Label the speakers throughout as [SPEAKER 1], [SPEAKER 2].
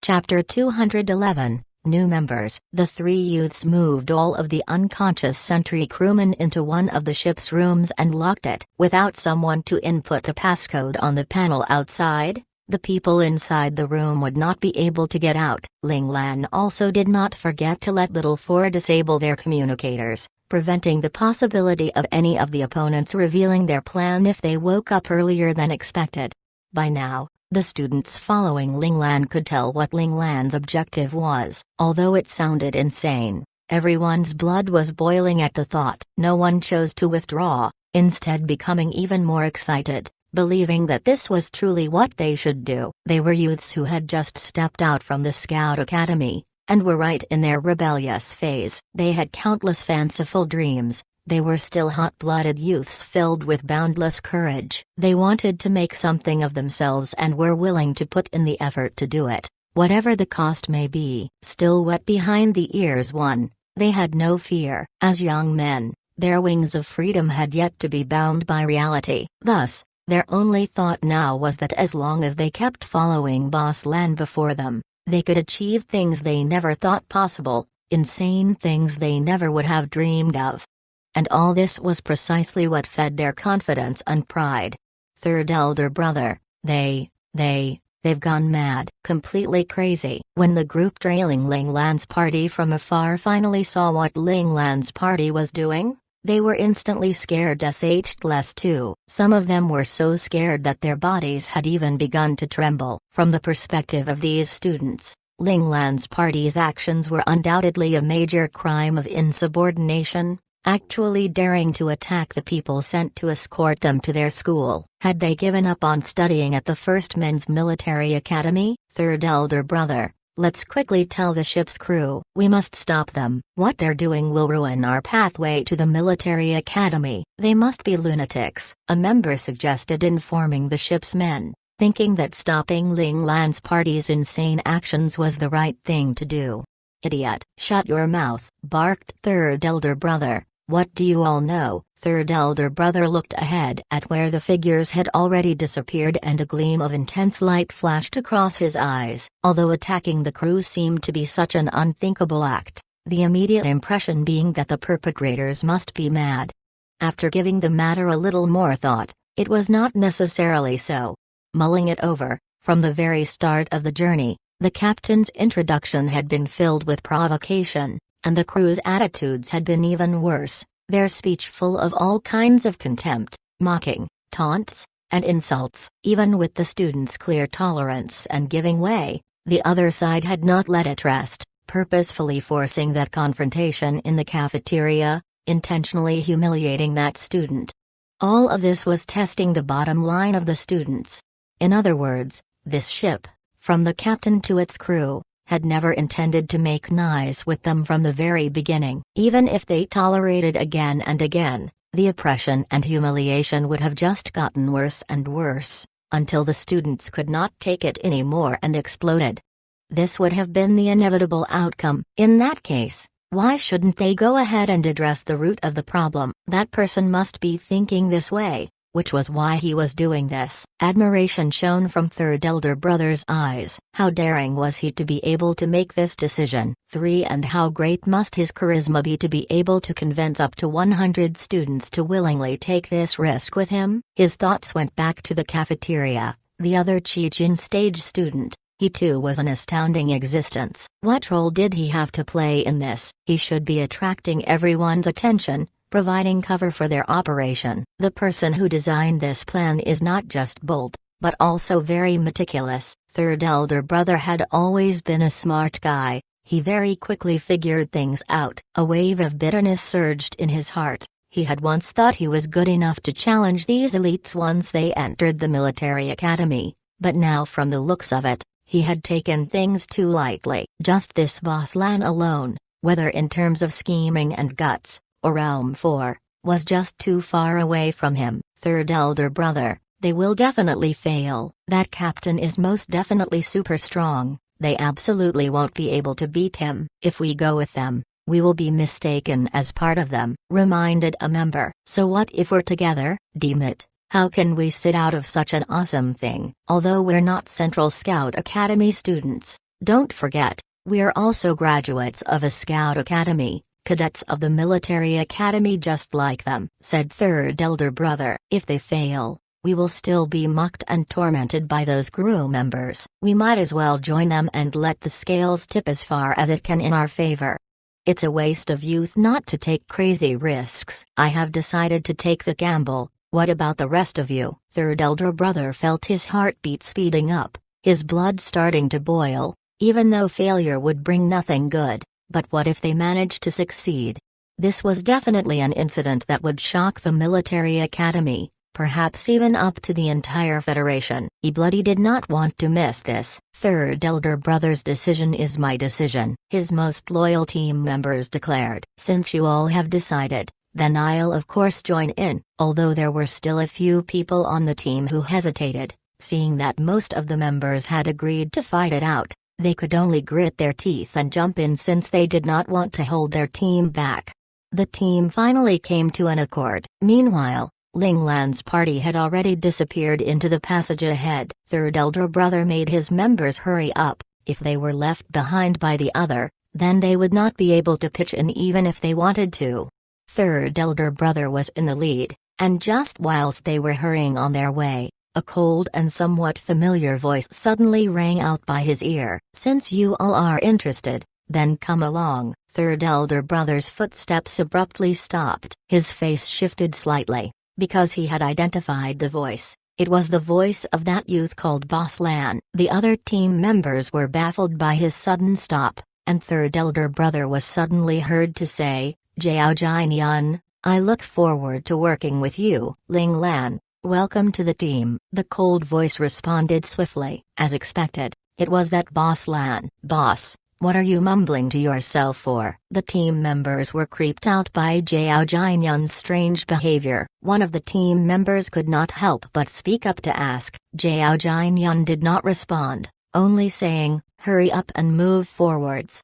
[SPEAKER 1] Chapter 211, New Members. The three youths moved all of the unconscious sentry crewmen into one of the ship's rooms and locked it. Without someone to input a passcode on the panel outside, the people inside the room would not be able to get out. Ling Lan also did not forget to let Little Four disable their communicators, preventing the possibility of any of the opponents revealing their plan if they woke up earlier than expected. By now, the students following Ling Lan could tell what Ling Lan's objective was. Although it sounded insane, everyone's blood was boiling at the thought. No one chose to withdraw, instead becoming even more excited, believing that this was truly what they should do. They were youths who had just stepped out from the Scout Academy, and were right in their rebellious phase. They had countless fanciful dreams. They were still hot-blooded youths filled with boundless courage. They wanted to make something of themselves and were willing to put in the effort to do it, whatever the cost may be. Still wet behind the ears they had no fear. As young men, their wings of freedom had yet to be bound by reality. Thus, their only thought now was that as long as they kept following Boss Lan before them, they could achieve things they never thought possible, insane things they never would have dreamed of. And all this was precisely what fed their confidence and pride. Third elder brother, they've gone mad, completely crazy. When the group trailing Ling Lan's party from afar finally saw what Ling Lan's party was doing, they were instantly scared less too. Some of them were so scared that their bodies had even begun to tremble. From the perspective of these students, Ling Lan's party's actions were undoubtedly a major crime of insubordination, actually daring to attack the people sent to escort them to their school. Had they given up on studying at the First Men's Military Academy? Third elder brother, let's quickly tell the ship's crew. We must stop them. What they're doing will ruin our pathway to the military academy. They must be lunatics, a member suggested, informing the ship's men, thinking that stopping Ling Lan's party's insane actions was the right thing to do. Idiot! Shut your mouth, barked third elder brother. What do you all know? Third elder brother looked ahead at where the figures had already disappeared and a gleam of intense light flashed across his eyes. Although attacking the crew seemed to be such an unthinkable act, the immediate impression being that the perpetrators must be mad. After giving the matter a little more thought, it was not necessarily so. Mulling it over, from the very start of the journey, the captain's introduction had been filled with provocation, and the crew's attitudes had been even worse, their speech full of all kinds of contempt, mocking, taunts, and insults. Even with the students' clear tolerance and giving way, the other side had not let it rest, purposefully forcing that confrontation in the cafeteria, intentionally humiliating that student. All of this was testing the bottom line of the students. In other words, this ship, from the captain to its crew, had never intended to make nice with them from the very beginning. Even if they tolerated again and again, the oppression and humiliation would have just gotten worse and worse, until the students could not take it anymore and exploded. This would have been the inevitable outcome. In that case, why shouldn't they go ahead and address the root of the problem? That person must be thinking this way, which was why he was doing this. Admiration shone from third elder brother's eyes. How daring was he to be able to make this decision? 3. And how great must his charisma be to be able to convince up to 100 students to willingly take this risk with him? His thoughts went back to the cafeteria, the other Chechen stage student. He too was an astounding existence. What role did he have to play in this? He should be attracting everyone's attention, providing cover for their operation. The person who designed this plan is not just bold, but also very meticulous. Third elder brother had always been a smart guy. He very quickly figured things out. A wave of bitterness surged in his heart. He had once thought he was good enough to challenge these elites once they entered the military academy, but now from the looks of it, he had taken things too lightly. Just this Boss Lan alone, whether in terms of scheming and guts, or Realm 4, was just too far away from him. Third elder brother, they will definitely fail. That captain is most definitely super strong. They absolutely won't be able to beat him. If we go with them, we will be mistaken as part of them, reminded a member. So what if we're together? Deem it. How can we sit out of such an awesome thing? Although we're not Central Scout Academy students, Don't forget, we're also graduates of a scout academy, cadets of the military academy just like them," said third elder brother. "If they fail, we will still be mocked and tormented by those crew members. We might as well join them and let the scales tip as far as it can in our favor. It's a waste of youth not to take crazy risks. I have decided to take the gamble. What about the rest of you?" Third elder brother felt his heartbeat speeding up, his blood starting to boil, even though failure would bring nothing good. But what if they managed to succeed? This was definitely an incident that would shock the military academy, perhaps even up to the entire Federation. He bloody did not want to miss this. "Third elder brother's decision is my decision," his most loyal team members declared. "Since you all have decided, then I'll of course join in." Although there were still a few people on the team who hesitated, seeing that most of the members had agreed to fight it out, they could only grit their teeth and jump in since they did not want to hold their team back. The team finally came to an accord. Meanwhile, Ling Lan's party had already disappeared into the passage ahead. Third elder brother made his members hurry up. If they were left behind by the other, then they would not be able to pitch in even if they wanted to. Third elder brother was in the lead, and just whilst they were hurrying on their way, a cold and somewhat familiar voice suddenly rang out by his ear. "Since you all are interested, then come along." Third elder brother's footsteps abruptly stopped. His face shifted slightly, because he had identified the voice. It was the voice of that youth called Boss Lan. The other team members were baffled by his sudden stop, and third elder brother was suddenly heard to say, "Jiao Jianyun, I look forward to working with you." "Ling Lan, welcome to the team." The cold voice responded swiftly. As expected, it was that Boss Lan. "Boss, what are you mumbling to yourself for?" The team members were creeped out by Jiao Jianyun's strange behavior. One of the team members could not help but speak up to ask. Jiao Jianyun did not respond, only saying, "Hurry up and move forwards."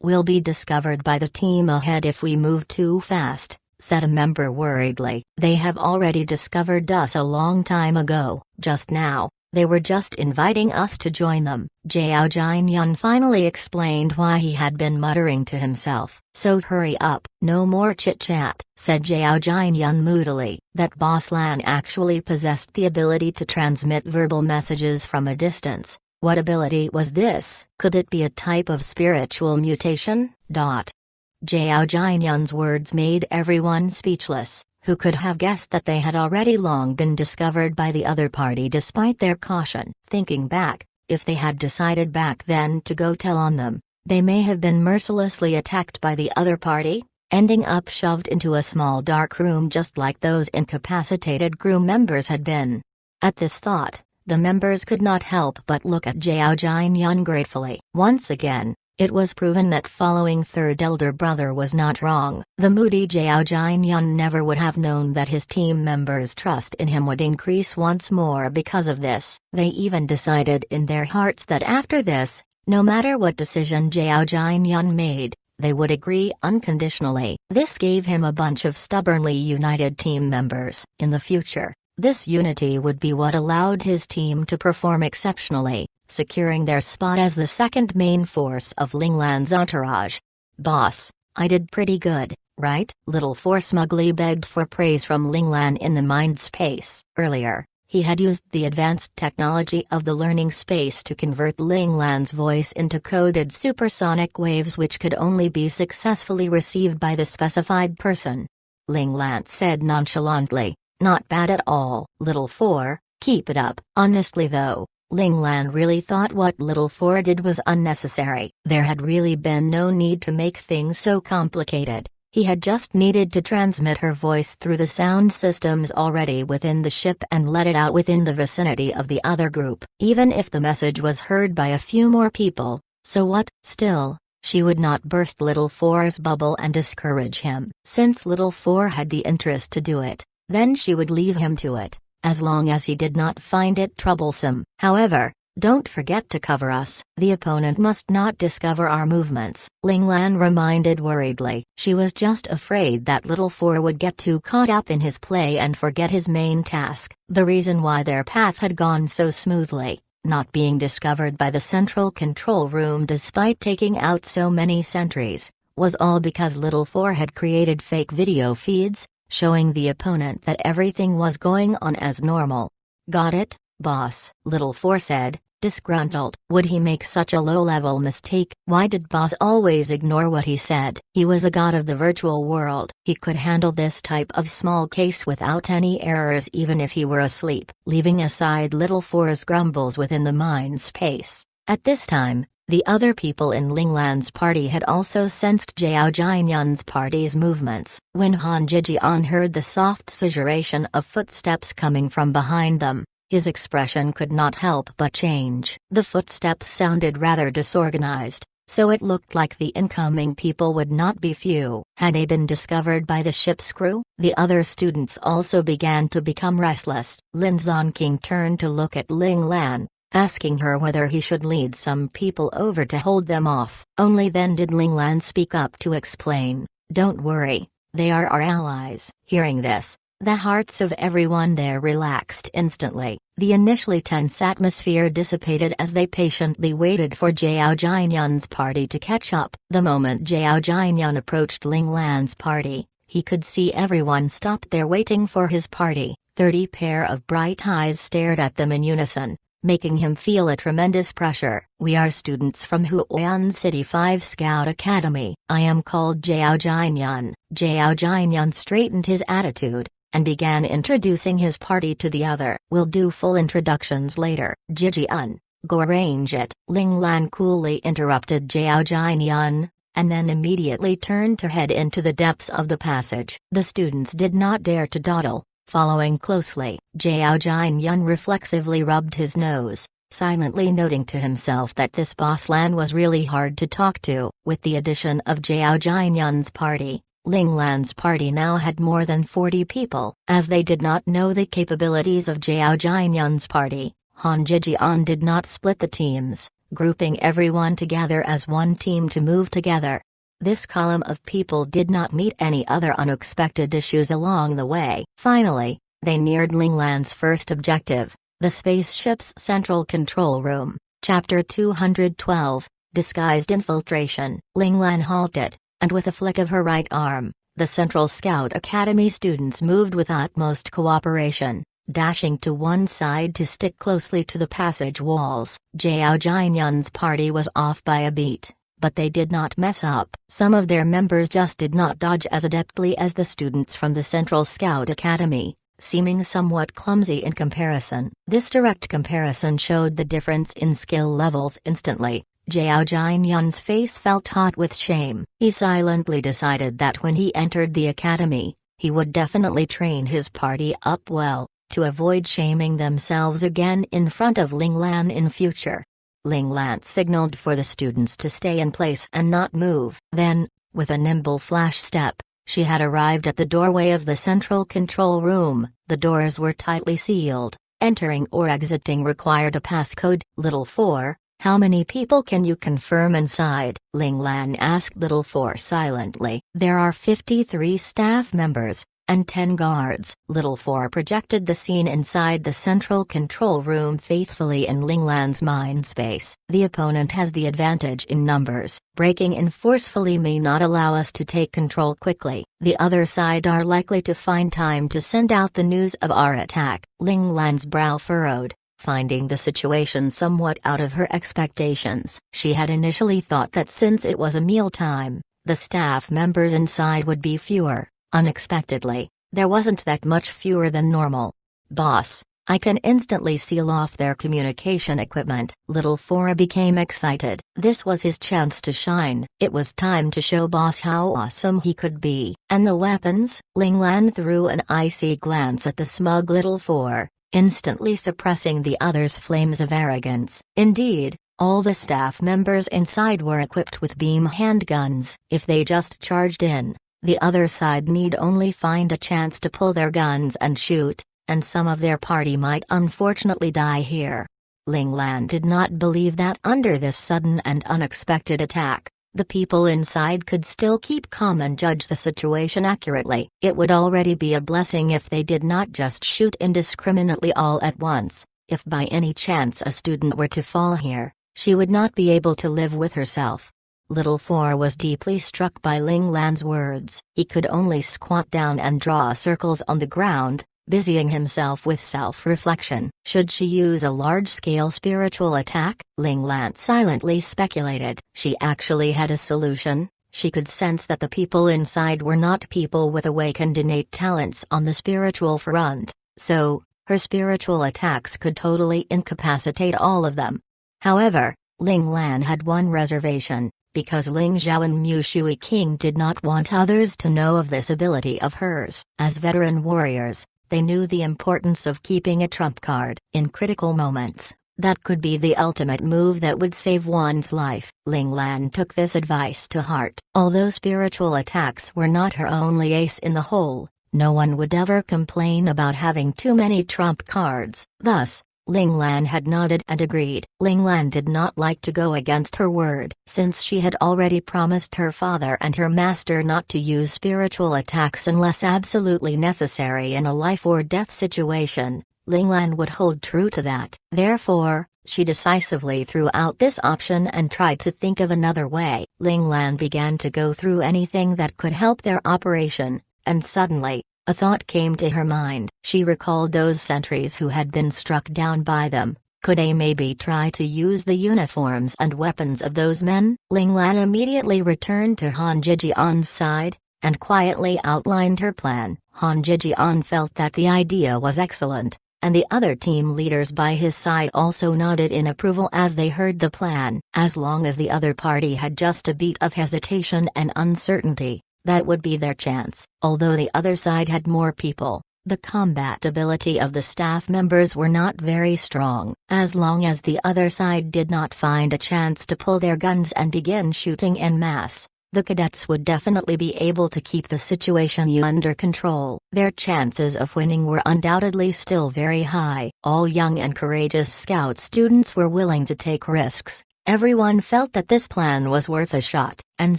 [SPEAKER 1] "We'll be discovered by the team ahead if we move too fast," said a member worriedly. "They have already discovered us a long time ago. Just now, they were just inviting us to join them." Jiao Jianyun finally explained why he had been muttering to himself. "So hurry up." "No more chit-chat," said Jiao Jianyun moodily. That Boss Lan actually possessed the ability to transmit verbal messages from a distance. What ability was this? Could it be a type of spiritual mutation? Jiao Jianyun's words made everyone speechless. Who could have guessed that they had already long been discovered by the other party despite their caution? Thinking back, if they had decided back then to go tell on them, they may have been mercilessly attacked by the other party, ending up shoved into a small dark room just like those incapacitated crew members had been. At this thought, the members could not help but look at Jiao Jianyun gratefully. Once again, it was proven that following third elder brother was not wrong. The moody Jiao Jianyun never would have known that his team members' trust in him would increase once more because of this. They even decided in their hearts that after this, no matter what decision Jiao Jianyun made, they would agree unconditionally. This gave him a bunch of stubbornly united team members. In the future, this unity would be what allowed his team to perform exceptionally, securing their spot as the second main force of Ling Lan's entourage. "Boss, I did pretty good, right?" Little Four smugly begged for praise from Ling Lan in the mind space. Earlier, he had used the advanced technology of the learning space to convert Ling Lan's voice into coded supersonic waves which could only be successfully received by the specified person. Ling Lan said nonchalantly, "Not bad at all." "Little Four, keep it up." Honestly though, Ling Lan really thought what Little Four did was unnecessary. There had really been no need to make things so complicated. He had just needed to transmit her voice through the sound systems already within the ship and let it out within the vicinity of the other group. Even if the message was heard by a few more people, so what? Still, she would not burst Little Four's bubble and discourage him. Since Little Four had the interest to do it, then she would leave him to it, as long as he did not find it troublesome. However, don't forget to cover us. The opponent must not discover our movements, Ling Lan reminded worriedly. She was just afraid that Little Four would get too caught up in his play and forget his main task. The reason why their path had gone so smoothly, not being discovered by the central control room despite taking out so many sentries, was all because Little Four had created fake video feeds, showing the opponent that everything was going on as normal. "Got it, boss," Little Four said, disgruntled. Would he make such a low-level mistake? Why did boss always ignore what he said? He was a god of the virtual world. He could handle this type of small case without any errors even if he were asleep. Leaving aside Little Four's grumbles within the mind space, at this time, the other people in Linglan's party had also sensed Zhao Jianyun's party's movements. When Han Jijian heard the soft scissoration of footsteps coming from behind them, his expression could not help but change. The footsteps sounded rather disorganized, so it looked like the incoming people would not be few. Had they been discovered by the ship's crew? The other students also began to become restless. Lin Zonking turned to look at Ling Lan, asking her whether he should lead some people over to hold them off. Only then did Ling Lan speak up to explain, "Don't worry, they are our allies." Hearing this, the hearts of everyone there relaxed instantly. The initially tense atmosphere dissipated as they patiently waited for Zhao Jianyun's party to catch up. The moment Zhao Jianyun approached Ling Lan's party, he could see everyone stop there waiting for his party. 30 pair of bright eyes stared at them in unison, making him feel a tremendous pressure. "We are students from Huoyan City 5 Scout Academy. I am called Zhao Jianyun." Zhao Jianyun straightened his attitude and began introducing his party to the other. "We'll do full introductions later." "Jijian, go arrange it," Ling Lan coolly interrupted Zhao Jianyun, and then immediately turned to head into the depths of the passage. The students did not dare to dawdle, following closely. Zhao Jianyun reflexively rubbed his nose, silently noting to himself that this boss Lan was really hard to talk to. With the addition of Zhao Jianyun's party, Ling Lan's party now had more than 40 people. As they did not know the capabilities of Zhao Jianyun's party, Han Jijian did not split the teams, grouping everyone together as one team to move together. This column of people did not meet any other unexpected issues along the way. Finally, they neared Ling Lan's first objective, the spaceship's central control room. Chapter 212, Disguised Infiltration. Ling Lan halted, and with a flick of her right arm, the Central Scout Academy students moved with utmost cooperation, dashing to one side to stick closely to the passage walls. Zhao Jianyun's party was off by a beat, but they did not mess up. Some of their members just did not dodge as adeptly as the students from the Central Scout Academy, seeming somewhat clumsy in comparison. This direct comparison showed the difference in skill levels instantly. Zhao Jianyun's face felt hot with shame. He silently decided that when he entered the academy, he would definitely train his party up well, to avoid shaming themselves again in front of Ling Lan in future. Ling Lan signaled for the students to stay in place and not move. Then, with a nimble flash step, she had arrived at the doorway of the central control room. The doors were tightly sealed. Entering or exiting required a passcode. "Little Four, how many people can you confirm inside?" Ling Lan asked Little Four silently. "There are 53 staff members, and 10 guards." Little Four projected the scene inside the central control room faithfully in Ling Lan's mind space. "The opponent has the advantage in numbers. Breaking in forcefully may not allow us to take control quickly. The other side are likely to find time to send out the news of our attack." Ling Lan's brow furrowed, finding the situation somewhat out of her expectations. She had initially thought that since it was a mealtime, the staff members inside would be fewer. Unexpectedly, there wasn't that much fewer than normal. "Boss, I can instantly seal off their communication equipment." Little Four became excited. This was his chance to shine. It was time to show Boss how awesome he could be. "And the weapons?" Ling Lan threw an icy glance at the smug Little Four, instantly suppressing the other's flames of arrogance. Indeed, all the staff members inside were equipped with beam handguns. If they just charged in, the other side need only find a chance to pull their guns and shoot, and some of their party might unfortunately die here. Ling Lan did not believe that under this sudden and unexpected attack, the people inside could still keep calm and judge the situation accurately. It would already be a blessing if they did not just shoot indiscriminately all at once. If by any chance a student were to fall here, she would not be able to live with herself. Little Four was deeply struck by Ling Lan's words. He could only squat down and draw circles on the ground, busying himself with self-reflection. Should she use a large-scale spiritual attack? Ling Lan silently speculated. She actually had a solution. She could sense that the people inside were not people with awakened innate talents on the spiritual front, so, her spiritual attacks could totally incapacitate all of them. However, Ling Lan had one reservation. Because Ling Zhao and Mu Shui King did not want others to know of this ability of hers. As veteran warriors, they knew the importance of keeping a trump card. In critical moments, that could be the ultimate move that would save one's life. Ling Lan took this advice to heart. Although spiritual attacks were not her only ace in the hole, no one would ever complain about having too many trump cards. Thus, Ling Lan had nodded and agreed. Ling Lan did not like to go against her word. Since she had already promised her father and her master not to use spiritual attacks unless absolutely necessary in a life-or-death situation, Ling Lan would hold true to that. Therefore, she decisively threw out this option and tried to think of another way. Ling Lan began to go through anything that could help their operation, and suddenly, a thought came to her mind. She recalled those sentries who had been struck down by them. Could they maybe try to use the uniforms and weapons of those men? Ling Lan immediately returned to Han Zhijian's side, and quietly outlined her plan. Han Zhijian felt that the idea was excellent, and the other team leaders by his side also nodded in approval as they heard the plan. As long as the other party had just a beat of hesitation and uncertainty, that would be their chance. Although the other side had more people, the combat ability of the staff members were not very strong. As long as the other side did not find a chance to pull their guns and begin shooting en masse, the cadets would definitely be able to keep the situation under control. Their chances of winning were undoubtedly still very high. All young and courageous scout students were willing to take risks. Everyone felt that this plan was worth a shot, and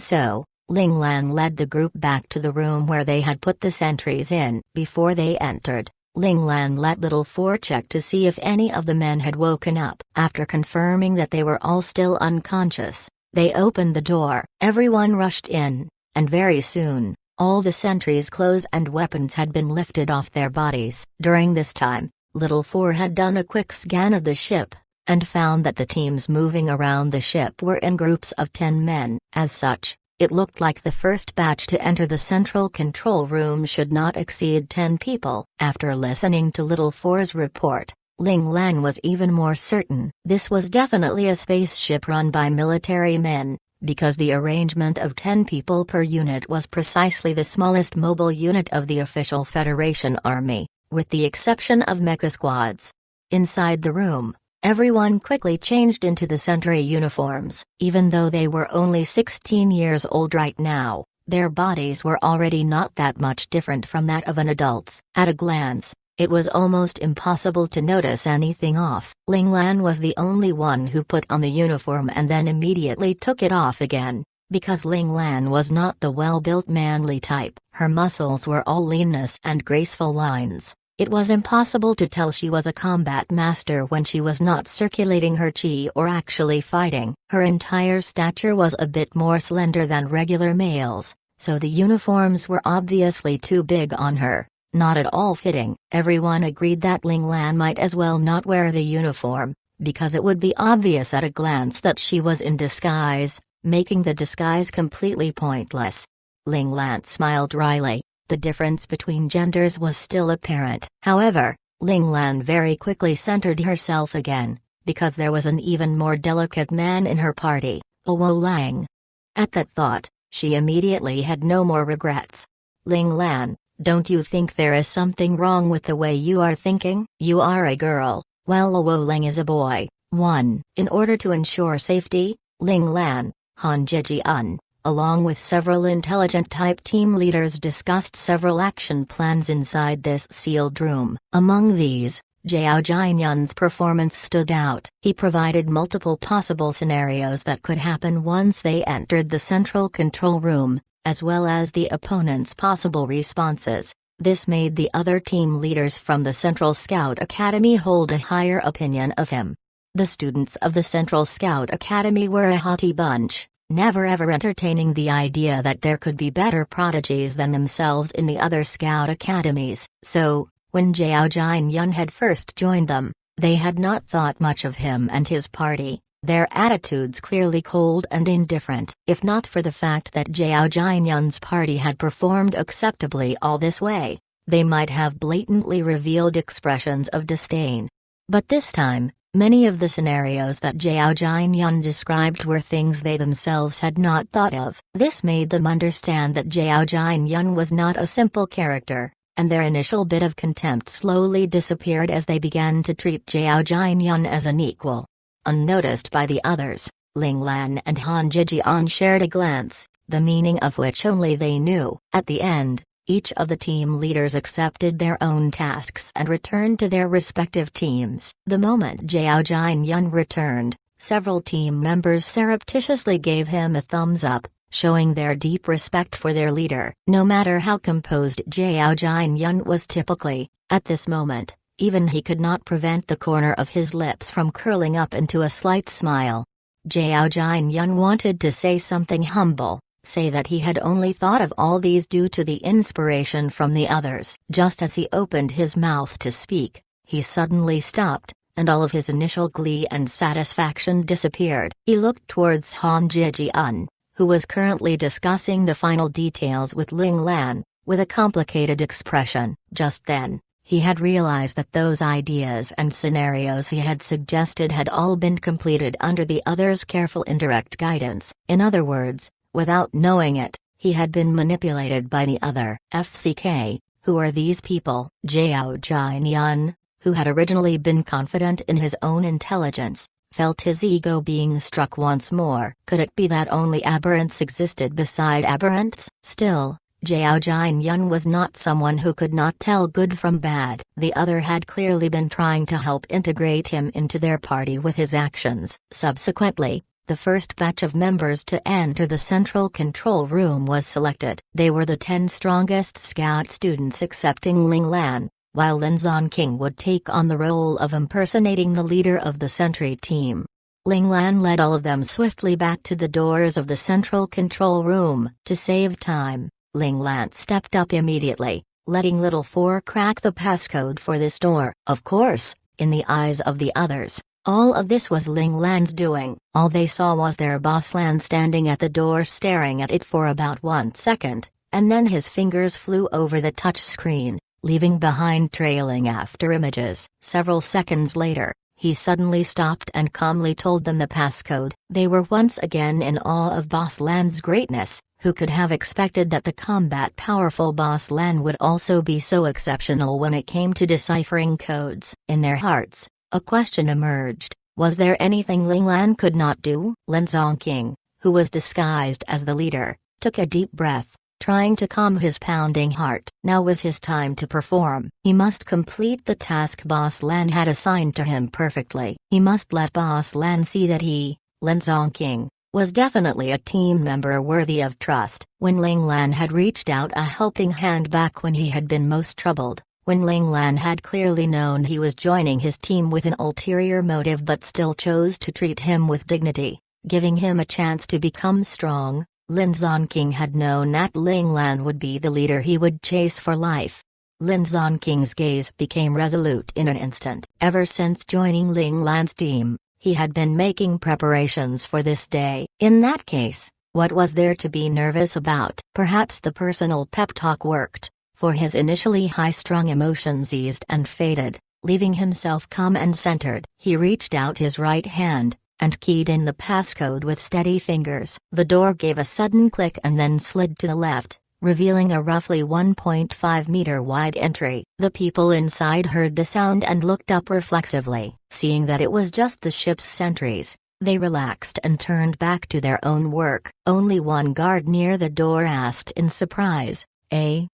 [SPEAKER 1] so, Ling Lan led the group back to the room where they had put the sentries in. Before they entered, Ling Lan let Little Four check to see if any of the men had woken up. After confirming that they were all still unconscious, they opened the door. Everyone rushed in, and very soon, all the sentries' clothes and weapons had been lifted off their bodies. During this time, Little Four had done a quick scan of the ship, and found that the teams moving around the ship were in groups of 10 men. As such, it looked like the first batch to enter the central control room should not exceed 10 people. After listening to Little Four's report, Ling Lan was even more certain. This was definitely a spaceship run by military men, because the arrangement of 10 people per unit was precisely the smallest mobile unit of the official Federation Army, with the exception of mecha squads. Inside the room, everyone quickly changed into the sentry uniforms. Even though they were only 16 years old right now, their bodies were already not that much different from that of an adult's. At a glance, it was almost impossible to notice anything off. Ling Lan was the only one who put on the uniform and then immediately took it off again, because Ling Lan was not the well-built manly type. Her muscles were all leanness and graceful lines. It was impossible to tell she was a combat master when she was not circulating her chi or actually fighting. Her entire stature was a bit more slender than regular males, so the uniforms were obviously too big on her, not at all fitting. Everyone agreed that Ling Lan might as well not wear the uniform, because it would be obvious at a glance that she was in disguise, making the disguise completely pointless. Ling Lan smiled wryly. The difference between genders was still apparent. However, Ling Lan very quickly centered herself again, because there was an even more delicate man in her party, Owo Lang. At that thought, she immediately had no more regrets. Ling Lan, don't you think there is something wrong with the way you are thinking? You are a girl, while Owo Lang is a boy. 1. In order to ensure safety, Ling Lan, Han Zhijian, along with several intelligent-type team leaders discussed several action plans inside this sealed room. Among these, Zhao Jianyun's performance stood out. He provided multiple possible scenarios that could happen once they entered the central control room, as well as the opponent's possible responses. This made the other team leaders from the Central Scout Academy hold a higher opinion of him. The students of the Central Scout Academy were a haughty bunch, never ever entertaining the idea that there could be better prodigies than themselves in the other Scout academies, so, when Zhao Jianyun had first joined them, they had not thought much of him and his party, their attitudes clearly cold and indifferent. If not for the fact that Zhao Jianyun's party had performed acceptably all this way, they might have blatantly revealed expressions of disdain. But this time, many of the scenarios that Zhao Jianyun described were things they themselves had not thought of. This made them understand that Zhao Jianyun was not a simple character, and their initial bit of contempt slowly disappeared as they began to treat Zhao Jianyun as an equal. Unnoticed by the others, Ling Lan and Han Zhijian shared a glance, the meaning of which only they knew. At the end, each of the team leaders accepted their own tasks and returned to their respective teams. The moment Zhao Jianyun returned, several team members surreptitiously gave him a thumbs up, showing their deep respect for their leader. No matter how composed Zhao Jianyun was typically, at this moment, even he could not prevent the corner of his lips from curling up into a slight smile. Zhao Jianyun wanted to say something humble, say that he had only thought of all these due to the inspiration from the others. Just as he opened his mouth to speak, he suddenly stopped, and all of his initial glee and satisfaction disappeared. He looked towards Han Zhijian, who was currently discussing the final details with Ling Lan, with a complicated expression. Just then, he had realized that those ideas and scenarios he had suggested had all been completed under the other's careful indirect guidance. In other words, without knowing it, he had been manipulated by the other. FCK, who are these people? Zhao Jianyun, who had originally been confident in his own intelligence, felt his ego being struck once more. Could it be that only aberrants existed beside aberrants? Still, Zhao Jianyun was not someone who could not tell good from bad. The other had clearly been trying to help integrate him into their party with his actions. Subsequently, the first batch of members to enter the central control room was selected. They were the 10 strongest scout students excepting Ling Lan, while Lin Zonking would take on the role of impersonating the leader of the sentry team. Ling Lan led all of them swiftly back to the doors of the central control room. To save time, Ling Lan stepped up immediately, letting Little Four crack the passcode for this door. Of course, in the eyes of the others, all of this was Ling Lan's doing. All they saw was their boss Lan standing at the door staring at it for about 1 second, and then his fingers flew over the touch screen, leaving behind trailing after images. Several seconds later, he suddenly stopped and calmly told them the passcode. They were once again in awe of Boss Lan's greatness. Who could have expected that the combat powerful Boss Lan would also be so exceptional when it came to deciphering codes? In their hearts, a question emerged: was there anything Ling Lan could not do? Lin Zonking, who was disguised as the leader, took a deep breath, trying to calm his pounding heart. Now was his time to perform. He must complete the task Boss Lan had assigned to him perfectly. He must let Boss Lan see that he, Lin Zonking, was definitely a team member worthy of trust. When Ling Lan had reached out a helping hand back when he had been most troubled, when Ling Lan had clearly known he was joining his team with an ulterior motive but still chose to treat him with dignity, giving him a chance to become strong, Lin Zonking had known that Ling Lan would be the leader he would chase for life. Lin Zonking's gaze became resolute in an instant. Ever since joining Ling Lan's team, he had been making preparations for this day. In that case, what was there to be nervous about? Perhaps the personal pep talk worked, for his initially high-strung emotions eased and faded, leaving himself calm and centered. He reached out his right hand, and keyed in the passcode with steady fingers. The door gave a sudden click and then slid to the left, revealing a roughly 1.5-meter wide entry. The people inside heard the sound and looked up reflexively. Seeing that it was just the ship's sentries, they relaxed and turned back to their own work. Only one guard near the door asked in surprise,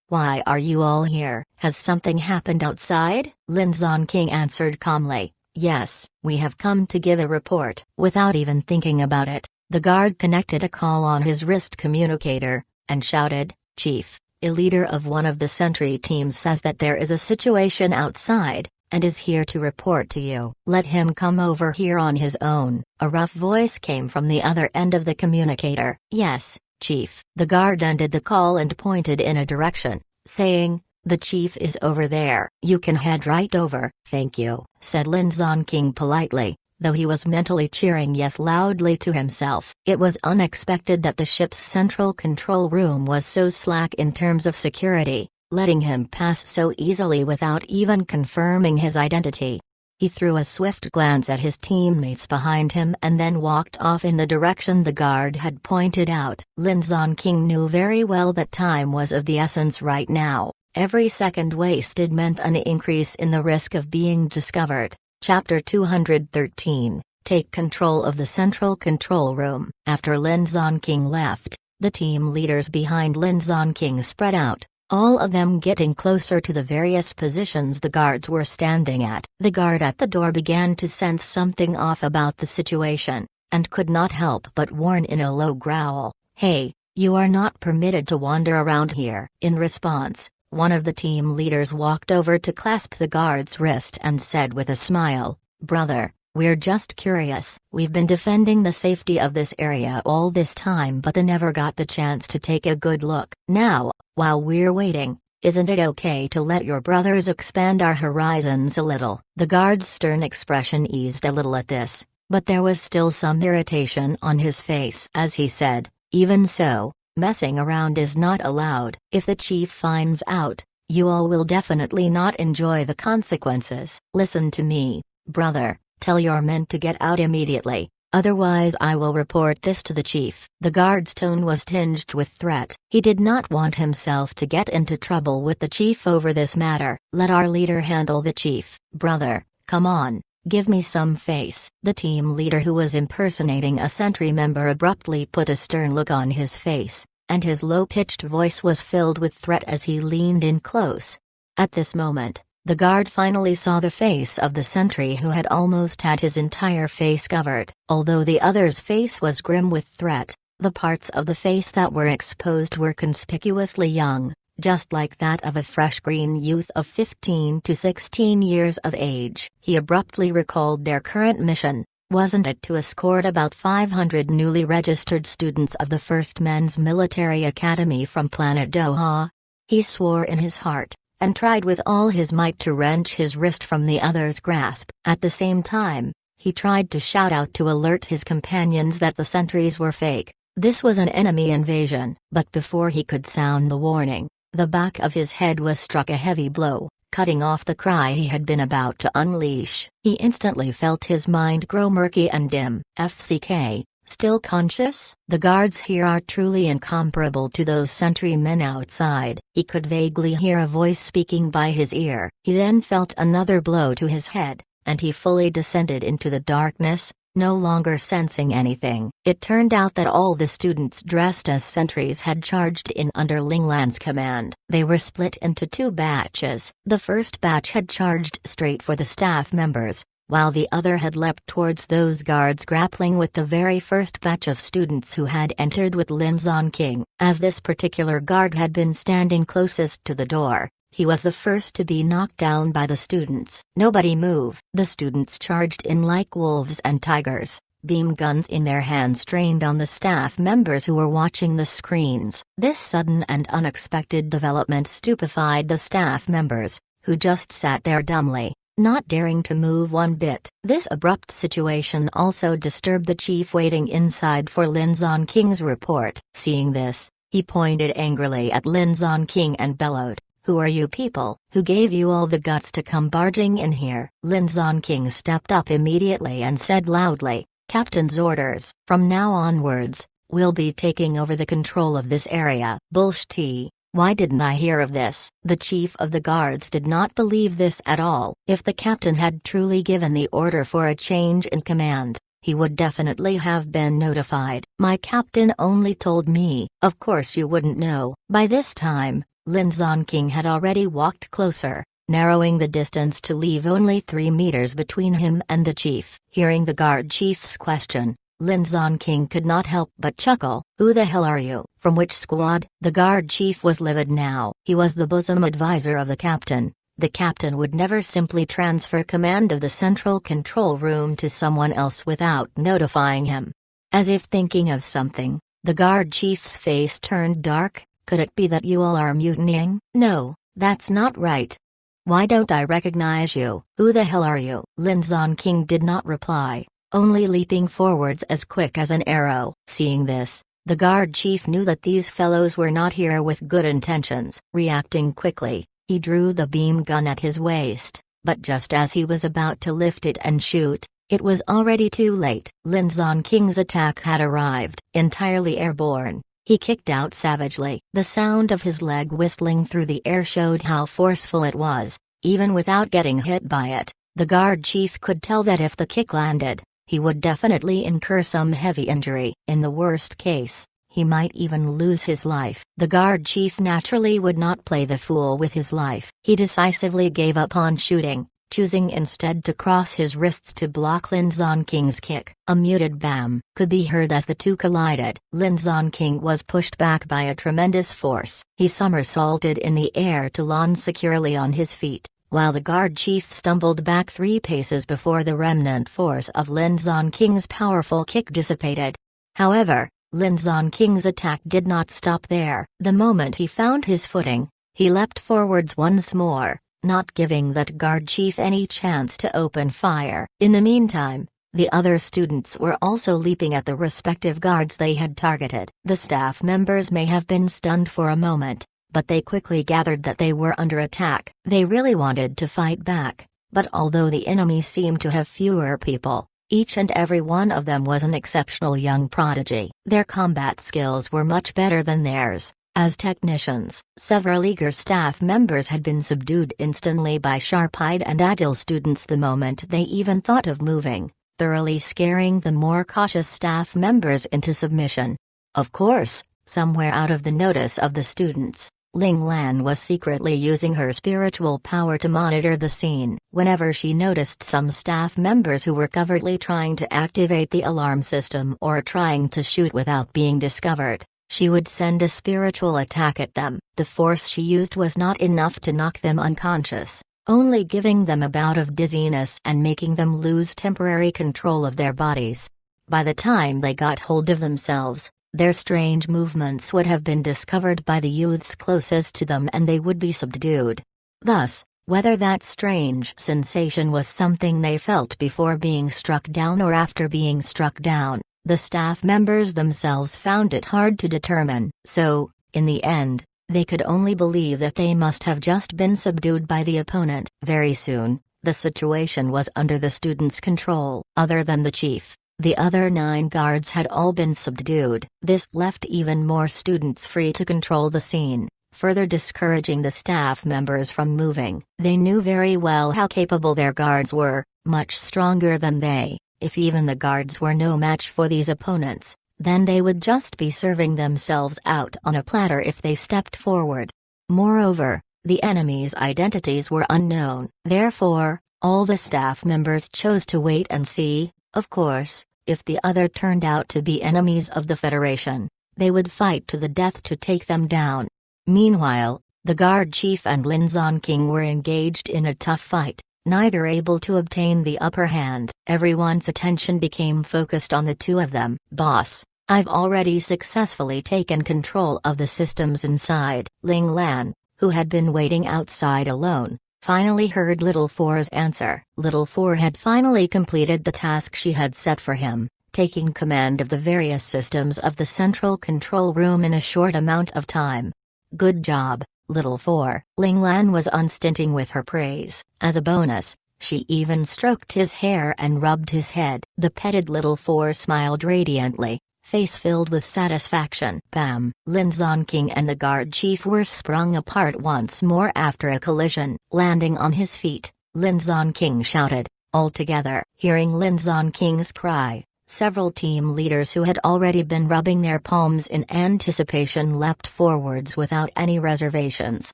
[SPEAKER 1] why are you all here? Has something happened outside?" Lin Zonking answered calmly, "Yes, we have come to give a report." Without even thinking about it, the guard connected a call on his wrist communicator, and shouted, "Chief, a leader of one of the sentry teams says that there is a situation outside, and is here to report to you. Let him come over here on his own." A rough voice came from the other end of the communicator. "Yes, Chief." The guard ended the call and pointed in a direction, saying, "The chief is over there." "You can head right over." "Thank you," said Lin Zonking politely, though he was mentally cheering yes loudly to himself. It was unexpected that the ship's central control room was so slack in terms of security, letting him pass so easily without even confirming his identity. He threw a swift glance at his teammates behind him and then walked off in the direction the guard had pointed out. Lin Zonking knew very well that time was of the essence right now. Every second wasted meant an increase in the risk of being discovered. Chapter 213, Take Control of the Central Control Room. After Lin Zonking left, the team leaders behind Lin Zonking spread out, all of them getting closer to the various positions the guards were standing at. The guard at the door began to sense something off about the situation, and could not help but warn in a low growl, "Hey, you are not permitted to wander around here." In response, one of the team leaders walked over to clasp the guard's wrist and said with a smile, "Brother, we're just curious. We've been defending the safety of this area all this time but they never got the chance to take a good look. Now, while we're waiting, isn't it okay to let your brothers expand our horizons a little?" The guard's stern expression eased a little at this, but there was still some irritation on his face as he said, "Even so, messing around is not allowed. If the chief finds out, you all will definitely not enjoy the consequences. Listen to me, brother, tell your men to get out immediately, otherwise I will report this to the chief." The guard's tone was tinged with threat. He did not want himself to get into trouble with the chief over this matter. "Let our leader handle the chief, brother, come on. Give me some face." The team leader who was impersonating a sentry member abruptly put a stern look on his face, and his low-pitched voice was filled with threat as he leaned in close. At this moment, the guard finally saw the face of the sentry who had almost had his entire face covered. Although the other's face was grim with threat, the parts of the face that were exposed were conspicuously young, just like that of a fresh green youth of 15 to 16 years of age. He abruptly recalled their current mission. Wasn't it to escort about 500 newly registered students of the First Men's Military Academy from planet Doha? He swore in his heart, and tried with all his might to wrench his wrist from the other's grasp. At the same time, he tried to shout out to alert his companions that the sentries were fake. This was an enemy invasion. But before he could sound the warning, the back of his head was struck a heavy blow, cutting off the cry he had been about to unleash. He instantly felt his mind grow murky and dim. "FCK, still conscious?" "The guards here are truly incomparable to those sentrymen outside." He could vaguely hear a voice speaking by his ear. He then felt another blow to his head, and he fully descended into the darkness, no longer sensing anything. It turned out that all the students dressed as sentries had charged in under Ling Lan's command. They were split into two batches. The first batch had charged straight for the staff members, while the other had leapt towards those guards grappling with the very first batch of students who had entered with Lin Zonking. As this particular guard had been standing closest to the door, he was the first to be knocked down by the students. "Nobody move!" The students charged in like wolves and tigers, beam guns in their hands trained on the staff members who were watching the screens. This sudden and unexpected development stupefied the staff members, who just sat there dumbly, not daring to move one bit. This abrupt situation also disturbed the chief waiting inside for Lin Zonking's report. Seeing this, he pointed angrily at Lin Zonking and bellowed, "Who are you people? Who gave you all the guts to come barging in here?" Lin Zonking stepped up immediately and said loudly, "Captain's orders. From now onwards, we'll be taking over the control of this area." "Bullshit. Why didn't I hear of this?" The chief of the guards did not believe this at all. If the captain had truly given the order for a change in command, he would definitely have been notified. "My captain only told me." "Of course you wouldn't know." By this time, Lin Zonking had already walked closer, narrowing the distance to leave only 3 meters between him and the chief. Hearing the guard chief's question, Lin Zon King could not help but chuckle. "Who the hell are you? From which squad?" The guard chief was livid now. He was the bosom advisor of the captain. The captain would never simply transfer command of the central control room to someone else without notifying him. As if thinking of something, the guard chief's face turned dark. "Could it be that you all are mutinying?" "No, that's not right." "Why don't I recognize you? Who the hell are you?" Lin Zon King did not reply, only leaping forwards as quick as an arrow. Seeing this, the guard chief knew that these fellows were not here with good intentions. Reacting quickly, he drew the beam gun at his waist, but just as he was about to lift it and shoot, it was already too late. Lin Zon King's attack had arrived. Entirely airborne, he kicked out savagely. The sound of his leg whistling through the air showed how forceful it was. Even without getting hit by it, the guard chief could tell that if the kick landed, he would definitely incur some heavy injury. In the worst case, he might even lose his life. The guard chief naturally would not play the fool with his life. He decisively gave up on shooting, choosing instead to cross his wrists to block Lin Zon King's kick. A muted bam could be heard as the two collided. Lin Zon King was pushed back by a tremendous force. He somersaulted in the air to land securely on his feet, while the guard chief stumbled back 3 paces before the remnant force of Lin Zon King's powerful kick dissipated. However, Lin Zon King's attack did not stop there. The moment he found his footing, he leapt forwards once more, not giving that guard chief any chance to open fire. In the meantime, the other students were also leaping at the respective guards they had targeted. The staff members may have been stunned for a moment, but they quickly gathered that they were under attack. They really wanted to fight back, but although the enemy seemed to have fewer people, each and every one of them was an exceptional young prodigy. Their combat skills were much better than theirs. As technicians, several eager staff members had been subdued instantly by sharp-eyed and agile students the moment they even thought of moving, thoroughly scaring the more cautious staff members into submission. Of course, somewhere out of the notice of the students, Ling Lan was secretly using her spiritual power to monitor the scene. Whenever she noticed some staff members who were covertly trying to activate the alarm system or trying to shoot without being discovered, she would send a spiritual attack at them. The force she used was not enough to knock them unconscious, only giving them a bout of dizziness and making them lose temporary control of their bodies. By the time they got hold of themselves, their strange movements would have been discovered by the youths closest to them and they would be subdued. Thus, whether that strange sensation was something they felt before being struck down or after being struck down, the staff members themselves found it hard to determine. So, in the end, they could only believe that they must have just been subdued by the opponent. Very soon, the situation was under the students' control. Other than the chief, the other 9 guards had all been subdued. This left even more students free to control the scene, further discouraging the staff members from moving. They knew very well how capable their guards were, much stronger than they. If even the guards were no match for these opponents, then they would just be serving themselves out on a platter if they stepped forward. Moreover, the enemy's identities were unknown. Therefore, all the staff members chose to wait and see. Of course, if the other turned out to be enemies of the Federation, they would fight to the death to take them down. Meanwhile, the guard chief and Lin Zon King were engaged in a tough fight, neither able to obtain the upper hand. Everyone's attention became focused on the two of them. "Boss, I've already successfully taken control of the systems inside." Ling Lan, who had been waiting outside alone, finally heard Little Four's answer. Little Four had finally completed the task she had set for him, taking command of the various systems of the central control room in a short amount of time. "Good job, Little Four." Ling Lan was unstinting with her praise. As a bonus, she even stroked his hair and rubbed his head. The petted Little Four smiled radiantly, face filled with satisfaction. Bam! Lin Zon King and the guard chief were sprung apart once more after a collision. Landing on his feet, Lin Zon King shouted, "All together!" Hearing Lin Zon King's cry, several team leaders who had already been rubbing their palms in anticipation leapt forwards without any reservations.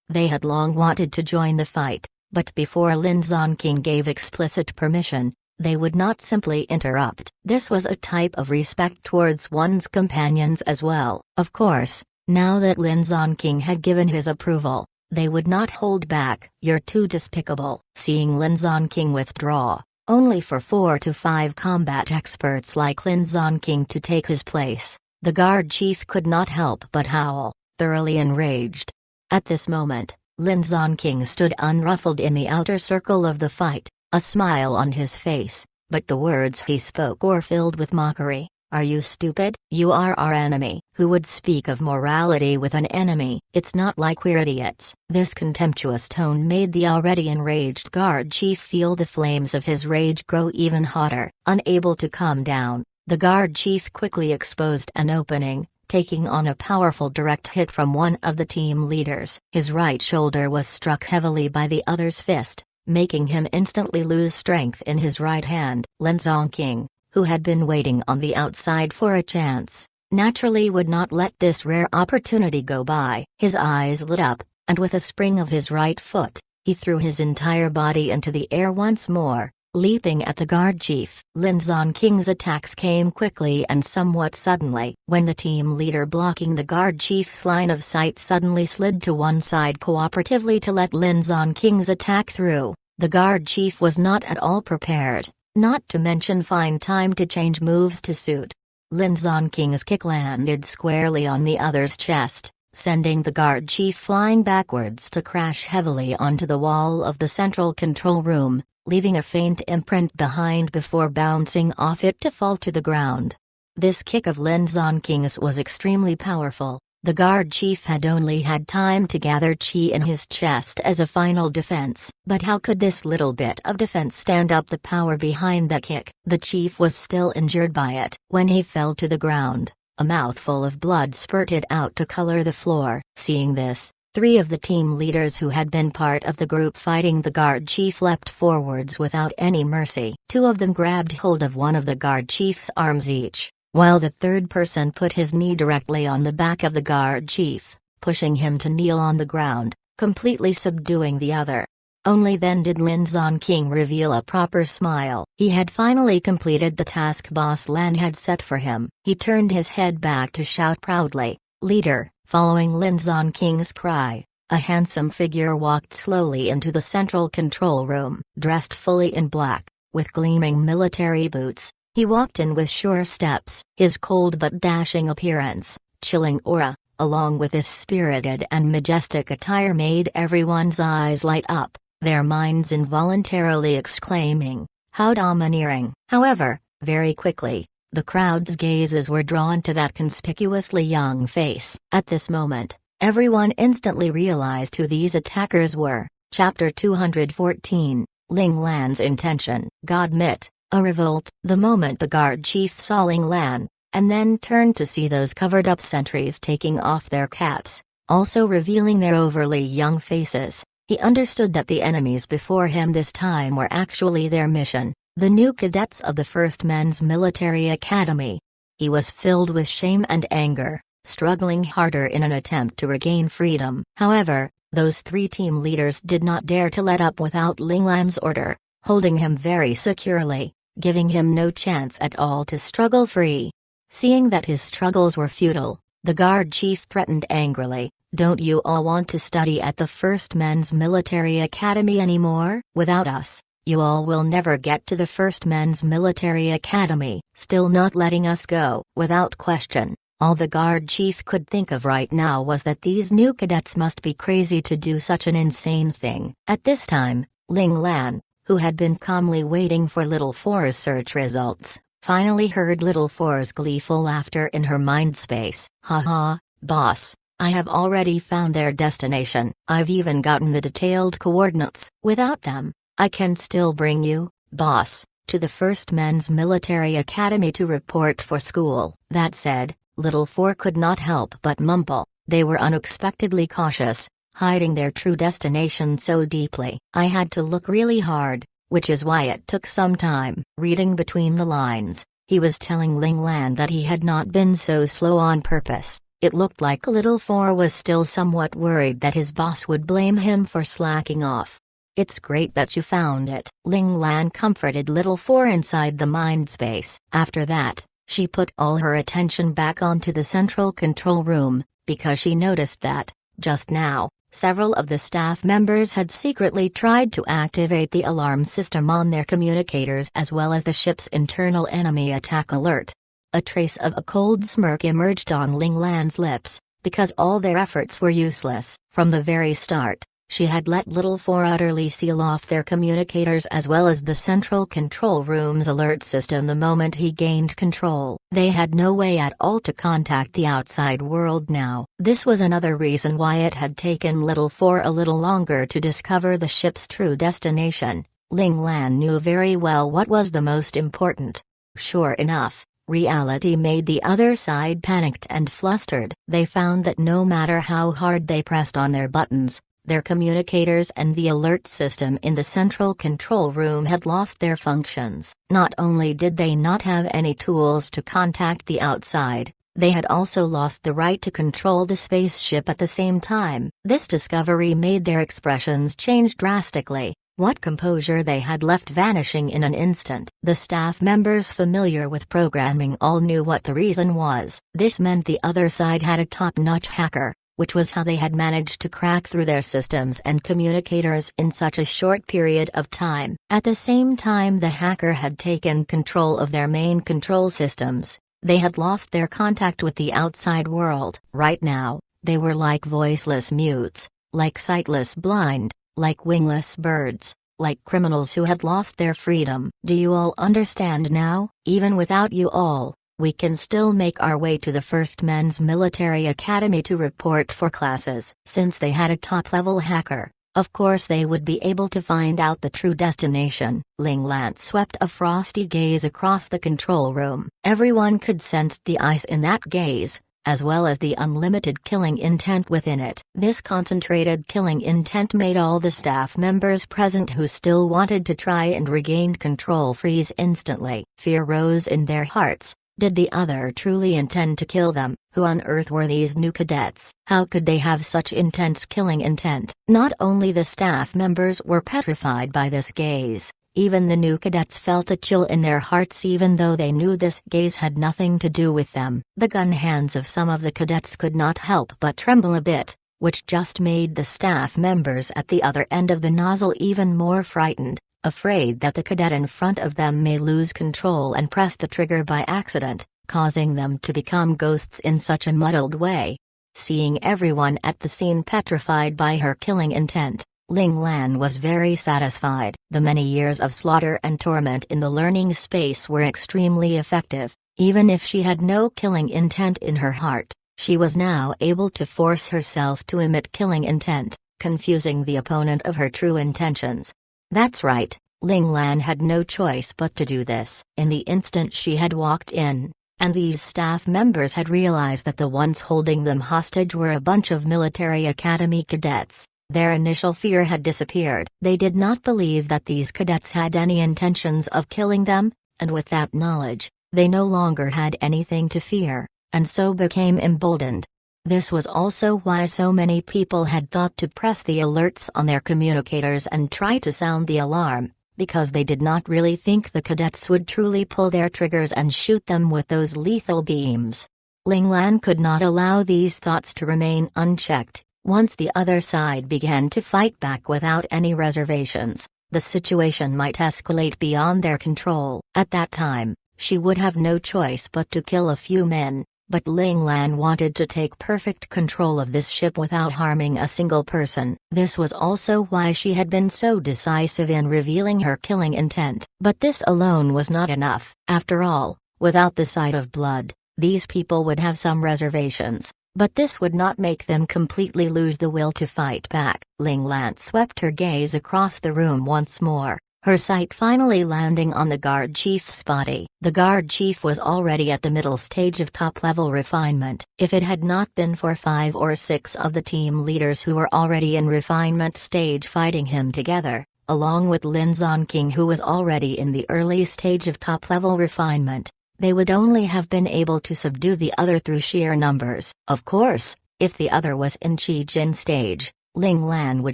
[SPEAKER 1] They had long wanted to join the fight, but before Lin Zon King gave explicit permission, They would not simply interrupt. This was a type of respect towards one's companions as well. Of course, now that Lin Zonking had given his approval, they would not hold back. "You're too despicable." Seeing Lin Zonking withdraw, only for 4 to 5 combat experts like Lin Zonking to take his place, the guard chief could not help but howl, thoroughly enraged. At this moment, Lin Zonking stood unruffled in the outer circle of the fight, a smile on his face, but the words he spoke were filled with mockery. "Are you stupid? You are our enemy. Who would speak of morality with an enemy? It's not like we're idiots." This contemptuous tone made the already enraged guard chief feel the flames of his rage grow even hotter. Unable to calm down, the guard chief quickly exposed an opening, taking on a powerful direct hit from one of the team leaders. His right shoulder was struck heavily by the other's fist, making him instantly lose strength in his right hand. Lin Zonking, who had been waiting on the outside for a chance, naturally would not let this rare opportunity go by. His eyes lit up, and with a spring of his right foot, he threw his entire body into the air once more, leaping at the guard chief. Lin Zonking's attacks came quickly and somewhat suddenly. When the team leader blocking the guard chief's line of sight suddenly slid to one side cooperatively to let Lin Zonking's attack through, the guard chief was not at all prepared, not to mention find time to change moves to suit. Lin Zonking's kick landed squarely on the other's chest, sending the guard chief flying backwards to crash heavily onto the wall of the central control room, leaving a faint imprint behind before bouncing off it to fall to the ground. This kick of Lin Zonking's was extremely powerful. The guard chief had only had time to gather chi in his chest as a final defense. But how could this little bit of defense stand up the power behind the kick? The chief was still injured by it. When he fell to the ground, a mouthful of blood spurted out to color the floor. Seeing this, 3 of the team leaders who had been part of the group fighting the guard chief leapt forwards without any mercy. 2 of them grabbed hold of one of the guard chief's arms each, while the third person put his knee directly on the back of the guard chief, pushing him to kneel on the ground, completely subduing the other. Only then did Lin Zonking reveal a proper smile. He had finally completed the task Boss Lan had set for him. He turned his head back to shout proudly, "Leader!" Following Lin Zonking's cry, a handsome figure walked slowly into the central control room. Dressed fully in black, with gleaming military boots, he walked in with sure steps. His cold but dashing appearance, chilling aura, along with his spirited and majestic attire made everyone's eyes light up, their minds involuntarily exclaiming, "How domineering!" However, very quickly, the crowd's gazes were drawn to that conspicuously young face. At this moment, everyone instantly realized who these attackers were. Chapter 214, Ling Lan's Intention. God Mit, a revolt. The moment the guard chief saw Ling Lan, and then turned to see those covered-up sentries taking off their caps, also revealing their overly young faces, he understood that the enemies before him this time were actually their mission. The new cadets of the 1st Men's Military Academy. He was filled with shame and anger, struggling harder in an attempt to regain freedom. However, those 3 team leaders did not dare to let up without Ling Lan's order, holding him very securely, giving him no chance at all to struggle free. Seeing that his struggles were futile, the guard chief threatened angrily, "Don't you all want to study at the 1st Men's Military Academy anymore? Without us, you all will never get to the 1st Men's Military Academy." Still not letting us go. Without question, all the guard chief could think of right now was that these new cadets must be crazy to do such an insane thing. At this time, Ling Lan, who had been calmly waiting for Little Four's search results, finally heard Little Four's gleeful laughter in her mind space. "Ha ha, boss. I have already found their destination. I've even gotten the detailed coordinates. Without them, I can still bring you, boss, to the 1st Men's Military Academy to report for school." That said, Little Four could not help but mumble. They were unexpectedly cautious, hiding their true destination so deeply. "I had to look really hard, which is why it took some time." Reading between the lines, he was telling Ling Lan that he had not been so slow on purpose. It looked like Little Four was still somewhat worried that his boss would blame him for slacking off. It's great that you found it. Ling Lan comforted Little Four inside the mind space. After that, she put all her attention back onto the central control room, because she noticed that, just now, several of the staff members had secretly tried to activate the alarm system on their communicators as well as the ship's internal enemy attack alert. A trace of a cold smirk emerged on Ling Lan's lips, because all their efforts were useless. From the very start, she had let Little Four utterly seal off their communicators as well as the central control room's alert system the moment he gained control. They had no way at all to contact the outside world now. This was another reason why it had taken Little Four a little longer to discover the ship's true destination. Ling Lan knew very well what was the most important. Sure enough, reality made the other side panicked and flustered. They found that no matter how hard they pressed on their buttons, their communicators and the alert system in the central control room had lost their functions. Not only did they not have any tools to contact the outside, they had also lost the right to control the spaceship at the same time. This discovery made their expressions change drastically. What composure they had left vanishing in an instant. The staff members familiar with programming all knew what the reason was. This meant the other side had a top-notch hacker, which was how they had managed to crack through their systems and communicators in such a short period of time. At the same time the hacker had taken control of their main control systems, they had lost their contact with the outside world. Right now, they were like voiceless mutes, like sightless blind, like wingless birds, like criminals who had lost their freedom. Do you all understand now? Even without you all, we can still make our way to the First Men's Military Academy to report for classes. Since they had a top-level hacker, of course they would be able to find out the true destination. Ling Lan swept a frosty gaze across the control room. Everyone could sense the ice in that gaze, as well as the unlimited killing intent within it. This concentrated killing intent made all the staff members present who still wanted to try and regain control freeze instantly. Fear rose in their hearts. Did the other truly intend to kill them? Who on earth were these new cadets? How could they have such intense killing intent? Not only the staff members were petrified by this gaze, even the new cadets felt a chill in their hearts even though they knew this gaze had nothing to do with them. The gun hands of some of the cadets could not help but tremble a bit, which just made the staff members at the other end of the nozzle even more frightened, afraid that the cadet in front of them may lose control and press the trigger by accident, causing them to become ghosts in such a muddled way. Seeing everyone at the scene petrified by her killing intent, Ling Lan was very satisfied. The many years of slaughter and torment in the learning space were extremely effective. Even if she had no killing intent in her heart, she was now able to force herself to emit killing intent, confusing the opponent of her true intentions. That's right, Ling Lan had no choice but to do this. In the instant she had walked in, and these staff members had realized that the ones holding them hostage were a bunch of military academy cadets, their initial fear had disappeared. They did not believe that these cadets had any intentions of killing them, and with that knowledge, they no longer had anything to fear, and so became emboldened. This was also why so many people had thought to press the alerts on their communicators and try to sound the alarm, because they did not really think the cadets would truly pull their triggers and shoot them with those lethal beams. Ling Lan could not allow these thoughts to remain unchecked. Once the other side began to fight back without any reservations, the situation might escalate beyond their control. At that time, she would have no choice but to kill a few men. But Ling Lan wanted to take perfect control of this ship without harming a single person. This was also why she had been so decisive in revealing her killing intent. But this alone was not enough. After all, without the sight of blood, these people would have some reservations, but this would not make them completely lose the will to fight back. Ling Lan swept her gaze across the room once more, her sight finally landing on the guard chief's body. The guard chief was already at the middle stage of top-level refinement. If it had not been for 5 or 6 of the team leaders who were already in refinement stage fighting him together, along with Lin Zonking who was already in the early stage of top-level refinement, they would only have been able to subdue the other through sheer numbers. Of course, if the other was in Qi Jin stage, Ling Lan would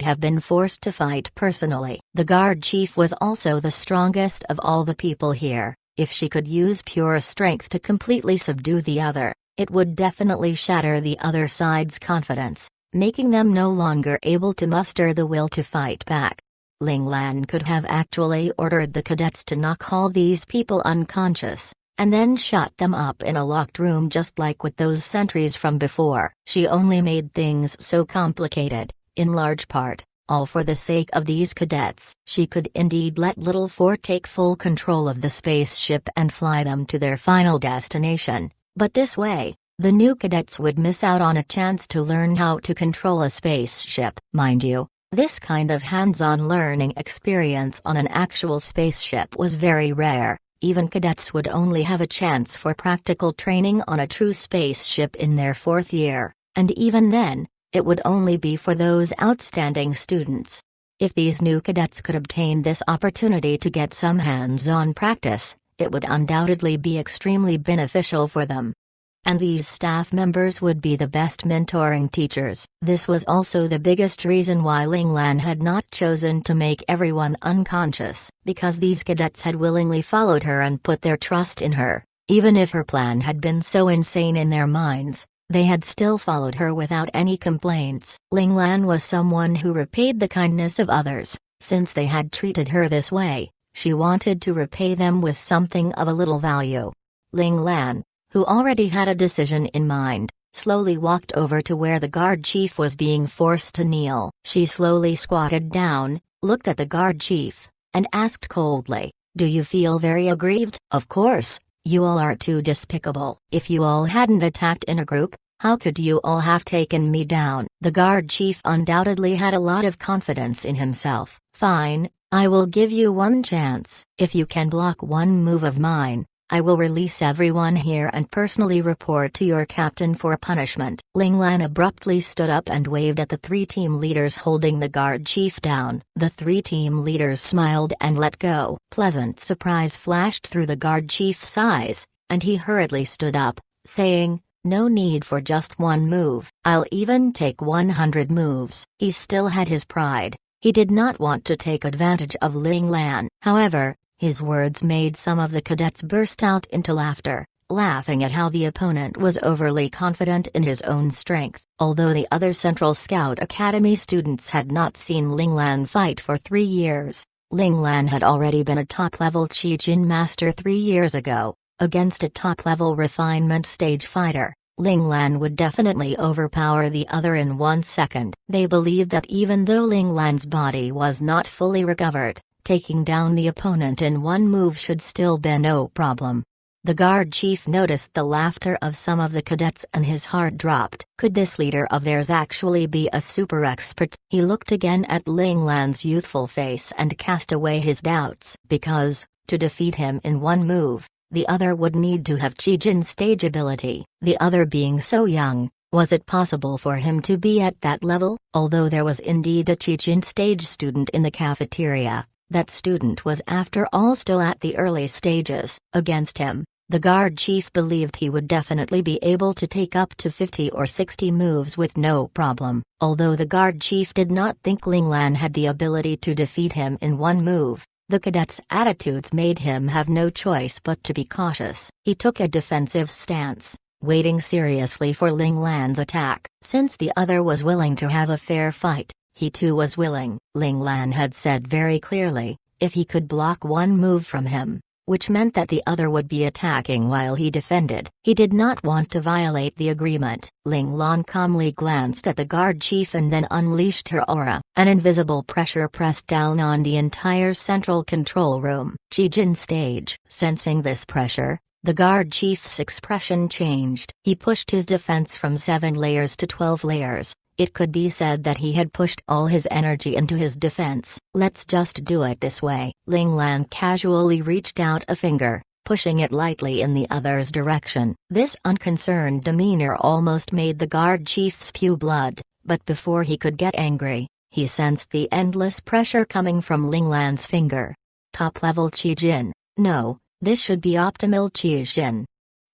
[SPEAKER 1] have been forced to fight personally. The guard chief was also the strongest of all the people here. If she could use pure strength to completely subdue the other, it would definitely shatter the other side's confidence, making them no longer able to muster the will to fight back. Ling Lan could have actually ordered the cadets to knock all these people unconscious, and then shut them up in a locked room just like with those sentries from before. She only made things so complicated, in large part, all for the sake of these cadets. She could indeed let Little Four take full control of the spaceship and fly them to their final destination, but this way, the new cadets would miss out on a chance to learn how to control a spaceship. Mind you, this kind of hands-on learning experience on an actual spaceship was very rare. Even cadets would only have a chance for practical training on a true spaceship in their 4th year, and even then, it would only be for those outstanding students. If these new cadets could obtain this opportunity to get some hands-on practice, it would undoubtedly be extremely beneficial for them. And these staff members would be the best mentoring teachers. This was also the biggest reason why Ling Lan had not chosen to make everyone unconscious, because these cadets had willingly followed her and put their trust in her. Even if her plan had been so insane in their minds, they had still followed her without any complaints. Ling Lan was someone who repaid the kindness of others. Since they had treated her this way, she wanted to repay them with something of a little value. Ling Lan, who already had a decision in mind, slowly walked over to where the guard chief was being forced to kneel. She slowly squatted down, looked at the guard chief, and asked coldly, "Do you feel very aggrieved?" "Of course, you all are too despicable. If you all hadn't attacked in a group, how could you all have taken me down?" The guard chief undoubtedly had a lot of confidence in himself. "Fine, I will give you one chance. If you can block one move of mine, I will release everyone here and personally report to your captain for punishment." Ling Lan abruptly stood up and waved at the 3 team leaders holding the guard chief down. The 3 team leaders smiled and let go. Pleasant surprise flashed through the guard chief's eyes, and he hurriedly stood up, saying, "No need for just one move. I'll even take 100 moves." He still had his pride. He did not want to take advantage of Ling Lan. However, his words made some of the cadets burst out into laughter, laughing at how the opponent was overly confident in his own strength. Although the other Central Scout Academy students had not seen Ling Lan fight for 3 years, Ling Lan had already been a top-level Qijin master 3 years ago. Against a top-level refinement stage fighter, Ling Lan would definitely overpower the other in 1 second. They believed that even though Ling Lan's body was not fully recovered, taking down the opponent in 1 move should still be no problem. The guard chief noticed the laughter of some of the cadets and his heart dropped. Could this leader of theirs actually be a super expert? He looked again at Ling Lan's youthful face and cast away his doubts. Because, to defeat him in 1 move, the other would need to have Qijin stage ability. The other being so young, was it possible for him to be at that level? Although there was indeed a Qijin stage student in the cafeteria, that student was after all still at the early stages. Against him, the guard chief believed he would definitely be able to take up to 50 or 60 moves with no problem. Although the guard chief did not think Ling Lan had the ability to defeat him in 1 move, the cadets' attitudes made him have no choice but to be cautious. He took a defensive stance, waiting seriously for Ling Lan's attack. Since the other was willing to have a fair fight, he too was willing. Ling Lan had said very clearly, if he could block 1 move from him, which meant that the other would be attacking while he defended. He did not want to violate the agreement. Ling Lan calmly glanced at the guard chief and then unleashed her aura. An invisible pressure pressed down on the entire central control room. Qijin stage. Sensing this pressure, the guard chief's expression changed. He pushed his defense from 7 layers to 12 layers. It could be said that he had pushed all his energy into his defense. "Let's just do it this way." Ling Lan casually reached out a finger, pushing it lightly in the other's direction. This unconcerned demeanor almost made the guard chief spew blood, but before he could get angry, he sensed the endless pressure coming from Ling Lan's finger. Top-level Qijin? No, this should be optimal Qijin.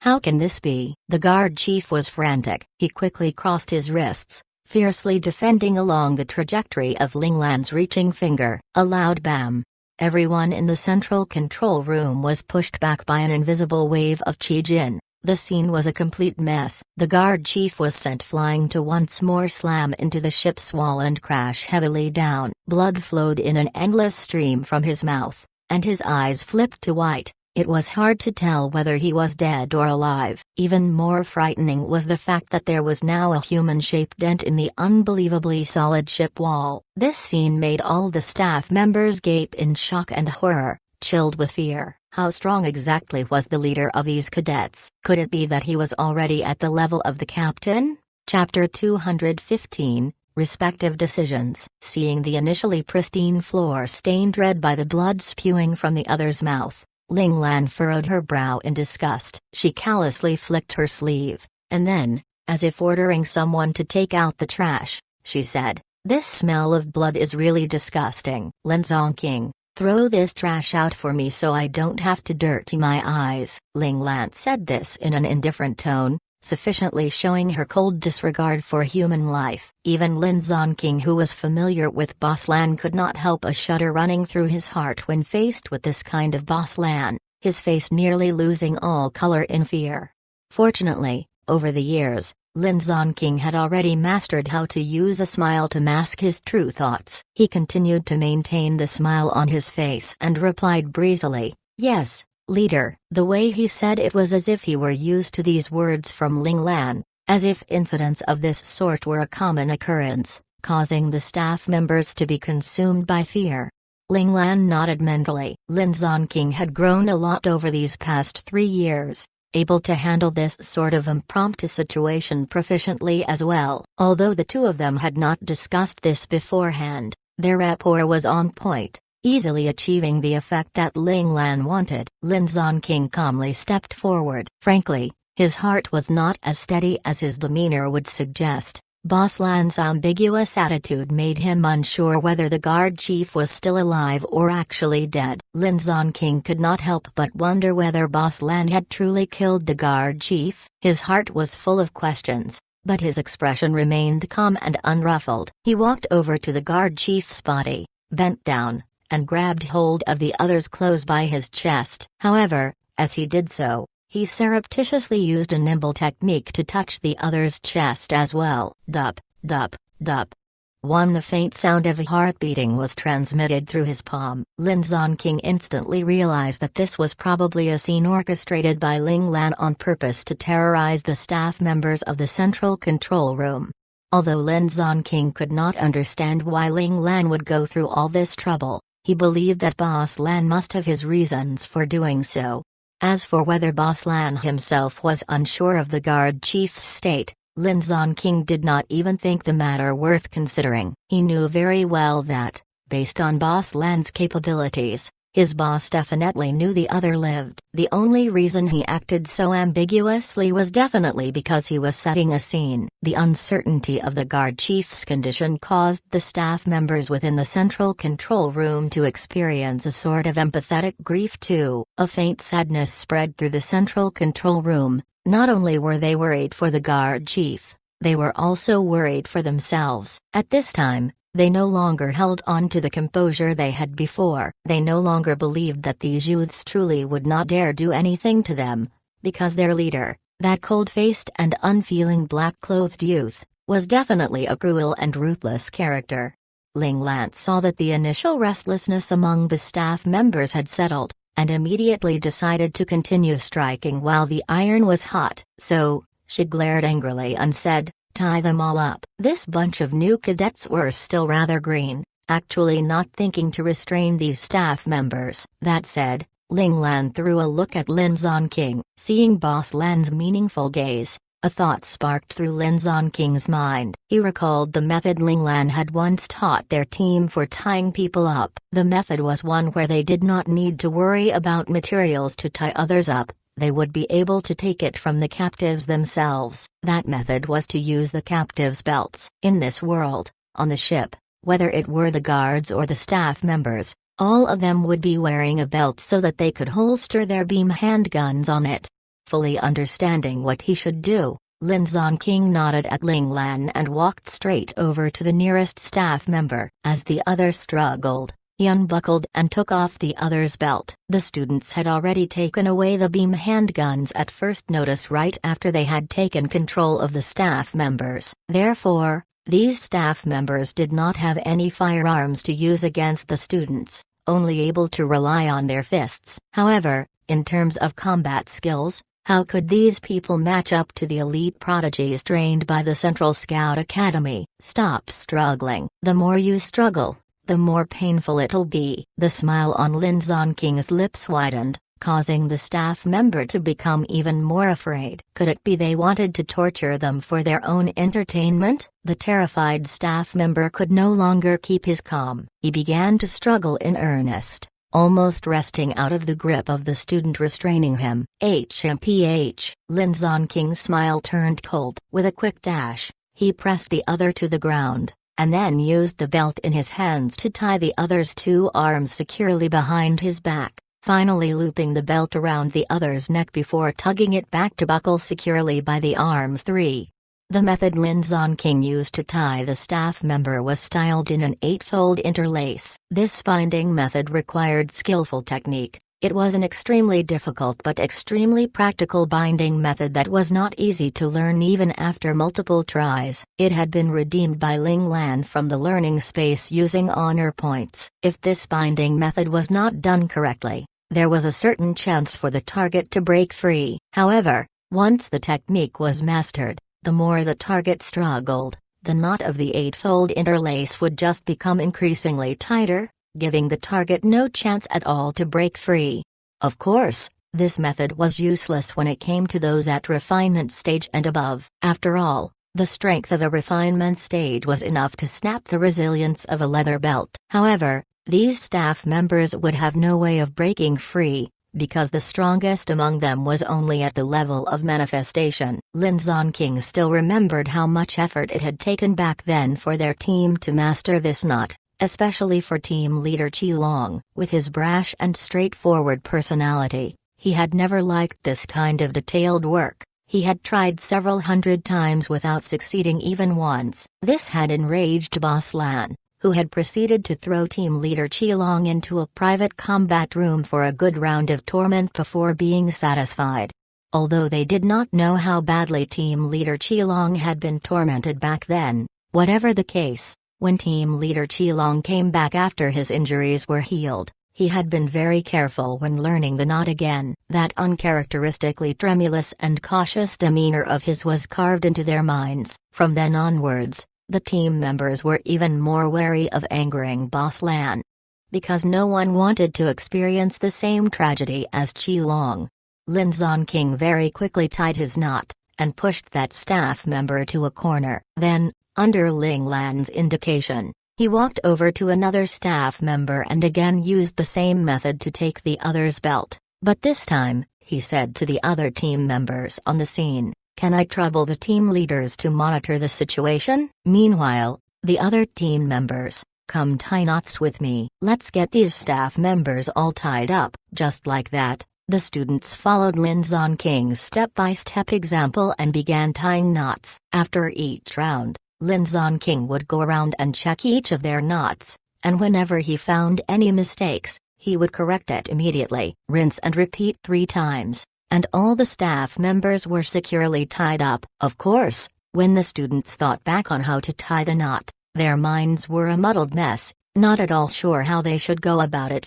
[SPEAKER 1] How can this be? The guard chief was frantic. He quickly crossed his wrists, fiercely defending along the trajectory of Ling Lan's reaching finger. A loud bam. Everyone in the central control room was pushed back by an invisible wave of Qi Jin. The scene was a complete mess. The guard chief was sent flying to once more slam into the ship's wall and crash heavily down. Blood flowed in an endless stream from his mouth, and his eyes flipped to white. It was hard to tell whether he was dead or alive. Even more frightening was the fact that there was now a human-shaped dent in the unbelievably solid ship wall. This scene made all the staff members gape in shock and horror, chilled with fear. How strong exactly was the leader of these cadets? Could it be that he was already at the level of the captain? Chapter 215, Respective Decisions. Seeing the initially pristine floor stained red by the blood spewing from the other's mouth, Ling Lan furrowed her brow in disgust. She callously flicked her sleeve, and then, as if ordering someone to take out the trash, she said, "This smell of blood is really disgusting. Lin Zongqing, throw this trash out for me so I don't have to dirty my eyes." Ling Lan said this in an indifferent tone, sufficiently showing her cold disregard for human life. Even Lin Zongqing, who was familiar with Boss Lan, could not help a shudder running through his heart when faced with this kind of Boss Lan, his face nearly losing all color in fear. Fortunately, over the years, Lin Zongqing had already mastered how to use a smile to mask his true thoughts. He continued to maintain the smile on his face and replied breezily, "Yes, leader." The way he said it was as if he were used to these words from Ling Lan, as if incidents of this sort were a common occurrence, causing the staff members to be consumed by fear. Ling Lan nodded mentally. Lin Zongqing had grown a lot over these past 3 years, able to handle this sort of impromptu situation proficiently as well. Although the two of them had not discussed this beforehand, their rapport was on point, easily achieving the effect that Ling Lan wanted. Lin Zongqing calmly stepped forward. Frankly, his heart was not as steady as his demeanor would suggest. Boss Lan's ambiguous attitude made him unsure whether the guard chief was still alive or actually dead. Lin Zongqing could not help but wonder whether Boss Lan had truly killed the guard chief. His heart was full of questions, but his expression remained calm and unruffled. He walked over to the guard chief's body, bent down, and grabbed hold of the other's clothes by his chest. However, as he did so, he surreptitiously used a nimble technique to touch the other's chest as well. Dup, dup, dup. The faint sound of a heart beating was transmitted through his palm. Lin Zongqing instantly realized that this was probably a scene orchestrated by Ling Lan on purpose to terrorize the staff members of the central control room. Although Lin Zongqing could not understand why Ling Lan would go through all this trouble, he believed that Boss Lan must have his reasons for doing so. As for whether Boss Lan himself was unsure of the guard chief's state, Lin Zongqing did not even think the matter worth considering. He knew very well that, based on Boss Lan's capabilities, his boss definitely knew the other lived. The only reason he acted so ambiguously was definitely because he was setting a scene. The uncertainty of the guard chief's condition caused the staff members within the central control room to experience a sort of empathetic grief too. A faint sadness spread through the central control room. Not only were they worried for the guard chief, they were also worried for themselves. At this time, they no longer held on to the composure they had before. They no longer believed that these youths truly would not dare do anything to them, because their leader, that cold-faced and unfeeling black-clothed youth, was definitely a cruel and ruthless character. Ling Lan saw that the initial restlessness among the staff members had settled, and immediately decided to continue striking while the iron was hot. So, she glared angrily and said, "Tie them all up." This bunch of new cadets were still rather green, actually not thinking to restrain these staff members. That said, Ling Lan threw a look at Lin Zongqing. Seeing Boss Lan's meaningful gaze, a thought sparked through Lin Zongqing's mind. He recalled the method Ling Lan had once taught their team for tying people up. The method was one where they did not need to worry about materials to tie others up. They would be able to take it from the captives themselves. That method was to use the captives' belts. In this world, on the ship, whether it were the guards or the staff members, all of them would be wearing a belt so that they could holster their beam handguns on it. Fully understanding what he should do, Lin Zonking nodded at Ling Lan and walked straight over to the nearest staff member. As the other struggled, he unbuckled and took off the other's belt. The students had already taken away the beam handguns at first notice right after they had taken control of the staff members. Therefore, these staff members did not have any firearms to use against the students, only able to rely on their fists. However, in terms of combat skills, how could these people match up to the elite prodigies trained by the Central Scout Academy? Stop struggling. The more you struggle, the more painful it'll be. The smile on Lin Zonking's lips widened, causing the staff member to become even more afraid. Could it be they wanted to torture them for their own entertainment? The terrified staff member could no longer keep his calm. He began to struggle in earnest, almost wresting out of the grip of the student restraining him. HMPH. Lin Zonking's smile turned cold. With a quick dash, he pressed the other to the ground, and then used the belt in his hands to tie the other's two arms securely behind his back, finally looping the belt around the other's neck before tugging it back to buckle securely by the arms. 3. The method Lin Zonking used to tie the staff member was styled in an 8-fold interlace. This binding method required skillful technique. It was an extremely difficult but extremely practical binding method that was not easy to learn even after multiple tries. It had been redeemed by Ling Lan from the learning space using honor points. If this binding method was not done correctly, there was a certain chance for the target to break free. However, once the technique was mastered, the more the target struggled, the knot of the 8-fold interlace would just become increasingly tighter, giving the target no chance at all to break free. Of course, this method was useless when it came to those at refinement stage and above. After all, the strength of a refinement stage was enough to snap the resilience of a leather belt. However, these staff members would have no way of breaking free, because the strongest among them was only at the level of manifestation. Lin Zonking still remembered how much effort it had taken back then for their team to master this knot, especially for team leader Qi Long. With his brash and straightforward personality, he had never liked this kind of detailed work. He had tried several hundred times without succeeding even once. This had enraged Boss Lan, who had proceeded to throw team leader Qi Long into a private combat room for a good round of torment before being satisfied. Although they did not know how badly team leader Qi Long had been tormented back then, whatever the case, when team leader Qi Long came back after his injuries were healed, he had been very careful when learning the knot again. That uncharacteristically tremulous and cautious demeanor of his was carved into their minds. From then onwards, the team members were even more wary of angering Boss Lan, because no one wanted to experience the same tragedy as Qi Long. Lin Zonking very quickly tied his knot, and pushed that staff member to a corner. Then, under Ling Lan's indication, he walked over to another staff member and again used the same method to take the other's belt. But this time, he said to the other team members on the scene, "Can I trouble the team leaders to monitor the situation?" Meanwhile, the other team members, "Come tie knots with me. Let's get these staff members all tied up." Just like that, the students followed Lin Zonking's step-by-step example and began tying knots. After each round, Lin Zonking would go around and check each of their knots, and whenever he found any mistakes, he would correct it immediately. Rinse and repeat 3 times. And all the staff members were securely tied up. Of course, when the students thought back on how to tie the knot, their minds were a muddled mess, not at all sure how they should go about it.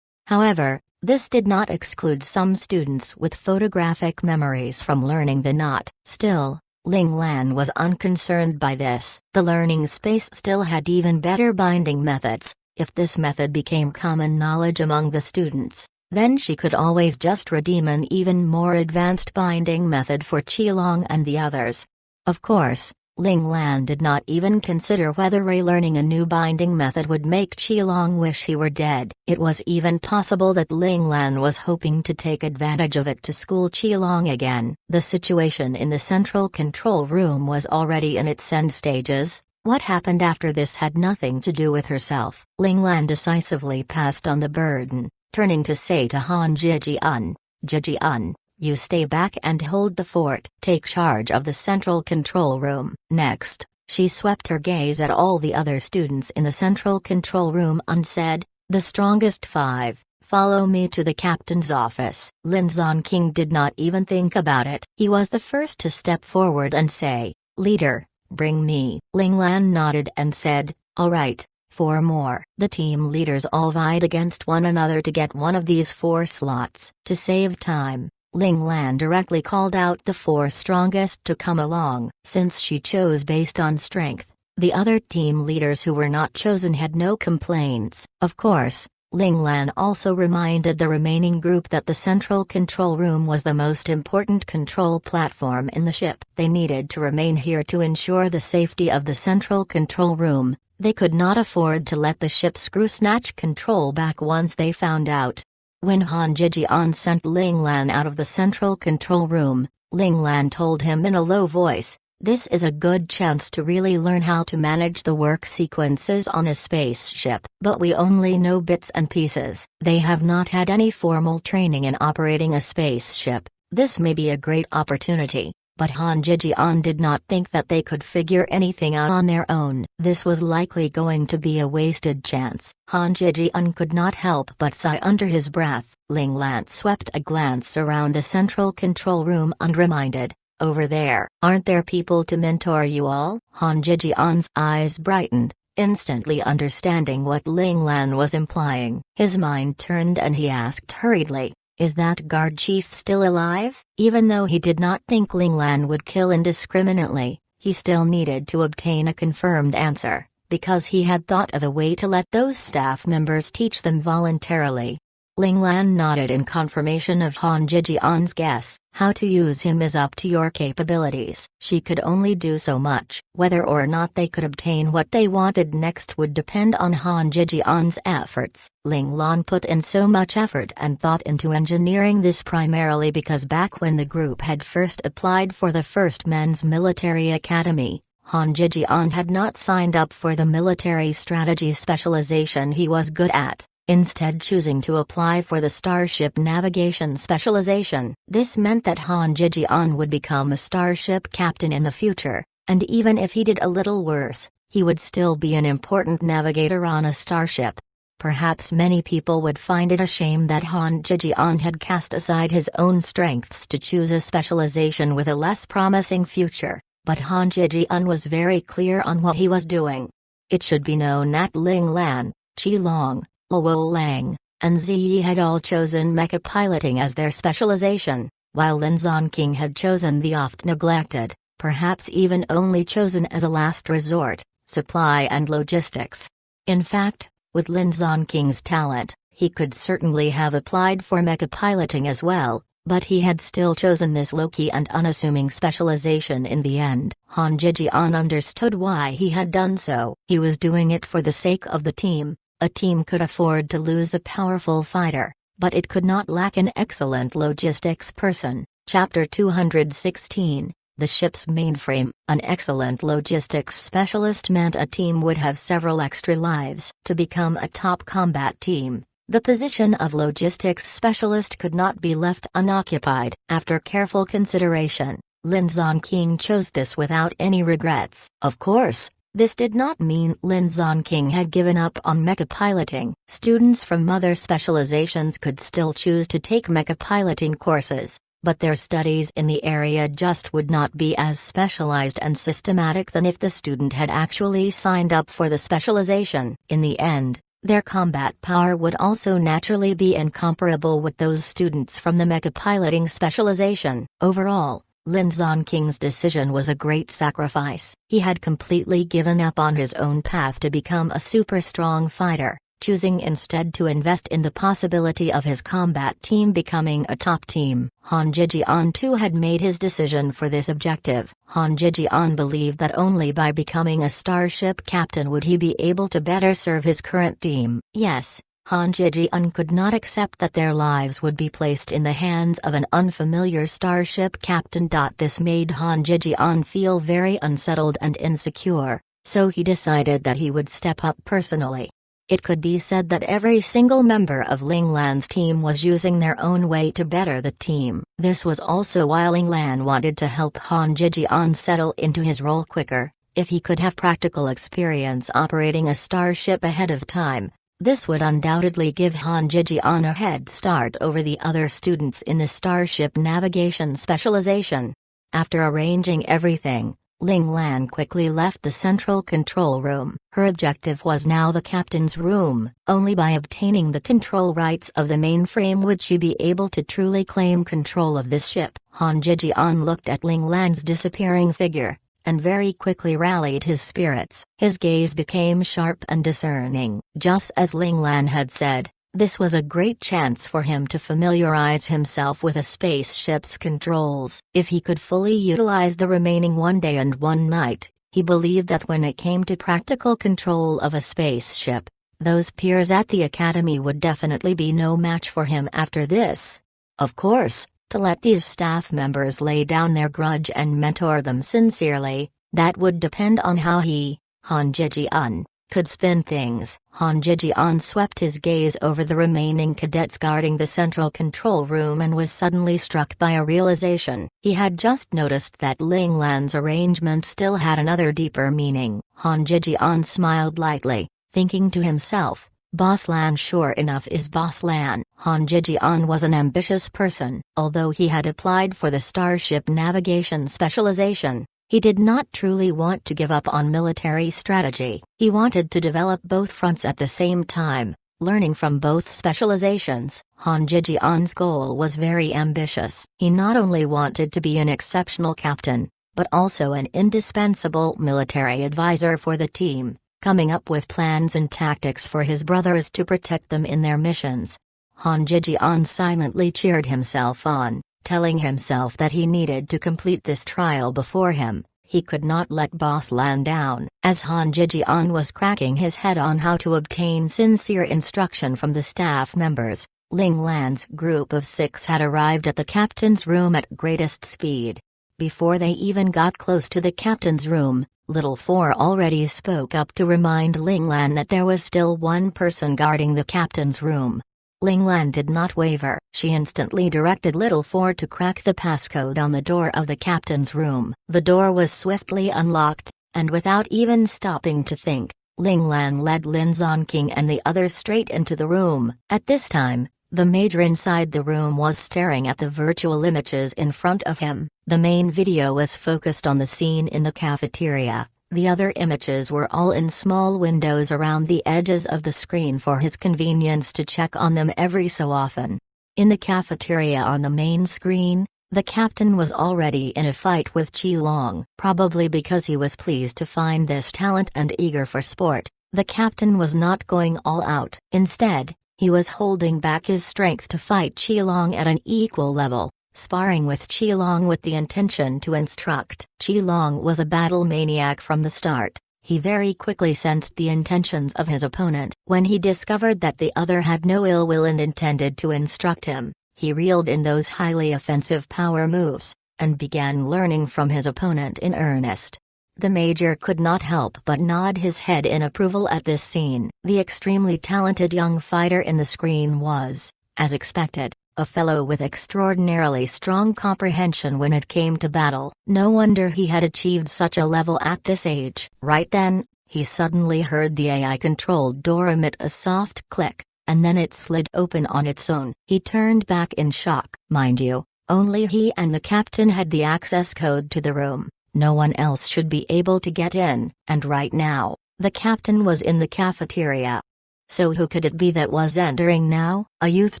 [SPEAKER 1] However, this did not exclude some students with photographic memories from learning the knot. Still, Ling Lan was unconcerned by this. The learning space still had even better binding methods. If this method became common knowledge among the students, then she could always just redeem an even more advanced binding method for Qi Long and the others. Of course, Ling Lan did not even consider whether relearning a new binding method would make Qi Long wish he were dead. It was even possible that Ling Lan was hoping to take advantage of it to school Qi Long again. The situation in the central control room was already in its end stages. What happened after this had nothing to do with herself. Ling Lan decisively passed on the burden, turning to say to Han Jijian, "Jijian, You stay back and hold the fort. Take charge of the central control room." Next, she swept her gaze at all the other students in the central control room and said, "The strongest 5, follow me to the captain's office." Lin Zonking did not even think about it. He was the first to step forward and say, "Leader, bring me." Ling Lan nodded and said, "All right, 4 more." The team leaders all vied against one another to get one of these 4 slots. To save time, Ling Lan directly called out the 4 strongest to come along. Since she chose based on strength, the other team leaders who were not chosen had no complaints. Of course, Ling Lan also reminded the remaining group that the central control room was the most important control platform in the ship. They needed to remain here to ensure the safety of the central control room. They could not afford to let the ship screw snatch control back once they found out. When Han Jijian sent Ling Lan out of the central control room, Ling Lan told him in a low voice, "This is a good chance to really learn how to manage the work sequences on a spaceship. But we only know bits and pieces. They have not had any formal training in operating a spaceship. This may be a great opportunity." But Han Jijian did not think that they could figure anything out on their own. This was likely going to be a wasted chance. Han Jijian could not help but sigh under his breath. Ling Lan swept a glance around the central control room and reminded, "Over there, aren't there people to mentor you all?" Han Jijian's eyes brightened, instantly understanding what Ling Lan was implying. His mind turned and he asked hurriedly, "Is that guard chief still alive?" Even though he did not think Ling Lan would kill indiscriminately, he still needed to obtain a confirmed answer, because he had thought of a way to let those staff members teach them voluntarily. Ling Lan nodded in confirmation of Han Jijian's guess. "How to use him is up to your capabilities." She could only do so much. Whether or not they could obtain what they wanted next would depend on Han Jijian's efforts. Ling Lan put in so much effort and thought into engineering this primarily because back when the group had first applied for the first men's military academy, Han Jijian had not signed up for the military strategy specialization he was good at, instead choosing to apply for the starship navigation specialization. This meant that Han Jijian would become a starship captain in the future, and even if he did a little worse, he would still be an important navigator on a starship. Perhaps many people would find it a shame that Han Jijian had cast aside his own strengths to choose a specialization with a less promising future, but Han Jijian was very clear on what he was doing. It should be known that Ling Lan, Qi Long, Luo Lang, and Ziyi had all chosen mecha piloting as their specialization, while Lin Zonking had chosen the oft-neglected, perhaps even only chosen as a last resort, supply and logistics. In fact, with Lin Zonking's talent, he could certainly have applied for mecha piloting as well, but he had still chosen this low-key and unassuming specialization in the end. Han Jijian understood why he had done so. He was doing it for the sake of the team. A team could afford to lose a powerful fighter, but it could not lack an excellent logistics person. Chapter 216, The Ship's Mainframe. An excellent logistics specialist meant a team would have several extra lives. To become a top combat team, the position of logistics specialist could not be left unoccupied. After careful consideration, Lin Zonking chose this without any regrets. Of course, this did not mean Lin Zonking had given up on mecha piloting. Students from other specializations could still choose to take mecha piloting courses, but their studies in the area just would not be as specialized and systematic than if the student had actually signed up for the specialization. In the end, their combat power would also naturally be incomparable with those students from the mecha piloting specialization. Overall, Lin Zonking's decision was a great sacrifice. He had completely given up on his own path to become a super strong fighter, choosing instead to invest in the possibility of his combat team becoming a top team. Han Jijian too had made his decision for this objective. Han Jijian believed that only by becoming a starship captain would he be able to better serve his current team. Yes, Han Jijian could not accept that their lives would be placed in the hands of an unfamiliar starship captain. This made Han Jijian feel very unsettled and insecure, so he decided that he would step up personally. It could be said that every single member of Ling Lan's team was using their own way to better the team. This was also why Ling Lan wanted to help Han Jijian settle into his role quicker. If he could have practical experience operating a starship ahead of time, this would undoubtedly give Han Jijian a head start over the other students in the starship navigation specialization. After arranging everything, Ling Lan quickly left the central control room. Her objective was now the captain's room. Only by obtaining the control rights of the mainframe would she be able to truly claim control of this ship. Han Jijian looked at Ling Lan's disappearing figure, and very quickly rallied his spirits. His gaze became sharp and discerning. Just as Ling Lan had said, this was a great chance for him to familiarize himself with a spaceship's controls. If he could fully utilize the remaining 1 day and 1 night, he believed that when it came to practical control of a spaceship, those peers at the academy would definitely be no match for him after this. Of course, to let these staff members lay down their grudge and mentor them sincerely, that would depend on how he, Han Jijian, could spin things. Han Jijian swept his gaze over the remaining cadets guarding the central control room and was suddenly struck by a realization. He had just noticed that Ling Lan's arrangement still had another deeper meaning. Han Jijian smiled lightly, thinking to himself, Boss Lan sure enough is Boss Lan. Han Jijian was an ambitious person. Although he had applied for the starship navigation specialization, he did not truly want to give up on military strategy. He wanted to develop both fronts at the same time, learning from both specializations. Han Jijian's goal was very ambitious. He not only wanted to be an exceptional captain, but also an indispensable military advisor for the team, coming up with plans and tactics for his brothers to protect them in their missions. Han Jijian silently cheered himself on, telling himself that he needed to complete this trial before him. He could not let Boss Lan down. As Han Jijian was cracking his head on how to obtain sincere instruction from the staff members, Ling Lan's group of 6 had arrived at the captain's room at greatest speed. Before they even got close to the captain's room, Little Four already spoke up to remind Ling Lan that there was still one person guarding the captain's room. Ling Lan did not waver. She instantly directed Little Four to crack the passcode on the door of the captain's room. The door was swiftly unlocked, and without even stopping to think, Ling Lan led Lin Zonking and the others straight into the room. At this time, the major inside the room was staring at the virtual images in front of him. The main video was focused on the scene in the cafeteria. The other images were all in small windows around the edges of the screen for his convenience to check on them every so often. In the cafeteria on the main screen, the captain was already in a fight with Qi Long. Probably because he was pleased to find this talent and eager for sport, the captain was not going all out. Instead, he was holding back his strength to fight Qi Long at an equal level, sparring with Qi Long with the intention to instruct. Qi Long was a battle maniac from the start. He very quickly sensed the intentions of his opponent. When he discovered that the other had no ill will and intended to instruct him, he reeled in those highly offensive power moves, and began learning from his opponent in earnest. The major could not help but nod his head in approval at this scene. The extremely talented young fighter in the screen was, as expected, a fellow with extraordinarily strong comprehension when it came to battle. No wonder he had achieved such a level at this age. Right then, he suddenly heard the AI-controlled door emit a soft click, and then it slid open on its own. He turned back in shock. Mind you, only he and the captain had the access code to the room. No one else should be able to get in, and right now, the captain was in the cafeteria. So who could it be that was entering now? A youth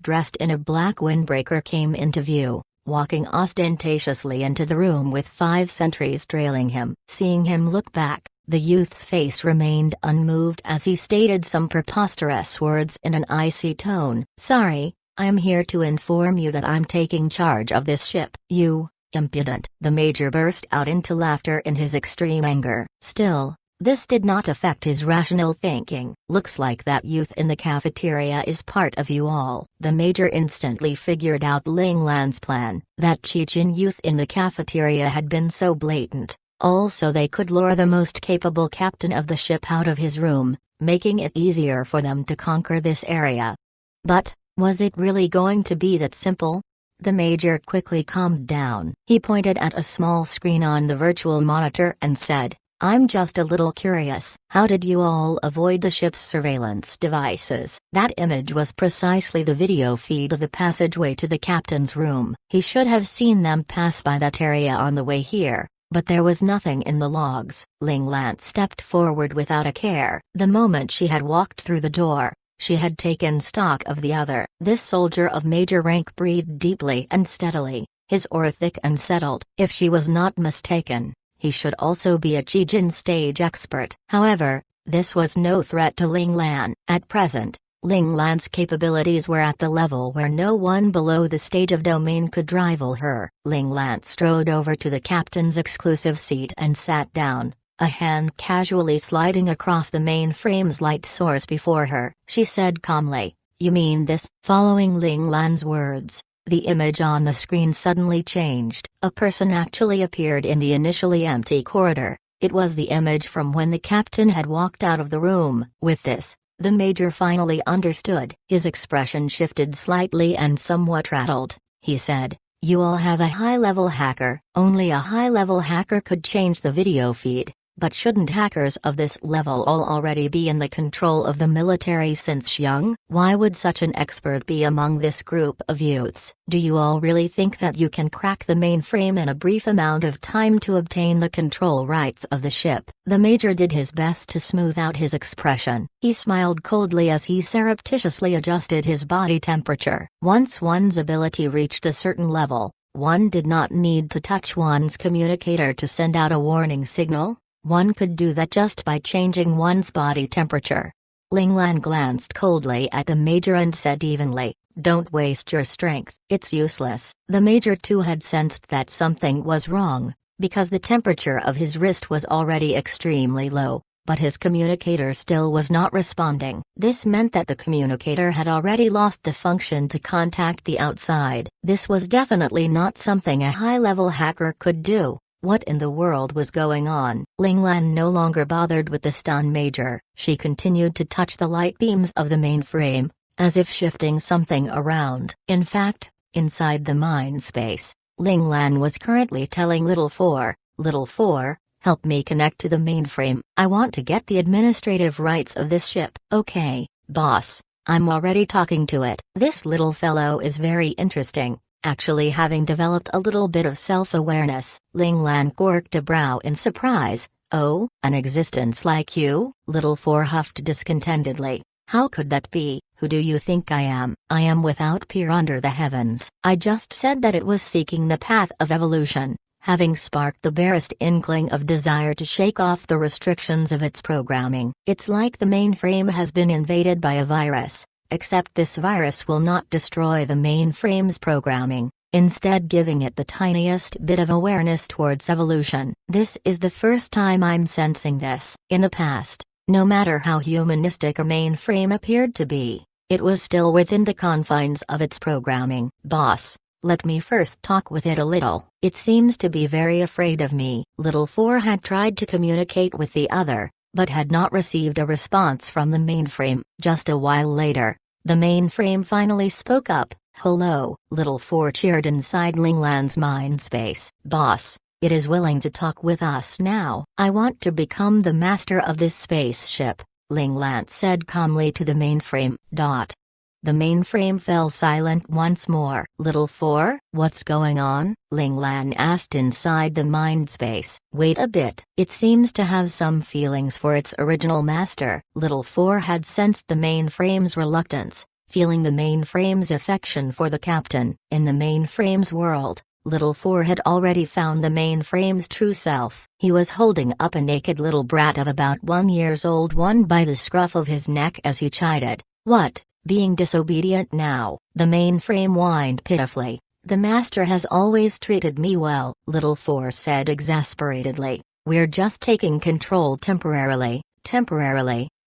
[SPEAKER 1] dressed in a black windbreaker came into view, walking ostentatiously into the room with 5 sentries trailing him. Seeing him look back, the youth's face remained unmoved as he stated some preposterous words in an icy tone. "Sorry, I am here to inform you that I'm taking charge of this ship." "You impudent!" The major burst out into laughter in his extreme anger. Still, this did not affect his rational thinking. "Looks like that youth in the cafeteria is part of you all." The major instantly figured out Ling Lan's plan. That Chechen youth in the cafeteria had been so blatant, Also, they could lure the most capable captain of the ship out of his room, making it easier for them to conquer this area. But, was it really going to be that simple? The Major quickly calmed down. He pointed at a small screen on the virtual monitor and said, "I'm just a little curious. How did you all avoid the ship's surveillance devices?" That image was precisely the video feed of the passageway to the captain's room. He should have seen them pass by that area on the way here, but there was nothing in the logs. Ling Lan stepped forward without a care. The moment she had walked through the door, she had taken stock of the other. This soldier of major rank breathed deeply and steadily, his aura thick and settled. If she was not mistaken, he should also be a Qijin stage expert. However, this was no threat to Ling Lan. At present, Ling Lan's capabilities were at the level where no one below the stage of domain could rival her. Ling Lan strode over to the captain's exclusive seat and sat down, a hand casually sliding across the mainframe's light source before her. She said calmly, "You mean this?" Following Ling Lan's words, the image on the screen suddenly changed. A person actually appeared in the initially empty corridor. It was the image from when the captain had walked out of the room. With this, the Major finally understood. His expression shifted slightly and somewhat rattled. He said, "You all have a high-level hacker." Only a high-level hacker could change the video feed. But shouldn't hackers of this level all already be in the control of the military since young? Why would such an expert be among this group of youths? Do you all really think that you can crack the mainframe in a brief amount of time to obtain the control rights of the ship? The Major did his best to smooth out his expression. He smiled coldly as he surreptitiously adjusted his body temperature. Once one's ability reached a certain level, one did not need to touch one's communicator to send out a warning signal. One could do that just by changing one's body temperature. Ling Lan glanced coldly at the Major and said evenly, "Don't waste your strength, it's useless." The Major too had sensed that something was wrong, because the temperature of his wrist was already extremely low, but his communicator still was not responding. This meant that the communicator had already lost the function to contact the outside. This was definitely not something a high-level hacker could do. What in the world was going on? Ling Lan no longer bothered with the stun Major. She continued to touch the light beams of the mainframe, as if shifting something around. In fact, inside the mind space, Ling Lan was currently telling Little Four, "Little Four, help me connect to the mainframe. I want to get the administrative rights of this ship." "Okay, boss, I'm already talking to it." This little fellow is very interesting. Actually having developed a little bit of self-awareness. Ling Lan quirked a brow in surprise. "Oh, an existence like you?" Little Four huffed discontentedly. "How could that be? Who do you think I am?" "I am without peer under the heavens." I just said that it was seeking the path of evolution, having sparked the barest inkling of desire to shake off the restrictions of its programming. It's like the mainframe has been invaded by a virus. Except this virus will not destroy the mainframe's programming, instead giving it the tiniest bit of awareness towards evolution. This is the first time I'm sensing this. In the past, no matter how humanistic a mainframe appeared to be, it was still within the confines of its programming. "Boss, let me first talk with it a little. It seems to be very afraid of me." Little Four had tried to communicate with the other, but had not received a response from the mainframe. Just a while later, the mainframe finally spoke up. "Hello." Little Four cheered inside Ling Lan's mind space. "Boss, it is willing to talk with us now." "I want to become the master of this spaceship," Ling Lan said calmly to the mainframe. The mainframe fell silent once more. "Little Four, what's going on?" Ling Lan asked inside the mind space. "Wait a bit. It seems to have some feelings for its original master." Little Four had sensed the mainframe's reluctance, feeling the mainframe's affection for the captain. In the mainframe's world, Little Four had already found the mainframe's true self. He was holding up a naked little brat of about 1 year old one by the scruff of his neck as he chided. "What? Being disobedient now?" The mainframe whined pitifully. "The master has always treated me well," Little Four said exasperatedly. "We're just taking control temporarily,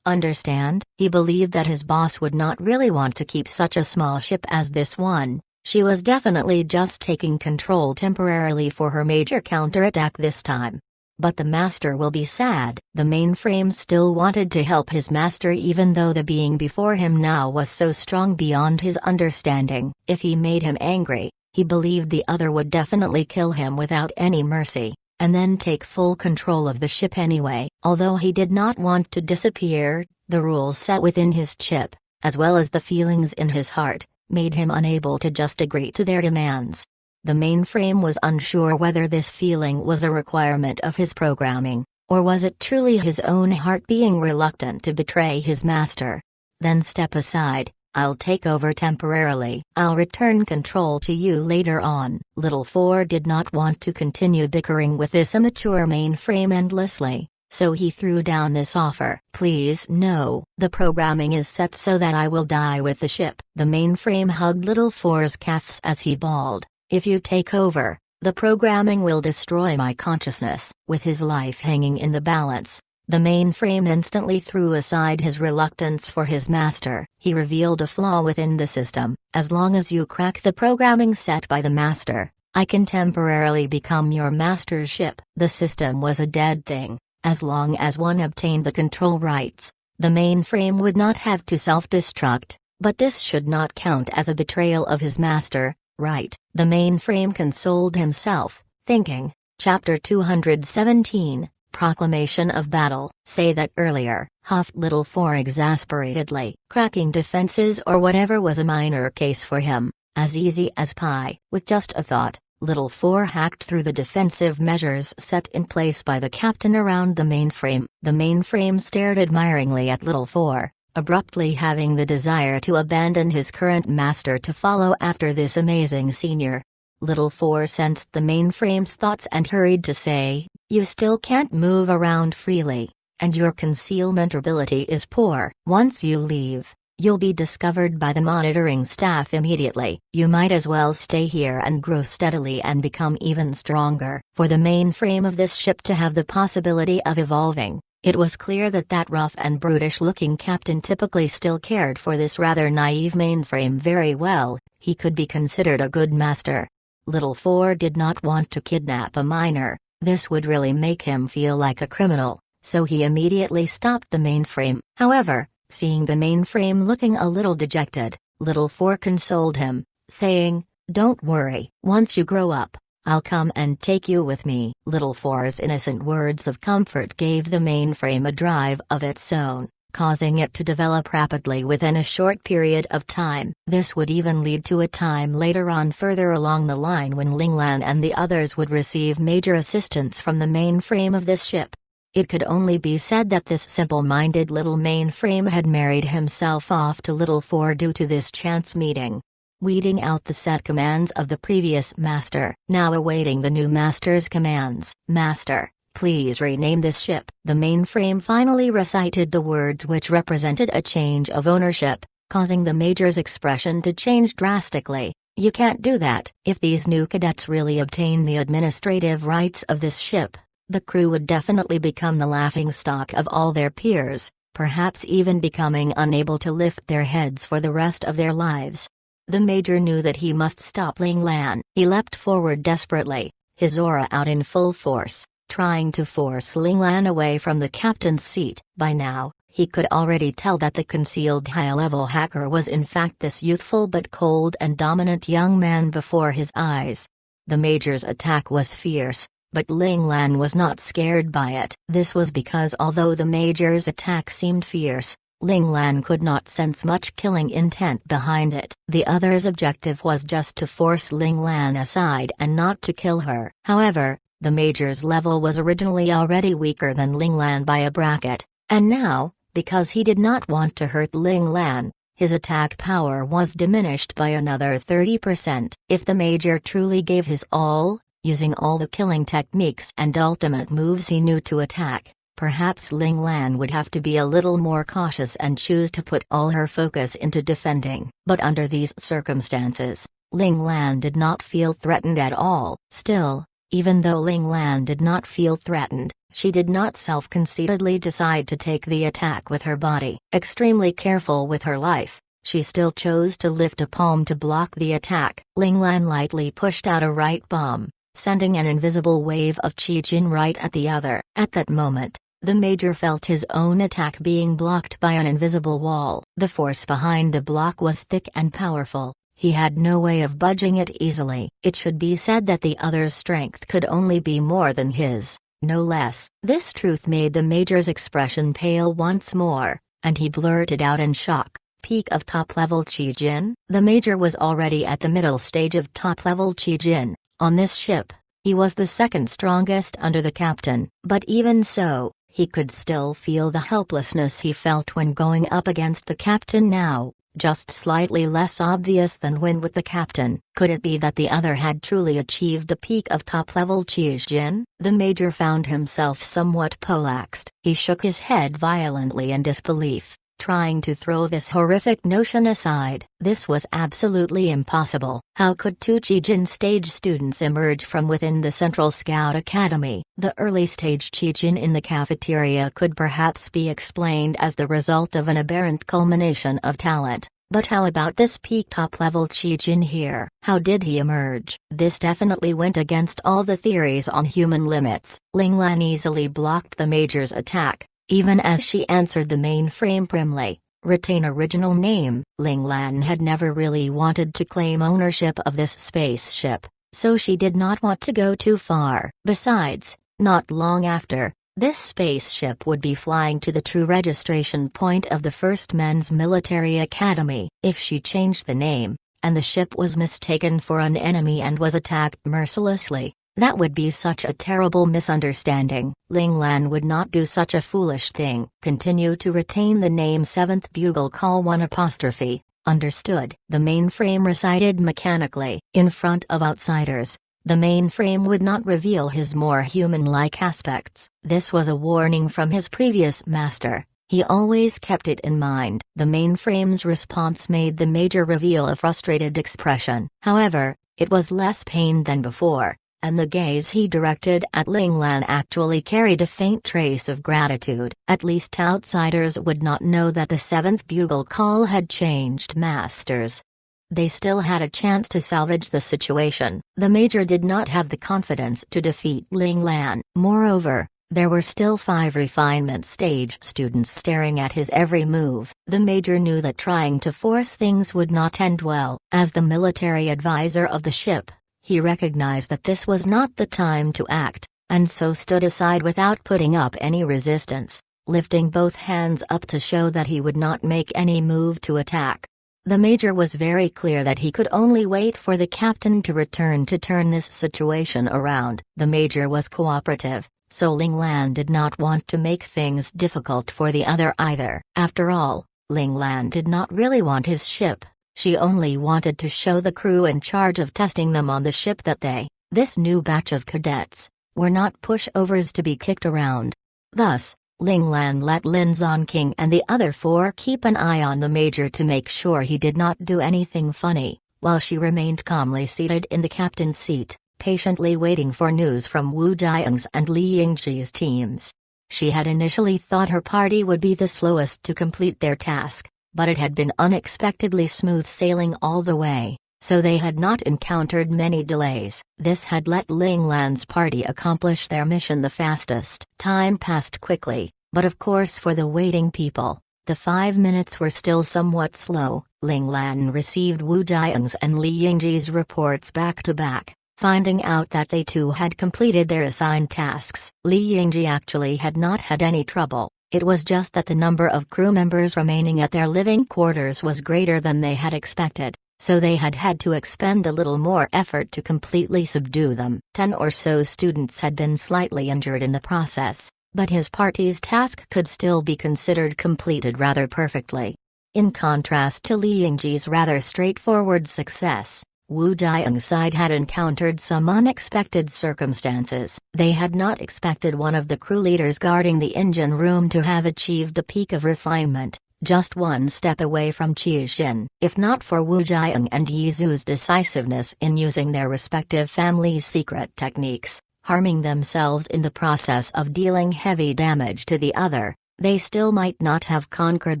[SPEAKER 1] understand?" He believed that his boss would not really want to keep such a small ship as this one. She was definitely just taking control temporarily for her major counterattack this time. But the master will be sad. The mainframe still wanted to help his master even though the being before him now was so strong beyond his understanding. If he made him angry, he believed the other would definitely kill him without any mercy, and then take full control of the ship anyway. Although he did not want to disappear, the rules set within his chip, as well as the feelings in his heart, made him unable to just agree to their demands. The mainframe was unsure whether this feeling was a requirement of his programming, or was it truly his own heart being reluctant to betray his master. Then step aside, I'll take over temporarily. I'll return control to you later on. Little Four did not want to continue bickering with this immature mainframe endlessly, so he threw down this offer. Please no, the programming is set so that I will die with the ship. The mainframe hugged Little Four's calves as he bawled. If you take over, the programming will destroy my consciousness. With his life hanging in the balance, the mainframe instantly threw aside his reluctance for his master. He revealed a flaw within the system. As long as you crack the programming set by the master, I can temporarily become your master's ship. The system was a dead thing. As long as one obtained the control rights, the mainframe would not have to self-destruct, but this should not count as a betrayal of his master. Right, the mainframe consoled himself, thinking. Chapter 217, Proclamation of Battle. Say that earlier, huffed Little Four exasperatedly. Cracking defenses or whatever was a minor case for him, as easy as pie. With just a thought, Little Four hacked through the defensive measures set in place by the captain around the mainframe. The mainframe stared admiringly at Little Four, abruptly having the desire to abandon his current master to follow after this amazing senior. Little Four sensed the mainframe's thoughts and hurried to say, you still can't move around freely, and your concealment ability is poor. Once you leave, you'll be discovered by the monitoring staff immediately. You might as well stay here and grow steadily and become even stronger. For the mainframe of this ship to have the possibility of evolving, it was clear that that rough and brutish-looking captain typically still cared for this rather naive mainframe very well. He could be considered a good master. Little Four did not want to kidnap a minor. This would really make him feel like a criminal, so he immediately stopped the mainframe. However, seeing the mainframe looking a little dejected, Little Four consoled him, saying, don't worry, once you grow up, I'll come and take you with me. Little Four's innocent words of comfort gave the mainframe a drive of its own, causing it to develop rapidly within a short period of time. This would even lead to a time later on further along the line when Linglan and the others would receive major assistance from the mainframe of this ship. It could only be said that this simple-minded little mainframe had married himself off to Little Four due to this chance meeting, weeding out the set commands of the previous master, now awaiting the new master's commands. Master, please rename this ship. The mainframe finally recited the words which represented a change of ownership, causing the major's expression to change drastically. You can't do that. If these new cadets really obtain the administrative rights of this ship, the crew would definitely become the laughingstock of all their peers, perhaps even becoming unable to lift their heads for the rest of their lives. The major knew that he must stop Linglan. He leapt forward desperately, his aura out in full force, trying to force Linglan away from the captain's seat. By now, he could already tell that the concealed high-level hacker was in fact this youthful but cold and dominant young man before his eyes. The major's attack was fierce, but Linglan was not scared by it. This was because although the major's attack seemed fierce, Linglan could not sense much killing intent behind it. The other's objective was just to force Linglan aside and not to kill her. However, the major's level was originally already weaker than Linglan by a bracket, and now, because he did not want to hurt Linglan, his attack power was diminished by another 30%. If the major truly gave his all, using all the killing techniques and ultimate moves he knew to attack, perhaps Linglan would have to be a little more cautious and choose to put all her focus into defending. But under these circumstances, Linglan did not feel threatened at all. Still, even though Linglan did not feel threatened, she did not self-conceitedly decide to take the attack with her body. Extremely careful with her life, she still chose to lift a palm to block the attack. Linglan lightly pushed out a right palm, sending an invisible wave of Qi Jin right at the other. At that moment, the Major felt his own attack being blocked by an invisible wall. The force behind the block was thick and powerful. He had no way of budging it easily. It should be said that the other's strength could only be more than his, no less. This truth made the Major's expression pale once more, and he blurted out in shock, "Peak of top-level Qi Jin?" The Major was already at the middle stage of top-level Qi Jin. On this ship, he was the second strongest under the captain. But even so, he could still feel the helplessness he felt when going up against the captain now, just slightly less obvious than when with the captain. Could it be that the other had truly achieved the peak of top-level Qi Jin? The Major found himself somewhat poleaxed. He shook his head violently in disbelief, trying to throw this horrific notion aside. This was absolutely impossible. How could two Qi Jin stage students emerge from within the Central Scout Academy? The early stage Qi Jin in the cafeteria could perhaps be explained as the result of an aberrant culmination of talent. But how about this peak top-level Qi Jin here? How did he emerge? This definitely went against all the theories on human limits. Ling Lan easily blocked the Major's attack, even as she answered the mainframe primly. Retain original name. Ling Lan had never really wanted to claim ownership of this spaceship, so she did not want to go too far. Besides, not long after, this spaceship would be flying to the true registration point of the First Men's Military Academy. If she changed the name, and the ship was mistaken for an enemy and was attacked mercilessly, that would be such a terrible misunderstanding. Ling Lan would not do such a foolish thing. Continue to retain the name 7th Bugle Call 1'. Understood. The mainframe recited mechanically. In front of outsiders, the mainframe would not reveal his more human-like aspects. This was a warning from his previous master. He always kept it in mind. The mainframe's response made the Major reveal a frustrated expression. However, it was less pain than before, and the gaze he directed at Ling Lan actually carried a faint trace of gratitude. At least outsiders would not know that the 7th Bugle Call had changed masters. They still had a chance to salvage the situation. The Major did not have the confidence to defeat Ling Lan. Moreover, there were still 5 refinement stage students staring at his every move. The Major knew that trying to force things would not end well. As the military advisor of the ship, he recognized that this was not the time to act, and so stood aside without putting up any resistance, lifting both hands up to show that he would not make any move to attack. The Major was very clear that he could only wait for the captain to return to turn this situation around. The Major was cooperative, so Ling Lan did not want to make things difficult for the other either. After all, Ling Lan did not really want his ship. She only wanted to show the crew in charge of testing them on the ship that they, this new batch of cadets, were not pushovers to be kicked around. Thus, Ling Lan let Lin Zonking and the other 4 keep an eye on the Major to make sure he did not do anything funny, while she remained calmly seated in the captain's seat, patiently waiting for news from Wu Jiang's and Li Yingji's teams. She had initially thought her party would be the slowest to complete their task, but it had been unexpectedly smooth sailing all the way, so they had not encountered many delays. This had let Ling Lan's party accomplish their mission the fastest. Time passed quickly, but of course for the waiting people, the 5 minutes were still somewhat slow. Ling Lan received Wu Jiang's and Li Yingji's reports back to back, finding out that they too had completed their assigned tasks. Li Yingji actually had not had any trouble. It was just that the number of crew members remaining at their living quarters was greater than they had expected, so they had had to expend a little more effort to completely subdue them. 10 or so students had been slightly injured in the process, but his party's task could still be considered completed rather perfectly. In contrast to Li Yingji's rather straightforward success, Wu Jiang's side had encountered some unexpected circumstances. They had not expected one of the crew leaders guarding the engine room to have achieved the peak of refinement, just 1 step away from Qi Jin. If not for Wu Jiang and Yi Zhu's decisiveness in using their respective families' secret techniques, harming themselves in the process of dealing heavy damage to the other, they still might not have conquered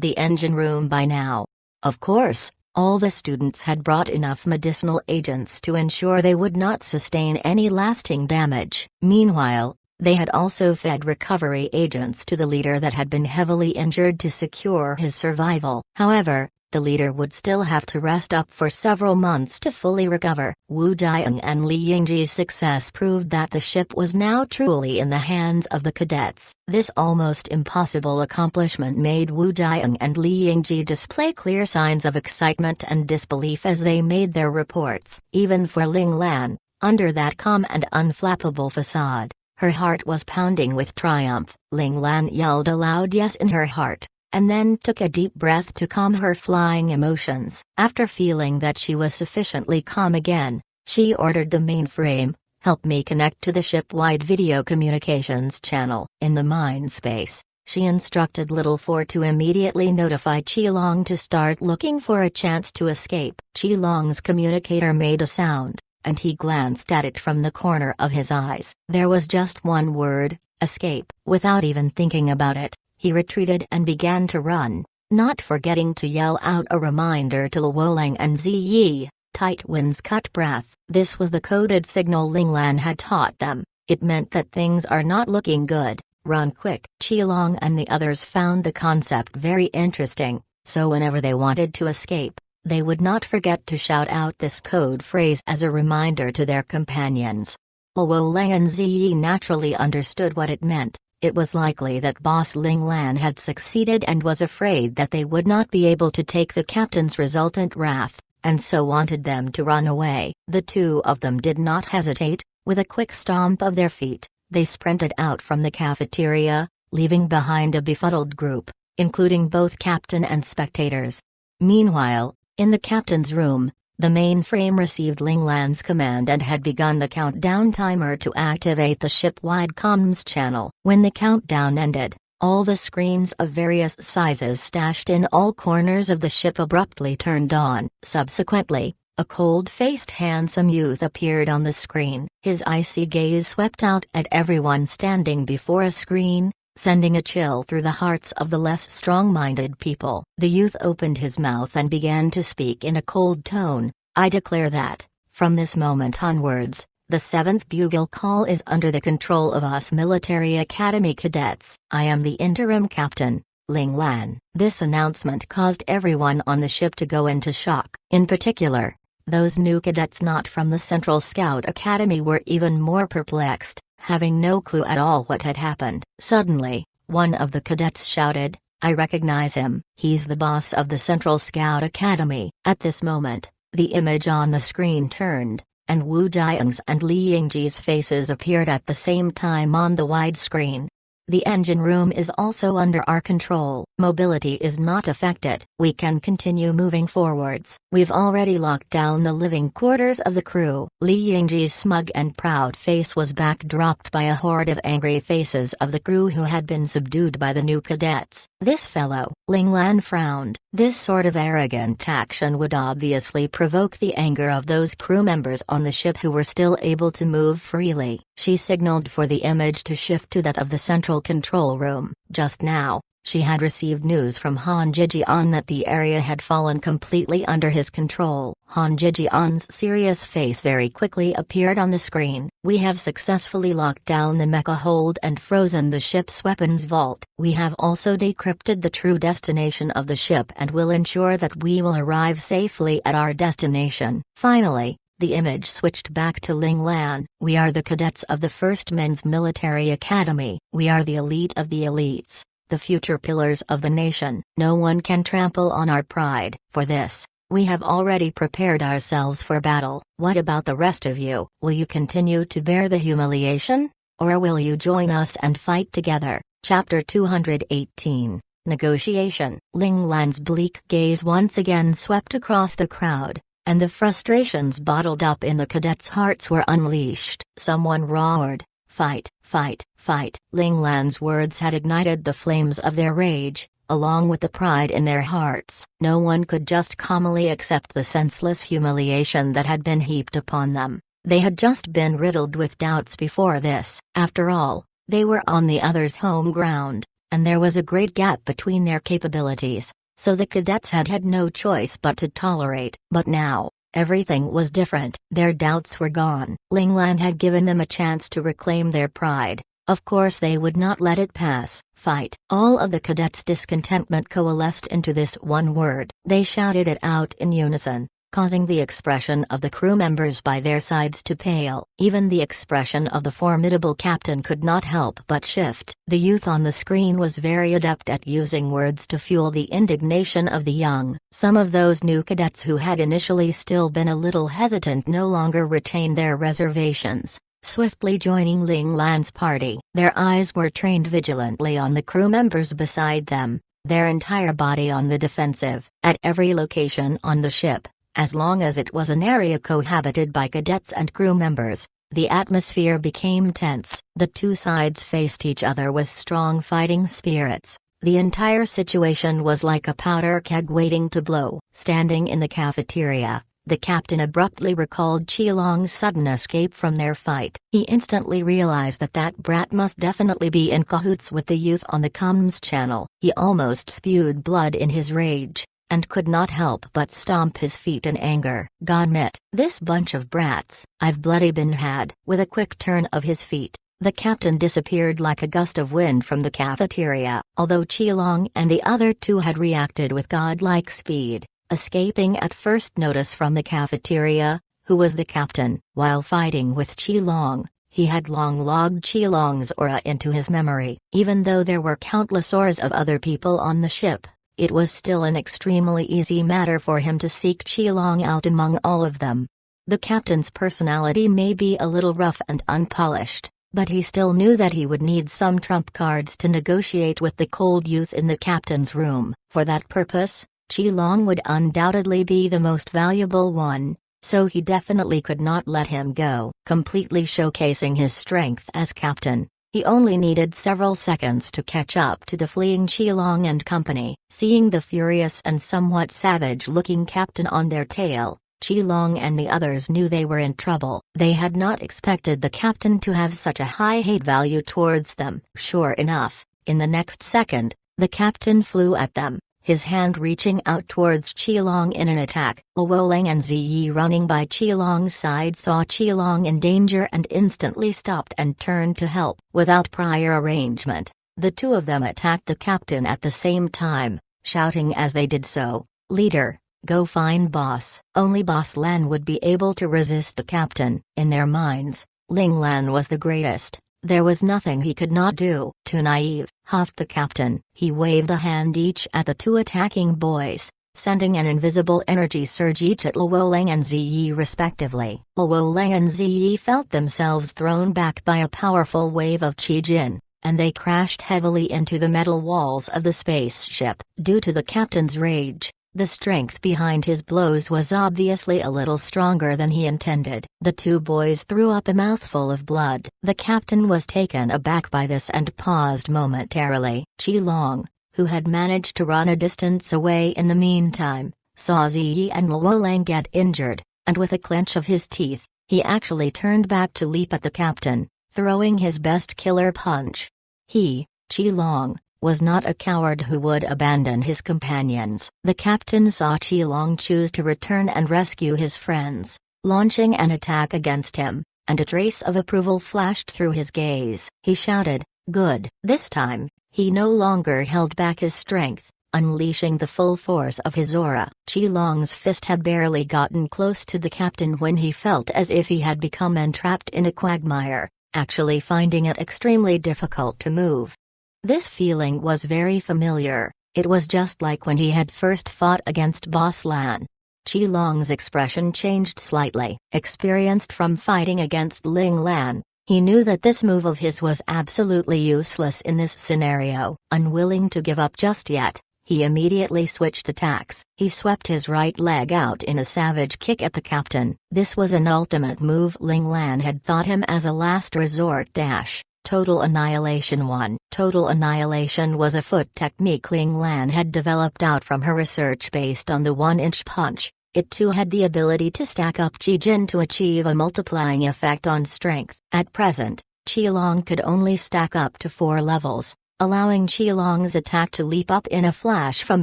[SPEAKER 1] the engine room by now. Of course, All the students had brought enough medicinal agents to ensure they would not sustain any lasting damage. Meanwhile, they had also fed recovery agents to the leader that had been heavily injured to secure his survival. However, the leader would still have to rest up for several months to fully recover. Wu Jiang and Li Yingji's success proved that the ship was now truly in the hands of the cadets. This almost impossible accomplishment made Wu Jiang and Li Yingji display clear signs of excitement and disbelief as they made their reports. Even for Ling Lan, under that calm and unflappable facade, her heart was pounding with triumph. Ling Lan yelled a loud yes in her heart, and then took a deep breath to calm her flying emotions. After feeling that she was sufficiently calm again, she ordered the mainframe, "Help me connect to the ship-wide video communications channel." In the mind space, she instructed Little Four to immediately notify Qilong to start looking for a chance to escape. Qilong's communicator made a sound, and he glanced at it from the corner of his eyes. There was just one word: escape. Without even thinking about it, he retreated and began to run, not forgetting to yell out a reminder to Luolang and Ziyi. Tight winds cut breath. This was the coded signal Ling Lan had taught them. It meant that things are not looking good. Run quick. Qilong and the others found the concept very interesting, so whenever they wanted to escape, they would not forget to shout out this code phrase as a reminder to their companions. Luolang and Ziyi naturally understood what it meant. It was likely that Boss Ling Lan had succeeded and was afraid that they would not be able to take the captain's resultant wrath, and so wanted them to run away. The two of them did not hesitate. With a quick stomp of their feet, they sprinted out from the cafeteria, leaving behind a befuddled group, including both captain and spectators. Meanwhile, in the captain's room, the mainframe received Ling Lan's command and had begun the countdown timer to activate the ship-wide comms channel. When the countdown ended, all the screens of various sizes stashed in all corners of the ship abruptly turned on. Subsequently, a cold-faced handsome youth appeared on the screen. His icy gaze swept out at everyone standing before a screen, sending a chill through the hearts of the less strong-minded people. The youth opened his mouth and began to speak in a cold tone. "I declare that, from this moment onwards, the 7th Bugle Call is under the control of us Military Academy cadets. I am the interim captain, Ling Lan." This announcement caused everyone on the ship to go into shock. In particular, those new cadets not from the Central Scout Academy were even more perplexed, having no clue at all what had happened. Suddenly, one of the cadets shouted, "I recognize him. He's the boss of the Central Scout Academy." At this moment, the image on the screen turned, and Wu Jiang's and Li Yingji's faces appeared at the same time on the wide screen. "The engine room is also under our control. Mobility is not affected. We can continue moving forwards. We've already locked down the living quarters of the crew." Li Yingji's smug and proud face was backdropped by a horde of angry faces of the crew who had been subdued by the new cadets. "This fellow," Ling Lan frowned. This sort of arrogant action would obviously provoke the anger of those crew members on the ship who were still able to move freely. She signaled for the image to shift to that of the central control room. Just now, she had received news from Han Jijian that the area had fallen completely under his control. Han Jijian's serious face very quickly appeared on the screen. "We have successfully locked down the mecha hold and frozen the ship's weapons vault. We have also decrypted the true destination of the ship and will ensure that we will arrive safely at our destination." Finally, the image switched back to Ling Lan. "We are the cadets of the 1st Men's Military Academy. We are the elite of the elites, the future pillars of the nation. No one can trample on our pride. For this, we have already prepared ourselves for battle. What about the rest of you? Will you continue to bear the humiliation? Or will you join us and fight together?" Chapter 218, Negotiation. Ling Lan's bleak gaze once again swept across the crowd, and the frustrations bottled up in the cadets' hearts were unleashed. Someone roared, "Fight, fight, fight!" Ling Lan's words had ignited the flames of their rage, along with the pride in their hearts. No one could just calmly accept the senseless humiliation that had been heaped upon them. They had just been riddled with doubts before this. After all, they were on the others' home ground, and there was a great gap between their capabilities. so the cadets had no choice but to tolerate. But now, everything was different. Their doubts were gone. Ling Lan had given them a chance to reclaim their pride. Of course they would not let it pass. Fight. All of the cadets' discontentment coalesced into this one word. They shouted it out in unison, causing the expression of the crew members by their sides to pale. Even the expression of the formidable captain could not help but shift. The youth on the screen was very adept at using words to fuel the indignation of the young. Some of those new cadets who had initially still been a little hesitant no longer retained their reservations, swiftly joining Ling Lan's party. Their eyes were trained vigilantly on the crew members beside them, their entire body on the defensive. At every location on the ship, as long as it was an area cohabited by cadets and crew members, the atmosphere became tense. The two sides faced each other with strong fighting spirits. The entire situation was like a powder keg waiting to blow. Standing in the cafeteria, the captain abruptly recalled Qilong's sudden escape from their fight. He instantly realized that that brat must definitely be in cahoots with the youth on the comms channel. He almost spewed blood in his rage, and could not help but stomp his feet in anger. Godmit, this bunch of brats, I've bloody been had. With a quick turn of his feet, the captain disappeared like a gust of wind from the cafeteria. Although Qilong and the other two had reacted with godlike speed, escaping at first notice from the cafeteria, who was the captain? While fighting with Qilong, he had long logged Qilong's aura into his memory. Even though there were countless auras of other people on the ship, it was still an extremely easy matter for him to seek Qilong out among all of them. The captain's personality may be a little rough and unpolished, but he still knew that he would need some trump cards to negotiate with the cold youth in the captain's room. For that purpose, Qilong would undoubtedly be the most valuable one, so he definitely could not let him go. Completely showcasing his strength as captain, he only needed several seconds to catch up to the fleeing Qilong and company. Seeing the furious and somewhat savage-looking captain on their tail, Qilong and the others knew they were in trouble. They had not expected the captain to have such a high hate value towards them. Sure enough, in the next second, the captain flew at them, his hand reaching out towards Qilong in an attack. Luolang and Ziyi running by Qilong's side saw Qilong in danger and instantly stopped and turned to help. Without prior arrangement, the two of them attacked the captain at the same time, shouting as they did so, "Leader, go find Boss." Only Boss Lan would be able to resist the captain. In their minds, Ling Lan was the greatest. There was nothing he could not do. Too naive, huffed the captain. He waved a hand each at the two attacking boys, sending an invisible energy surge each at Luolang and Ziyi respectively. Luolang and Ziyi felt themselves thrown back by a powerful wave of Qi Jin, and they crashed heavily into the metal walls of the spaceship. Due to the captain's rage, the strength behind his blows was obviously a little stronger than he intended. The two boys threw up a mouthful of blood. The captain was taken aback by this and paused momentarily. Qilong, who had managed to run a distance away in the meantime, saw Ziyi and Luolang get injured, and with a clench of his teeth, he actually turned back to leap at the captain, throwing his best killer punch. He, Qilong, was not a coward who would abandon his companions. The captain saw Qilong choose to return and rescue his friends, launching an attack against him, and a trace of approval flashed through his gaze. He shouted, "Good." This time, he no longer held back his strength, unleashing the full force of his aura. Qilong's fist had barely gotten close to the captain when he felt as if he had become entrapped in a quagmire, actually finding it extremely difficult to move. This feeling was very familiar. It was just like when he had first fought against Boss Lan. Qilong's expression changed slightly. Experienced from fighting against Ling Lan, he knew that this move of his was absolutely useless in this scenario. Unwilling to give up just yet, he immediately switched attacks. He swept his right leg out in a savage kick at the captain. This was an ultimate move Ling Lan had taught him as a last resort dash. Total Annihilation 1. Total Annihilation was a foot technique Ling Lan had developed out from her research based on the 1-inch punch. It too had the ability to stack up Qi Jin to achieve a multiplying effect on strength. At present, Qilong could only stack up to 4 levels, allowing Qilong's attack to leap up in a flash from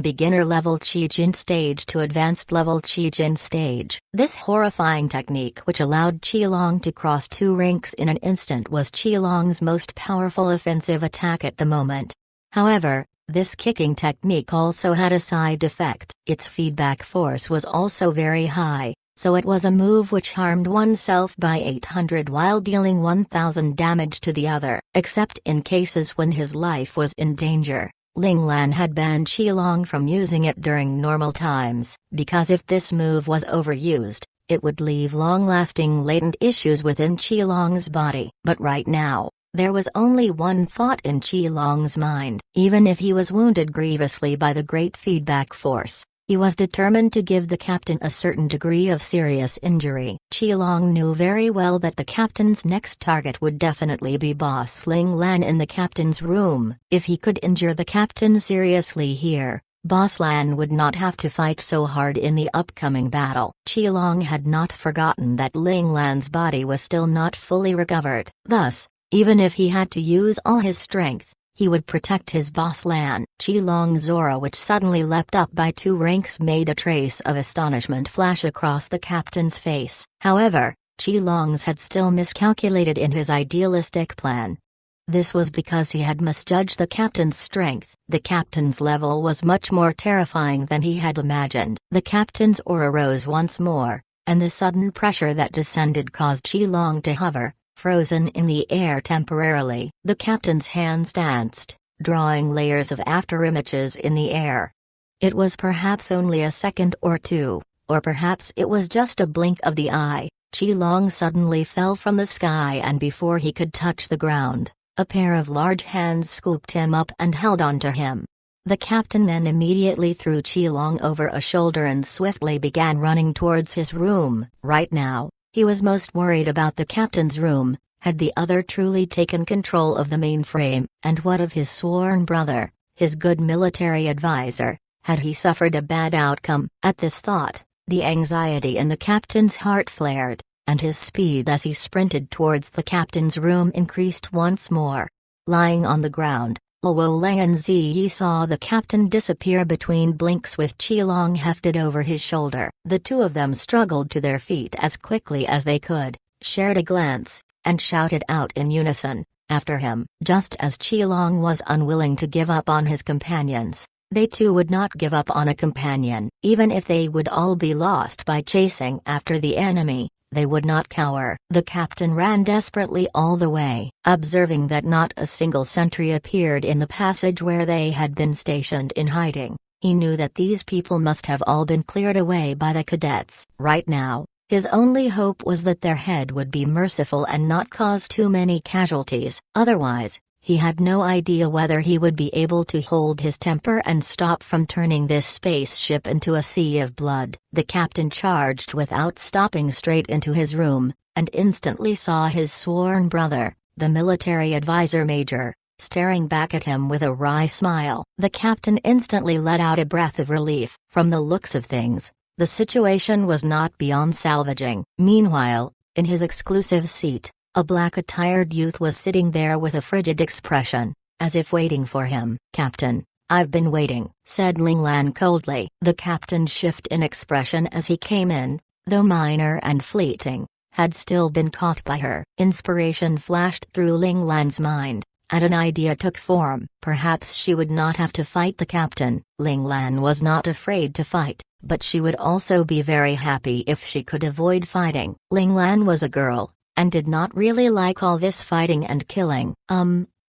[SPEAKER 1] beginner-level Qijin stage to advanced-level Qijin stage. This horrifying technique, which allowed Qilong to cross 2 ranks in an instant, was Qilong's most powerful offensive attack at the moment. However, this kicking technique also had a side effect. Its feedback force was also very high, so it was a move which harmed oneself by 800 while dealing 1000 damage to the other. Except in cases when his life was in danger, Ling Lan had banned Qilong from using it during normal times, because if this move was overused, it would leave long-lasting latent issues within Qilong's body. But right now, there was only one thought in Qilong's mind. Even if he was wounded grievously by the great feedback force, he was determined to give the captain a certain degree of serious injury. Qilong knew very well that the captain's next target would definitely be Boss Ling Lan in the captain's room. If he could injure the captain seriously here, Boss Lan would not have to fight so hard in the upcoming battle. Qilong had not forgotten that Ling Lan's body was still not fully recovered. Thus, even if he had to use all his strength, he would protect his Boss Lan. Qilong's aura, which suddenly leapt up by 2 ranks, made a trace of astonishment flash across the captain's face. However, Qilong's had still miscalculated in his idealistic plan. This was because he had misjudged the captain's strength. The captain's level was much more terrifying than he had imagined. The captain's aura rose once more, and the sudden pressure that descended caused Qilong to hover, frozen in the air temporarily. The captain's hands danced, drawing layers of afterimages in the air. It was perhaps only a second or two, or perhaps it was just a blink of the eye. Qilong suddenly fell from the sky, and before he could touch the ground, a pair of large hands scooped him up and held onto him. The captain then immediately threw Qilong over a shoulder and swiftly began running towards his room. Right now, he was most worried about the captain's room. Had the other truly taken control of the mainframe? And what of his sworn brother, his good military advisor? Had he suffered a bad outcome? At this thought, the anxiety in the captain's heart flared, and his speed as he sprinted towards the captain's room increased once more. Lying on the ground, Luo Leng and Ziyi saw the captain disappear between blinks with Qilong hefted over his shoulder. The two of them struggled to their feet as quickly as they could, shared a glance, and shouted out in unison, "After him!" Just as Qilong was unwilling to give up on his companions, they too would not give up on a companion. Even if they would all be lost by chasing after the enemy, they would not cower. The captain ran desperately all the way. Observing that not a single sentry appeared in the passage where they had been stationed in hiding, he knew that these people must have all been cleared away by the cadets. Right now, his only hope was that their head would be merciful and not cause too many casualties. Otherwise, he had no idea whether he would be able to hold his temper and stop from turning this spaceship into a sea of blood. The captain charged without stopping straight into his room, and instantly saw his sworn brother, the military advisor Major, staring back at him with a wry smile. The captain instantly let out a breath of relief. From the looks of things, the situation was not beyond salvaging. Meanwhile, in his exclusive seat, a black-attired youth was sitting there with a frigid expression, as if waiting for him. "Captain, I've been waiting," said Ling Lan coldly. The captain's shift in expression as he came in, though minor and fleeting, had still been caught by her. Inspiration flashed through Ling Lan's mind, and an idea took form. Perhaps she would not have to fight the captain. Ling Lan was not afraid to fight, but she would also be very happy if she could avoid fighting. Ling Lan was a girl, and did not really like all this fighting and killing.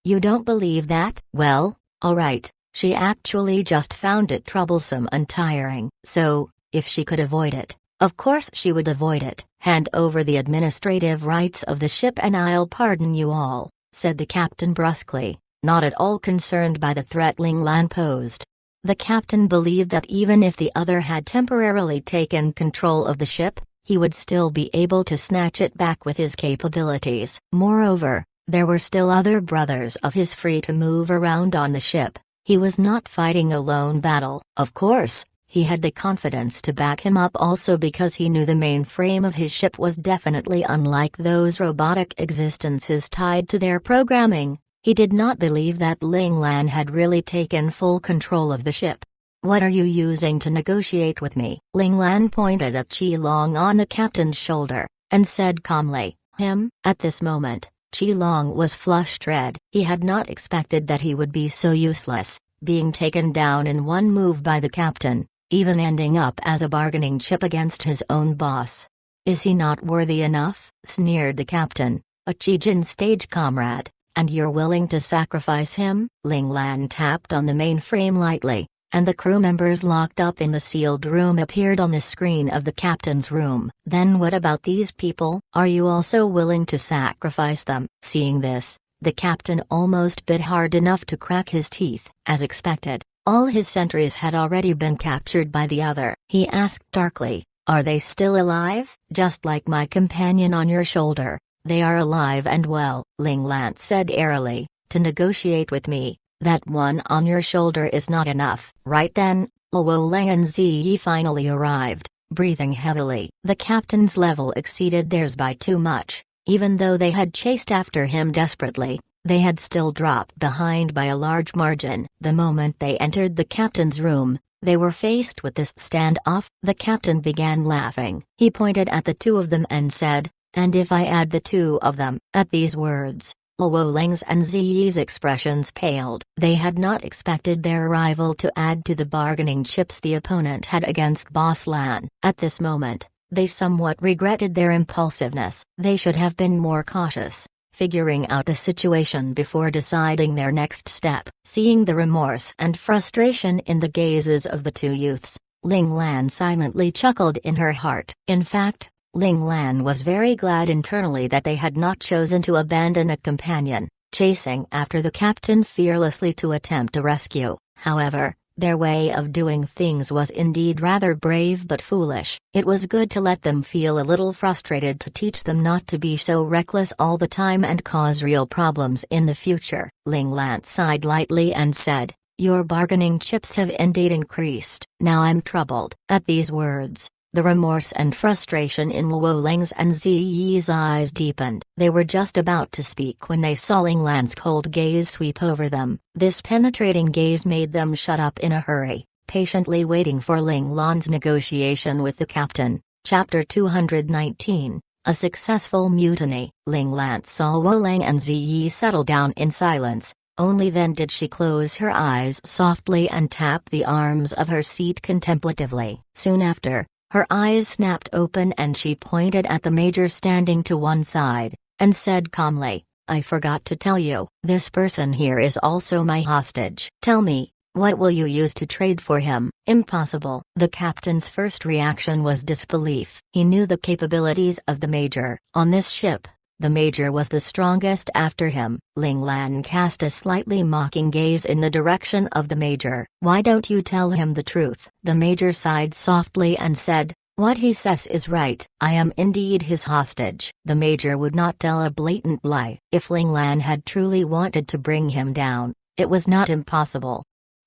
[SPEAKER 1] You don't believe that? Well, alright, she actually just found it troublesome and tiring. So, if she could avoid it, of course she would avoid it. "Hand over the administrative rights of the ship and I'll pardon you all," said the captain brusquely, not at all concerned by the threat Ling Lan posed. The captain believed that even if the other had temporarily taken control of the ship, he would still be able to snatch it back with his capabilities. Moreover, there were still other brothers of his free to move around on the ship. He was not fighting a lone battle. Of course, he had the confidence to back him up also because he knew the mainframe of his ship was definitely unlike those robotic existences tied to their programming. He did not believe that Ling Lan had really taken full control of the ship. "What are you using to negotiate with me?" Ling Lan pointed at Qi Long on the captain's shoulder, and said calmly, "Him?" At this moment, Qi Long was flushed red. He had not expected that he would be so useless, being taken down in one move by the captain, even ending up as a bargaining chip against his own boss. "Is he not worthy enough?" sneered the captain, "a Qijin stage comrade, and you're willing to sacrifice him?" Ling Lan tapped on the mainframe lightly, and the crew members locked up in the sealed room appeared on the screen of the captain's room. "Then what about these people? Are you also willing to sacrifice them?" Seeing this, the captain almost bit hard enough to crack his teeth. As expected, all his sentries had already been captured by the other. He asked darkly, "Are they still alive?" "Just like my companion on your shoulder, they are alive and well," Ling Lan said airily. "To negotiate with me, that one on your shoulder is not enough." Right then, Luo Leng and Ziyi finally arrived, breathing heavily. The captain's level exceeded theirs by too much. Even though they had chased after him desperately, they had still dropped behind by a large margin. The moment they entered the captain's room, they were faced with this standoff. The captain began laughing. He pointed at the two of them and said, "And if I add the two of them?" At these words, Luo Leng's and Ziyi's expressions paled. They had not expected their rival to add to the bargaining chips the opponent had against Boss Lan. At this moment, they somewhat regretted their impulsiveness. They should have been more cautious, figuring out the situation before deciding their next step. Seeing the remorse and frustration in the gazes of the two youths, Ling Lan silently chuckled in her heart. In fact, Ling Lan was very glad internally that they had not chosen to abandon a companion, chasing after the captain fearlessly to attempt a rescue. However, their way of doing things was indeed rather brave but foolish. It was good to let them feel a little frustrated to teach them not to be so reckless all the time and cause real problems in the future. Ling Lan sighed lightly and said, "Your bargaining chips have indeed increased. Now I'm troubled." At these words, the remorse and frustration in Luo Leng's and Ziyi's eyes deepened. They were just about to speak when they saw Ling Lan's cold gaze sweep over them. This penetrating gaze made them shut up in a hurry, patiently waiting for Ling Lan's negotiation with the captain. Chapter 219, A Successful Mutiny. Ling Lan saw Luo Leng and Ziyi settle down in silence. Only then did she close her eyes softly and tap the arms of her seat contemplatively. Soon after, her eyes snapped open and she pointed at the major standing to one side, and said calmly, "I forgot to tell you, this person here is also my hostage. Tell me, what will you use to trade for him?" "Impossible." The captain's first reaction was disbelief. He knew the capabilities of the major. On this ship, the major was the strongest after him. Ling Lan cast a slightly mocking gaze in the direction of the major. "Why don't you tell him the truth?" The major sighed softly and said, "What he says is right. I am indeed his hostage." The major would not tell a blatant lie. If Ling Lan had truly wanted to bring him down, it was not impossible.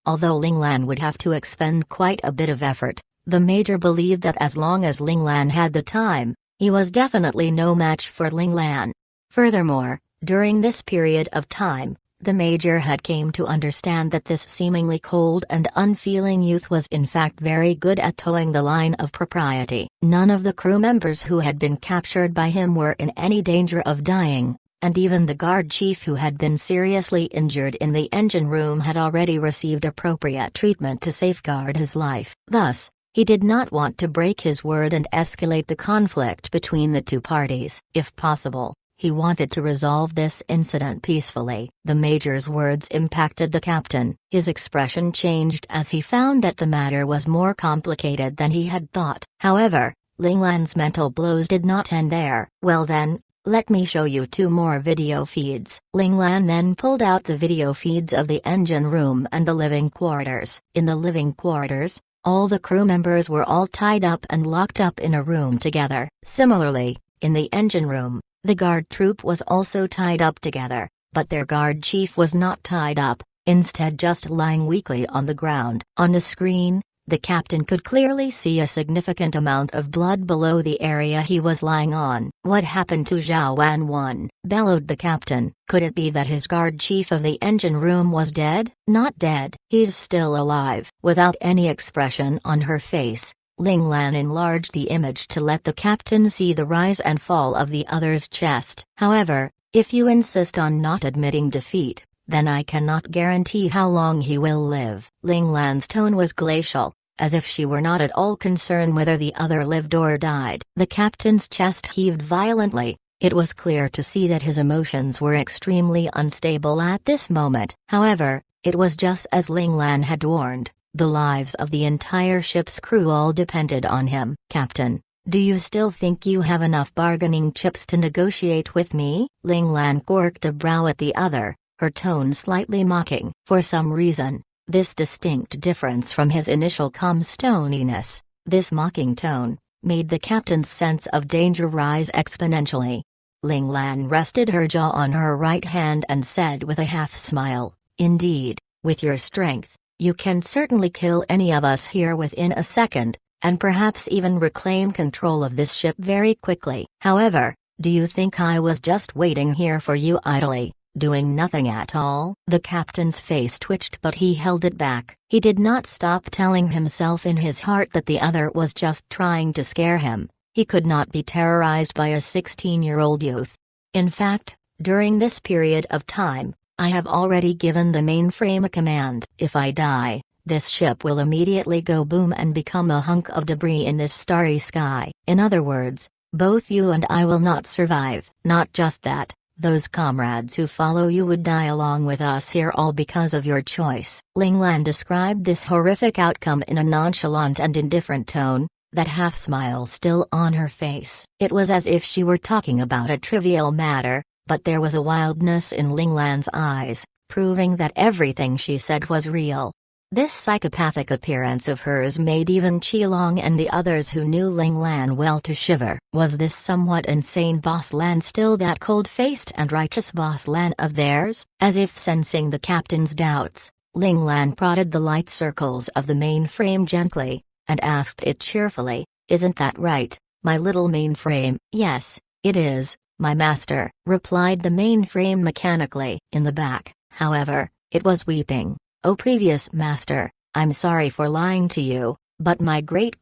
[SPEAKER 1] Although Ling Lan would have to expend quite a bit of effort, the major believed that as long as Ling Lan had the time, he was definitely no match for Ling Lan. Furthermore, during this period of time, the major had came to understand that this seemingly cold and unfeeling youth was in fact very good at towing the line of propriety. None of the crew members who had been captured by him were in any danger of dying, and even the guard chief who had been seriously injured in the engine room had already received appropriate treatment to safeguard his life. Thus, he did not want to break his word and escalate the conflict between the two parties. If possible, he wanted to resolve this incident peacefully. The major's words impacted the captain. His expression changed as he found that the matter was more complicated than he had thought. However, Ling Lan's mental blows did not end there. "Well then, let me show you two more video feeds." Ling Lan then pulled out the video feeds of the engine room and the living quarters. In the living quarters, all the crew members were all tied up and locked up in a room together. Similarly, in the engine room, the guard troop was also tied up together, but their guard chief was not tied up, instead just lying weakly on the ground. On the screen, The captain could clearly see a significant amount of blood below the area he was lying on. "What happened to Zhao Wan?" bellowed the captain. Could it be that his guard chief of the engine room was dead? Not dead. He's still alive. Without any expression on her face, Ling Lan enlarged the image to let the captain see the rise and fall of the other's chest. "However, if you insist on not admitting defeat, then I cannot guarantee how long he will live." Ling Lan's tone was glacial, as if she were not at all concerned whether the other lived or died. The captain's chest heaved violently. It was clear to see that his emotions were extremely unstable at this moment. However, it was just as Ling Lan had warned. The lives of the entire ship's crew all depended on him. "Captain, do you still think you have enough bargaining chips to negotiate with me?" Ling Lan quirked a brow at the other, her tone slightly mocking. For some reason, this distinct difference from his initial calm stoniness, this mocking tone, made the captain's sense of danger rise exponentially. Ling Lan rested her jaw on her right hand and said with a half-smile, "Indeed, with your strength, you can certainly kill any of us here within a second, and perhaps even reclaim control of this ship very quickly. However, do you think I was just waiting here for you idly, doing nothing at all?" The captain's face twitched, but he held it back. He did not stop telling himself in his heart that the other was just trying to scare him. He could not be terrorized by a 16-year-old youth. "In fact, during this period of time, I have already given the mainframe a command. If I die, this ship will immediately go boom and become a hunk of debris in this starry sky. In other words, both you and I will not survive. Not just that, those comrades who follow you would die along with us here, all because of your choice." Ling Lan described this horrific outcome in a nonchalant and indifferent tone, that half-smile still on her face. It was as if she were talking about a trivial matter, but there was a wildness in Ling Lan's eyes, proving that everything she said was real. This psychopathic appearance of hers made even Qilong and the others who knew Ling Lan well to shiver. Was this somewhat insane Boss Lan still that cold-faced and righteous Boss Lan of theirs? As if sensing the captain's doubts, Ling Lan prodded the light circles of the mainframe gently, and asked it cheerfully, "Isn't that right, my little mainframe?" "Yes, it is, my master," replied the mainframe mechanically. In the back, however, it was weeping. "Oh previous master, I'm sorry for lying to you, but my great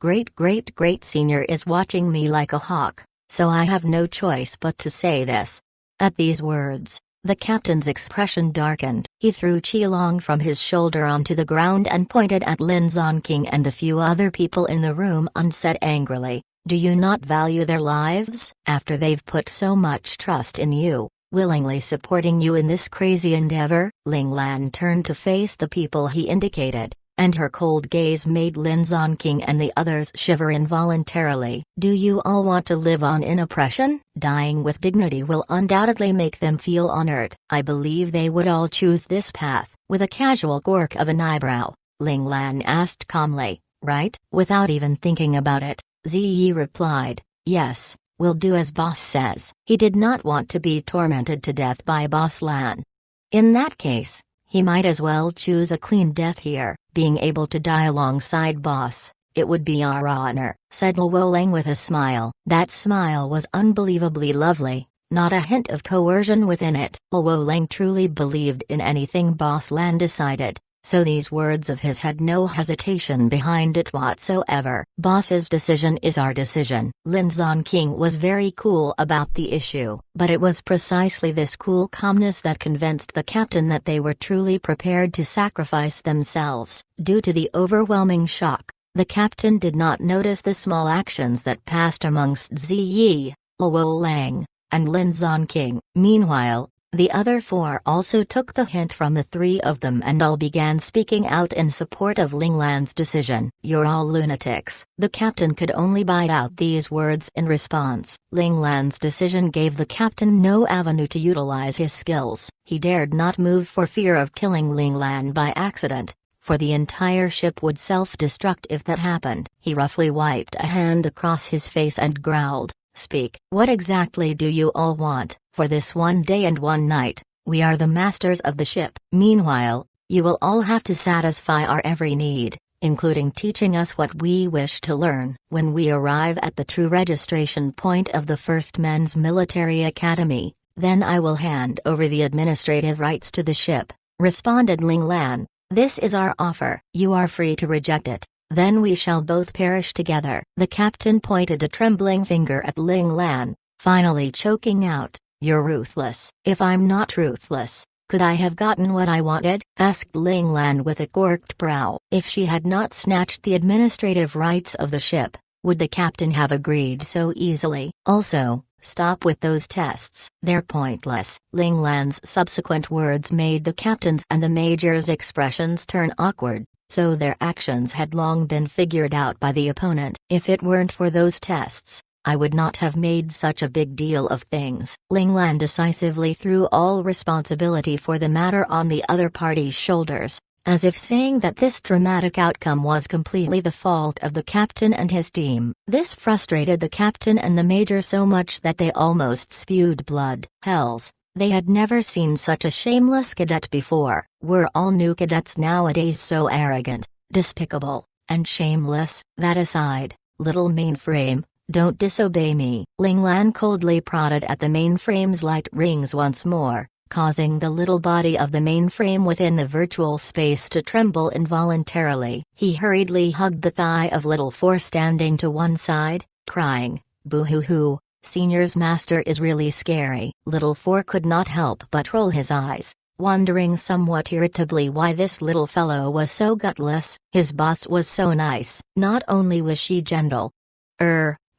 [SPEAKER 1] senior is watching me like a hawk, so I have no choice but to say this." At these words, the captain's expression darkened. He threw Qilong from his shoulder onto the ground and pointed at Lin Zonking and the few other people in the room and said angrily, "Do you not value their lives? After they've put so much trust in you, willingly supporting you in this crazy endeavor?" Ling Lan turned to face the people he indicated, and her cold gaze made Lin Zonking and the others shiver involuntarily. "Do you all want to live on in oppression? Dying with dignity will undoubtedly make them feel honored. I believe they would all choose this path." With a casual quirk of an eyebrow, Ling Lan asked calmly, "Right?" Without even thinking about it, Ziyi replied, "Yes, we'll do as boss says." He did not want to be tormented to death by Boss Lan. In that case, he might as well choose a clean death here. Being able to die alongside boss, it would be our honor, said Luo Lang with a smile. That smile was unbelievably lovely, not a hint of coercion within it. Luo Lang truly believed in anything Boss Lan decided, so these words of his had no hesitation behind it whatsoever. Boss's decision is our decision. Lin Zonking was very cool about the issue, but it was precisely this cool calmness that convinced the captain that they were truly prepared to sacrifice themselves. Due to the overwhelming shock, the captain did not notice the small actions that passed amongst Ziyi, Luo Lang, and Lin Zonking. Meanwhile, the other four also took the hint from the three of them and all began speaking out in support of Ling Lan's decision. "You're all lunatics." The captain could only bite out these words in response. Ling Lan's decision gave the captain no avenue to utilize his skills. He dared not move for fear of killing Ling Lan by accident, for the entire ship would self-destruct if that happened. He roughly wiped a hand across his face and growled, "Speak. What exactly do you all want? For this one day and one night, we are the masters of the ship. Meanwhile, you will all have to satisfy our every need. including teaching us what we wish to learn. When we arrive at the true registration point of the First Men's Military Academy, then I will hand over the administrative rights to the ship," responded Ling Lan. "This is our offer. You are free to reject it. Then we shall both perish together." The captain pointed a trembling finger at Ling Lan, finally choking out, "You're ruthless." "If I'm not ruthless, could I have gotten what I wanted?" asked Ling Lan with a quirked brow. If she had not snatched the administrative rights of the ship, would the captain have agreed so easily? Also, "Stop with those tests. They're pointless." Ling Lan's subsequent words made the captain's and the major's expressions turn awkward, so their actions had long been figured out by the opponent. "If it weren't for those tests, I would not have made such a big deal of things." Ling Lan decisively threw all responsibility for the matter on the other party's shoulders, as if saying that this dramatic outcome was completely the fault of the captain and his team. This frustrated the captain and the major so much that they almost spewed blood. Hells, they had never seen such a shameless cadet before. Were all new cadets nowadays so arrogant, despicable, and shameless? That aside, little mainframe, don't disobey me. Ling Lan coldly prodded at the mainframe's light rings once more, causing the little body of the mainframe within the virtual space to tremble involuntarily. He hurriedly hugged the thigh of Little Four standing to one side, crying, "Boo-hoo-hoo, Senior's master is really scary." Little Four could not help but roll his eyes, wondering somewhat irritably why this little fellow was so gutless. His boss was so nice. Not only was she gentle,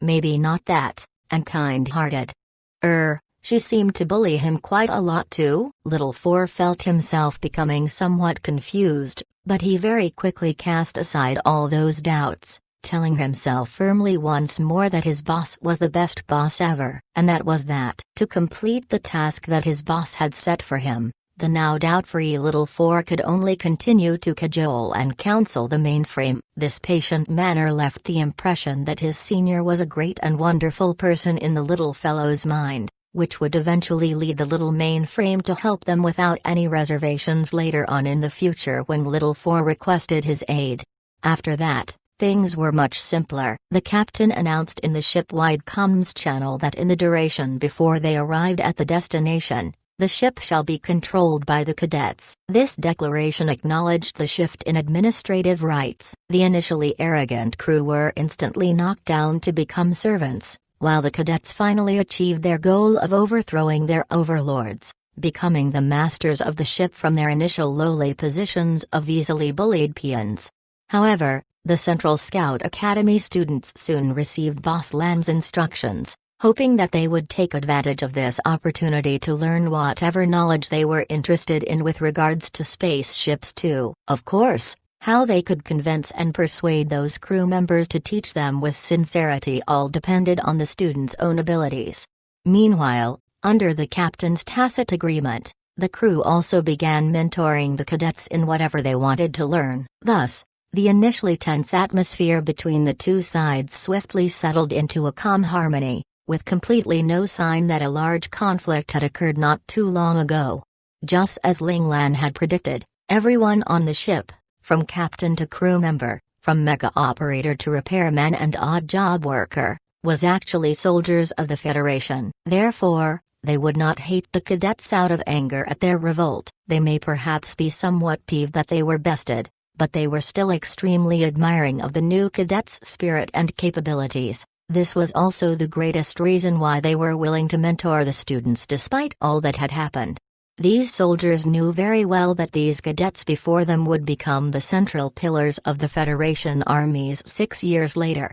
[SPEAKER 1] maybe not that, and kind-hearted. She seemed to bully him quite a lot too. Little Four felt himself becoming somewhat confused, but he very quickly cast aside all those doubts, telling himself firmly once more that his boss was the best boss ever. And that was that. To complete the task that his boss had set for him, the now doubt-free Little Four could only continue to cajole and counsel the mainframe. This patient manner left the impression that his senior was a great and wonderful person in the little fellow's mind, which would eventually lead the little mainframe to help them without any reservations later on in the future when Little Four requested his aid. After that, things were much simpler. The captain announced in the ship-wide comms channel that in the duration before they arrived at the destination, the ship shall be controlled by the cadets. This declaration acknowledged the shift in administrative rights. The initially arrogant crew were instantly knocked down to become servants, while the cadets finally achieved their goal of overthrowing their overlords, becoming the masters of the ship from their initial lowly positions of easily bullied peons. However, the Central Scout Academy students soon received Boss Lan's instructions, hoping that they would take advantage of this opportunity to learn whatever knowledge they were interested in with regards to spaceships too. Of course, how they could convince and persuade those crew members to teach them with sincerity all depended on the students' own abilities. Meanwhile, under the captain's tacit agreement, the crew also began mentoring the cadets in whatever they wanted to learn. Thus, the initially tense atmosphere between the two sides swiftly settled into a calm harmony, with completely no sign that a large conflict had occurred not too long ago. Just as Ling Lan had predicted, everyone on the ship, from captain to crew member, from mecha operator to repairman and odd job worker, was actually soldiers of the Federation. Therefore, they would not hate the cadets out of anger at their revolt. They may perhaps be somewhat peeved that they were bested, but they were still extremely admiring of the new cadets' spirit and capabilities. This was also the greatest reason why they were willing to mentor the students despite all that had happened. These soldiers knew very well that these cadets before them would become the central pillars of the Federation armies 6 years later.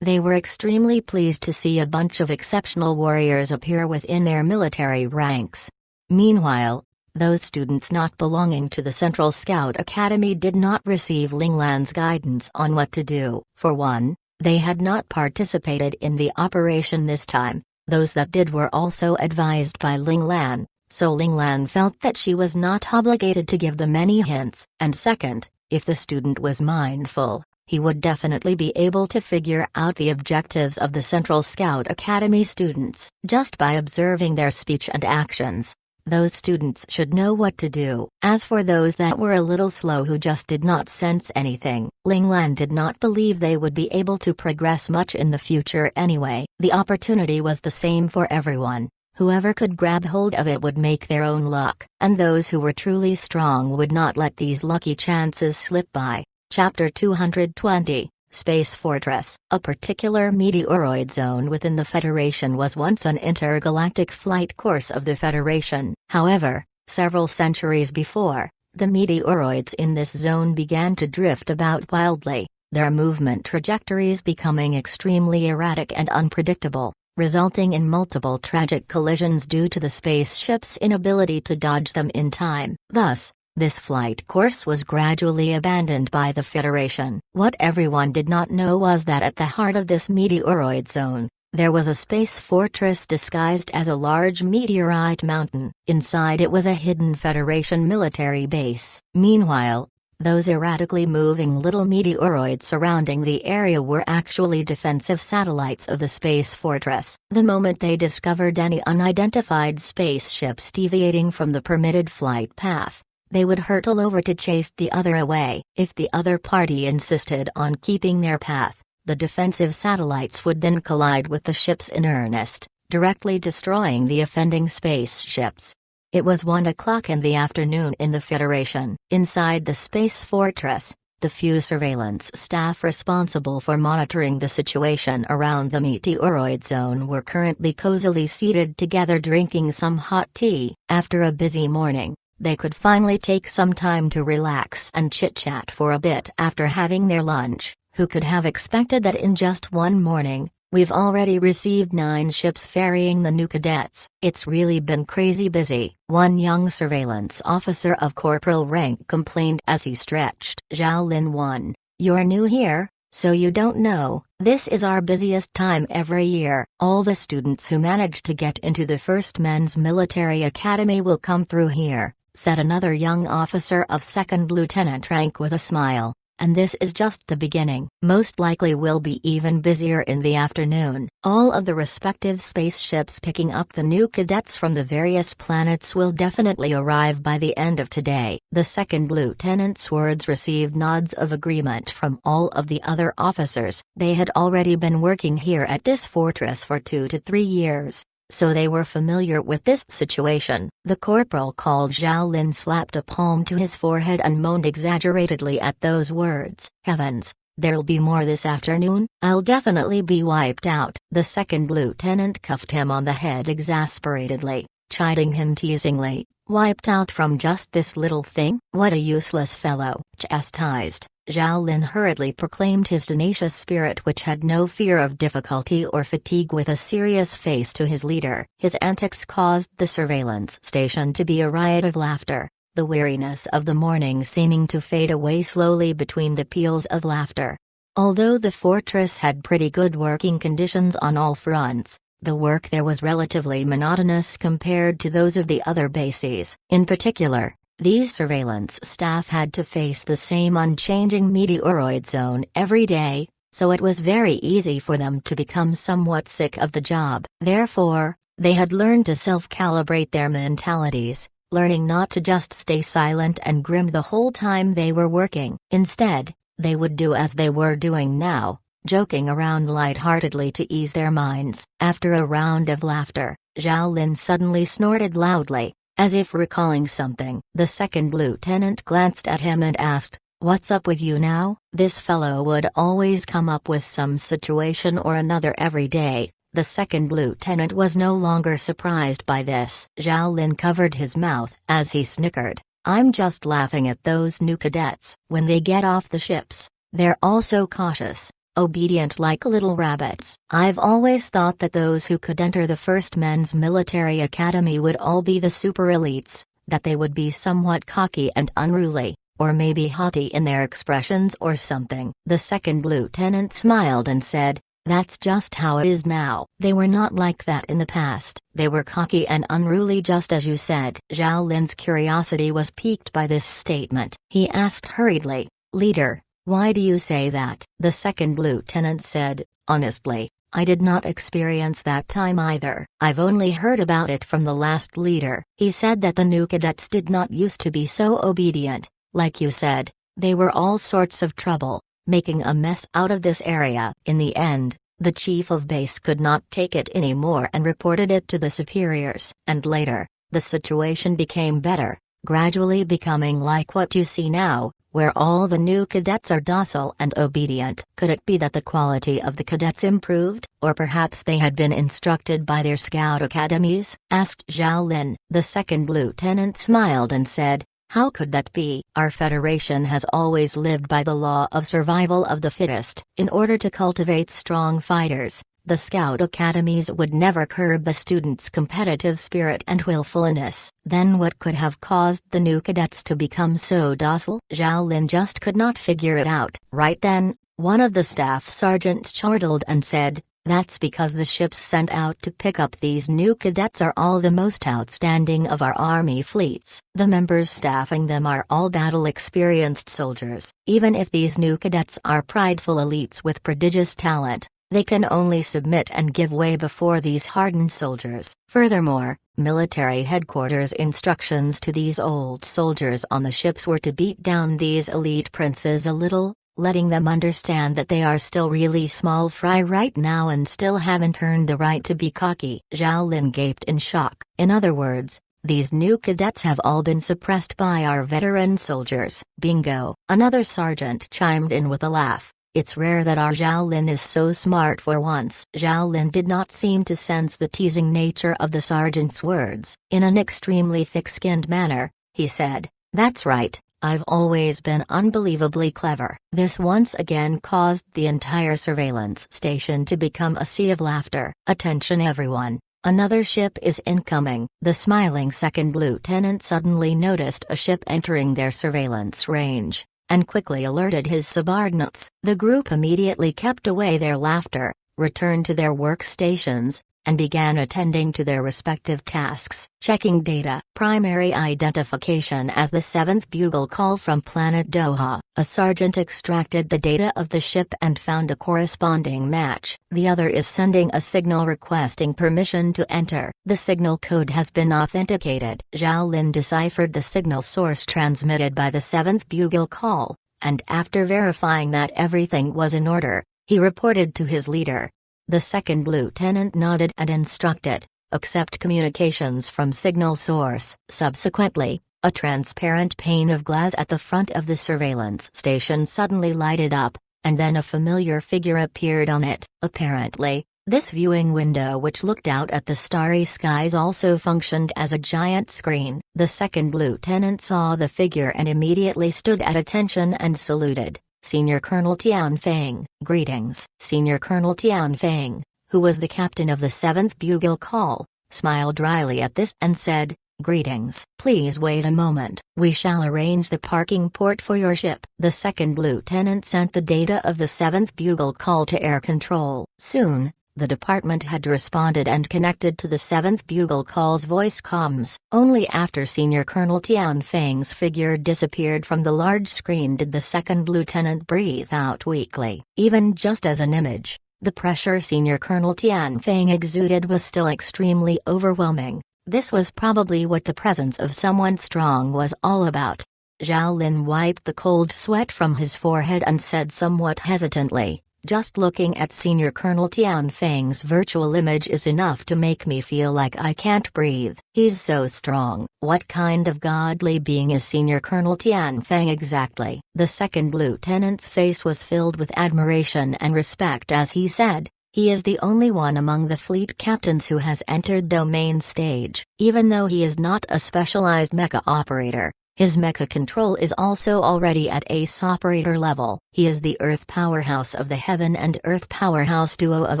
[SPEAKER 1] They were extremely pleased to see a bunch of exceptional warriors appear within their military ranks. Meanwhile, those students not belonging to the Central Scout Academy did not receive Ling Lan's guidance on what to do. For one, they had not participated in the operation this time. Those that did were also advised by Ling Lan, so Ling Lan felt that she was not obligated to give them any hints. And second, if the student was mindful, he would definitely be able to figure out the objectives of the Central Scout Academy students just by observing their speech and actions. Those students should know what to do. As for those that were a little slow who just did not sense anything, Ling Lan did not believe they would be able to progress much in the future anyway. The opportunity was the same for everyone. Whoever could grab hold of it would make their own luck, and those who were truly strong would not let these lucky chances slip by. Chapter 220, Space Fortress. A particular meteoroid zone within the Federation was once an intergalactic flight course of the Federation. However, several centuries before, the meteoroids in this zone began to drift about wildly, their movement trajectories becoming extremely erratic and unpredictable, resulting in multiple tragic collisions due to the spaceship's inability to dodge them in time. Thus, this flight course was gradually abandoned by the Federation. What everyone did not know was that at the heart of this meteoroid zone, there was a space fortress disguised as a large meteorite mountain. Inside it was a hidden Federation military base. Meanwhile, those erratically moving little meteoroids surrounding the area were actually defensive satellites of the space fortress. The moment they discovered any unidentified spaceships deviating from the permitted flight path, they would hurtle over to chase the other away. If the other party insisted on keeping their path, the defensive satellites would then collide with the ships in earnest, directly destroying the offending spaceships. It was 1 o'clock in the afternoon in the Federation. Inside the space fortress, the few surveillance staff responsible for monitoring the situation around the meteoroid zone were currently cozily seated together drinking some hot tea. After a busy morning, they could finally take some time to relax and chit-chat for a bit after having their lunch. Who could have expected that in just one morning, we've already received 9 ships ferrying the new cadets? It's really been crazy busy, one young surveillance officer of corporal rank complained as he stretched. Zhao Lin 1, you're new here, so you don't know, this is our busiest time every year. All the students who manage to get into the first men's military academy will come through here, said another young officer of second lieutenant rank with a smile. And this is just the beginning. Most likely we'll be even busier in the afternoon. All of the respective spaceships picking up the new cadets from the various planets will definitely arrive by the end of today. The second lieutenant's words received nods of agreement from all of the other officers. They had already been working here at this fortress for 2 to 3 years, so they were familiar with this situation. The corporal called Zhao Lin slapped a palm to his forehead and moaned exaggeratedly at those words. Heavens, there'll be more this afternoon? I'll definitely be wiped out. The second lieutenant cuffed him on the head exasperatedly, chiding him teasingly. Wiped out from just this little thing? What a useless fellow. Chastised, Zhao Lin hurriedly proclaimed his tenacious spirit which had no fear of difficulty or fatigue with a serious face to his leader. His antics caused the surveillance station to be a riot of laughter, the weariness of the morning seeming to fade away slowly between the peals of laughter. Although the fortress had pretty good working conditions on all fronts, the work there was relatively monotonous compared to those of the other bases. In particular, these surveillance staff had to face the same unchanging meteoroid zone every day, so it was very easy for them to become somewhat sick of the job. Therefore, they had learned to self-calibrate their mentalities, learning not to just stay silent and grim the whole time they were working. Instead, they would do as they were doing now, joking around lightheartedly to ease their minds. After a round of laughter, Zhao Lin suddenly snorted loudly, as if recalling something. The second lieutenant glanced at him and asked, "What's up with you now?" This fellow would always come up with some situation or another every day. The second lieutenant was no longer surprised by this. Zhao Lin covered his mouth as he snickered. "I'm just laughing at those new cadets. When they get off the ships, they're all so cautious, obedient like little rabbits. I've always thought that those who could enter the first men's military academy would all be the super elites, that they would be somewhat cocky and unruly, or maybe haughty in their expressions or something." The second lieutenant smiled and said, "That's just how it is now. They were not like that in the past. They were cocky and unruly just as you said." Zhao Lin's curiosity was piqued by this statement. He asked hurriedly, "Leader, why do you say that?" The second lieutenant said, "Honestly, I did not experience that time either. I've only heard about it from the last leader. He said that the new cadets did not used to be so obedient. Like you said, they were all sorts of trouble, making a mess out of this area. In the end, the chief of base could not take it anymore and reported it to the superiors. And later, the situation became better, gradually becoming like what you see now, where all the new cadets are docile and obedient. Could it be that the quality of the cadets improved, or perhaps they had been instructed by their scout academies? Asked Zhao Lin. The second lieutenant smiled and said, "How could that be? Our federation has always lived by the law of survival of the fittest. In order to cultivate strong fighters, the scout academies would never curb the students' competitive spirit and willfulness. Then what could have caused the new cadets to become so docile?" Zhao Lin just could not figure it out. Right then, one of the staff sergeants chortled and said, "That's because the ships sent out to pick up these new cadets are all the most outstanding of our army fleets. The members staffing them are all battle-experienced soldiers. Even if these new cadets are prideful elites with prodigious talent, they can only submit and give way before these hardened soldiers." Furthermore, military headquarters' instructions to these old soldiers on the ships were to beat down these elite princes a little, letting them understand that they are still really small fry right now and still haven't earned the right to be cocky. Zhao Lin gaped in shock. In other words, these new cadets have all been suppressed by our veteran soldiers. Bingo! Another sergeant chimed in with a laugh. It's rare that our Zhao Lin is so smart for once. Zhao Lin did not seem to sense the teasing nature of the sergeant's words. In an extremely thick-skinned manner, he said, "That's right. I've always been unbelievably clever." This once again caused the entire surveillance station to become a sea of laughter. "Attention everyone, another ship is incoming." The smiling second lieutenant suddenly noticed a ship entering their surveillance range, and quickly alerted his subordinates. The group immediately kept away their laughter, returned to their workstations, and began attending to their respective tasks. Checking data. Primary identification as the 7th Bugle Call from planet Doha. A sergeant extracted the data of the ship and found a corresponding match. The other is sending a signal requesting permission to enter. The signal code has been authenticated. Zhao Lin deciphered the signal source transmitted by the 7th Bugle Call, and after verifying that everything was in order, he reported to his leader. The second lieutenant nodded and instructed, "Accept communications from signal source." Subsequently, a transparent pane of glass at the front of the surveillance station suddenly lighted up, and then a familiar figure appeared on it. Apparently, this viewing window which looked out at the starry skies also functioned as a giant screen. The second lieutenant saw the figure and immediately stood at attention and saluted. "Senior Colonel Tian Feng." "Greetings." Senior Colonel Tian Feng, who was the captain of the 7th Bugle Call, smiled dryly at this and said, "Greetings. Please wait a moment. We shall arrange the parking port for your ship." The second lieutenant sent the data of the 7th Bugle Call to air control. Soon, the department had responded and connected to the 7th Bugle Call's voice comms. Only after Senior Colonel Tian Feng's figure disappeared from the large screen did the second lieutenant breathe out weakly. Even just as an image, the pressure Senior Colonel Tian Feng exuded was still extremely overwhelming. This was probably what the presence of someone strong was all about. Zhao Lin wiped the cold sweat from his forehead and said somewhat hesitantly, "Just looking at Senior Colonel Tian Feng's virtual image is enough to make me feel like I can't breathe. He's so strong." "What kind of godly being is Senior Colonel Tian Feng exactly?" The second lieutenant's face was filled with admiration and respect as he said, "He is the only one among the fleet captains who has entered domain stage. Even though he is not a specialized mecha operator, his mecha control is also already at ace operator level. He is the Earth powerhouse of the Heaven and Earth powerhouse duo of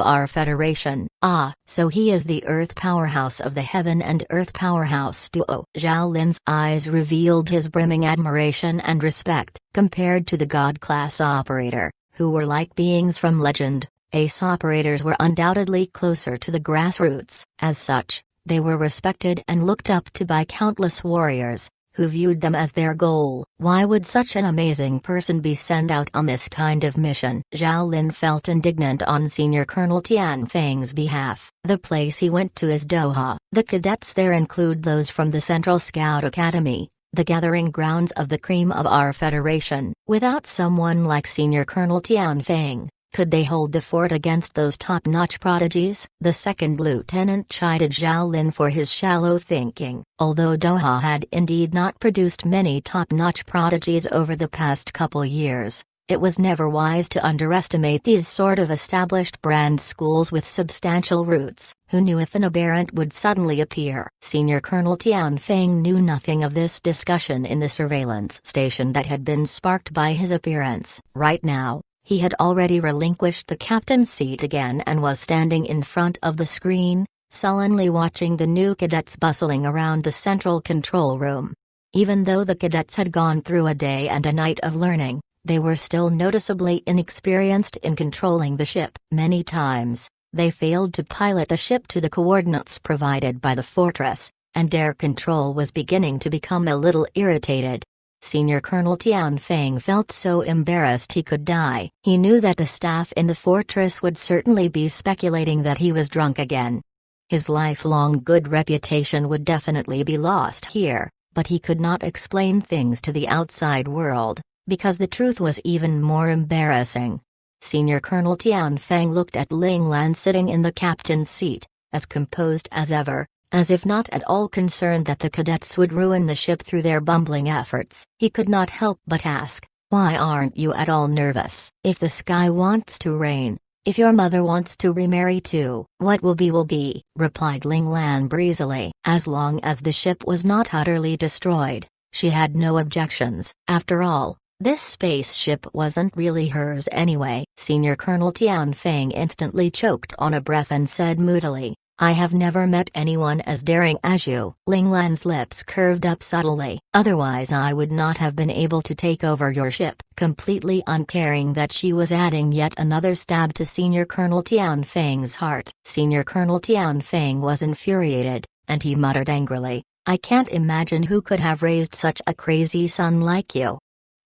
[SPEAKER 1] our Federation." "Ah, so he is the Earth powerhouse of the Heaven and Earth powerhouse duo." Zhao Lin's eyes revealed his brimming admiration and respect. Compared to the God-class operator, who were like beings from legend, ace operators were undoubtedly closer to the grassroots. As such, they were respected and looked up to by countless warriors, who viewed them as their goal. Why would such an amazing person be sent out on this kind of mission? Zhao Lin felt indignant on Senior Colonel Tian Feng's behalf. The place he went to is Doha. The cadets there include those from the Central Scout Academy, the gathering grounds of the cream of our Federation. Without someone like Senior Colonel Tian Feng, could they hold the fort against those top-notch prodigies? The second lieutenant chided Zhao Lin for his shallow thinking. Although Doha had indeed not produced many top-notch prodigies over the past couple years, it was never wise to underestimate these sort of established brand schools with substantial roots. Who knew if an aberrant would suddenly appear? Senior Colonel Tian Feng knew nothing of this discussion in the surveillance station that had been sparked by his appearance. Right now, he had already relinquished the captain's seat again and was standing in front of the screen, sullenly watching the new cadets bustling around the central control room. Even though the cadets had gone through a day and a night of learning, they were still noticeably inexperienced in controlling the ship. Many times, they failed to pilot the ship to the coordinates provided by the fortress, and air control was beginning to become a little irritated. Senior Colonel Tian Feng felt so embarrassed he could die. He knew that the staff in the fortress would certainly be speculating that he was drunk again. His lifelong good reputation would definitely be lost here, but he could not explain things to the outside world, because the truth was even more embarrassing. Senior Colonel Tian Feng looked at Ling Lan sitting in the captain's seat, as composed as ever, as if not at all concerned that the cadets would ruin the ship through their bumbling efforts. He could not help but ask, "Why aren't you at all nervous? If the sky wants to rain, if your mother wants to remarry too, what will be," replied Ling Lan breezily. As long as the ship was not utterly destroyed, she had no objections. After all, this spaceship wasn't really hers anyway. Senior Colonel Tian Feng instantly choked on a breath and said moodily, "I have never met anyone as daring as you." Ling Lan's lips curved up subtly. "Otherwise I would not have been able to take over your ship." Completely uncaring that she was adding yet another stab to Senior Colonel Tian Feng's heart. Senior Colonel Tian Feng was infuriated, and he muttered angrily, "I can't imagine who could have raised such a crazy son like you.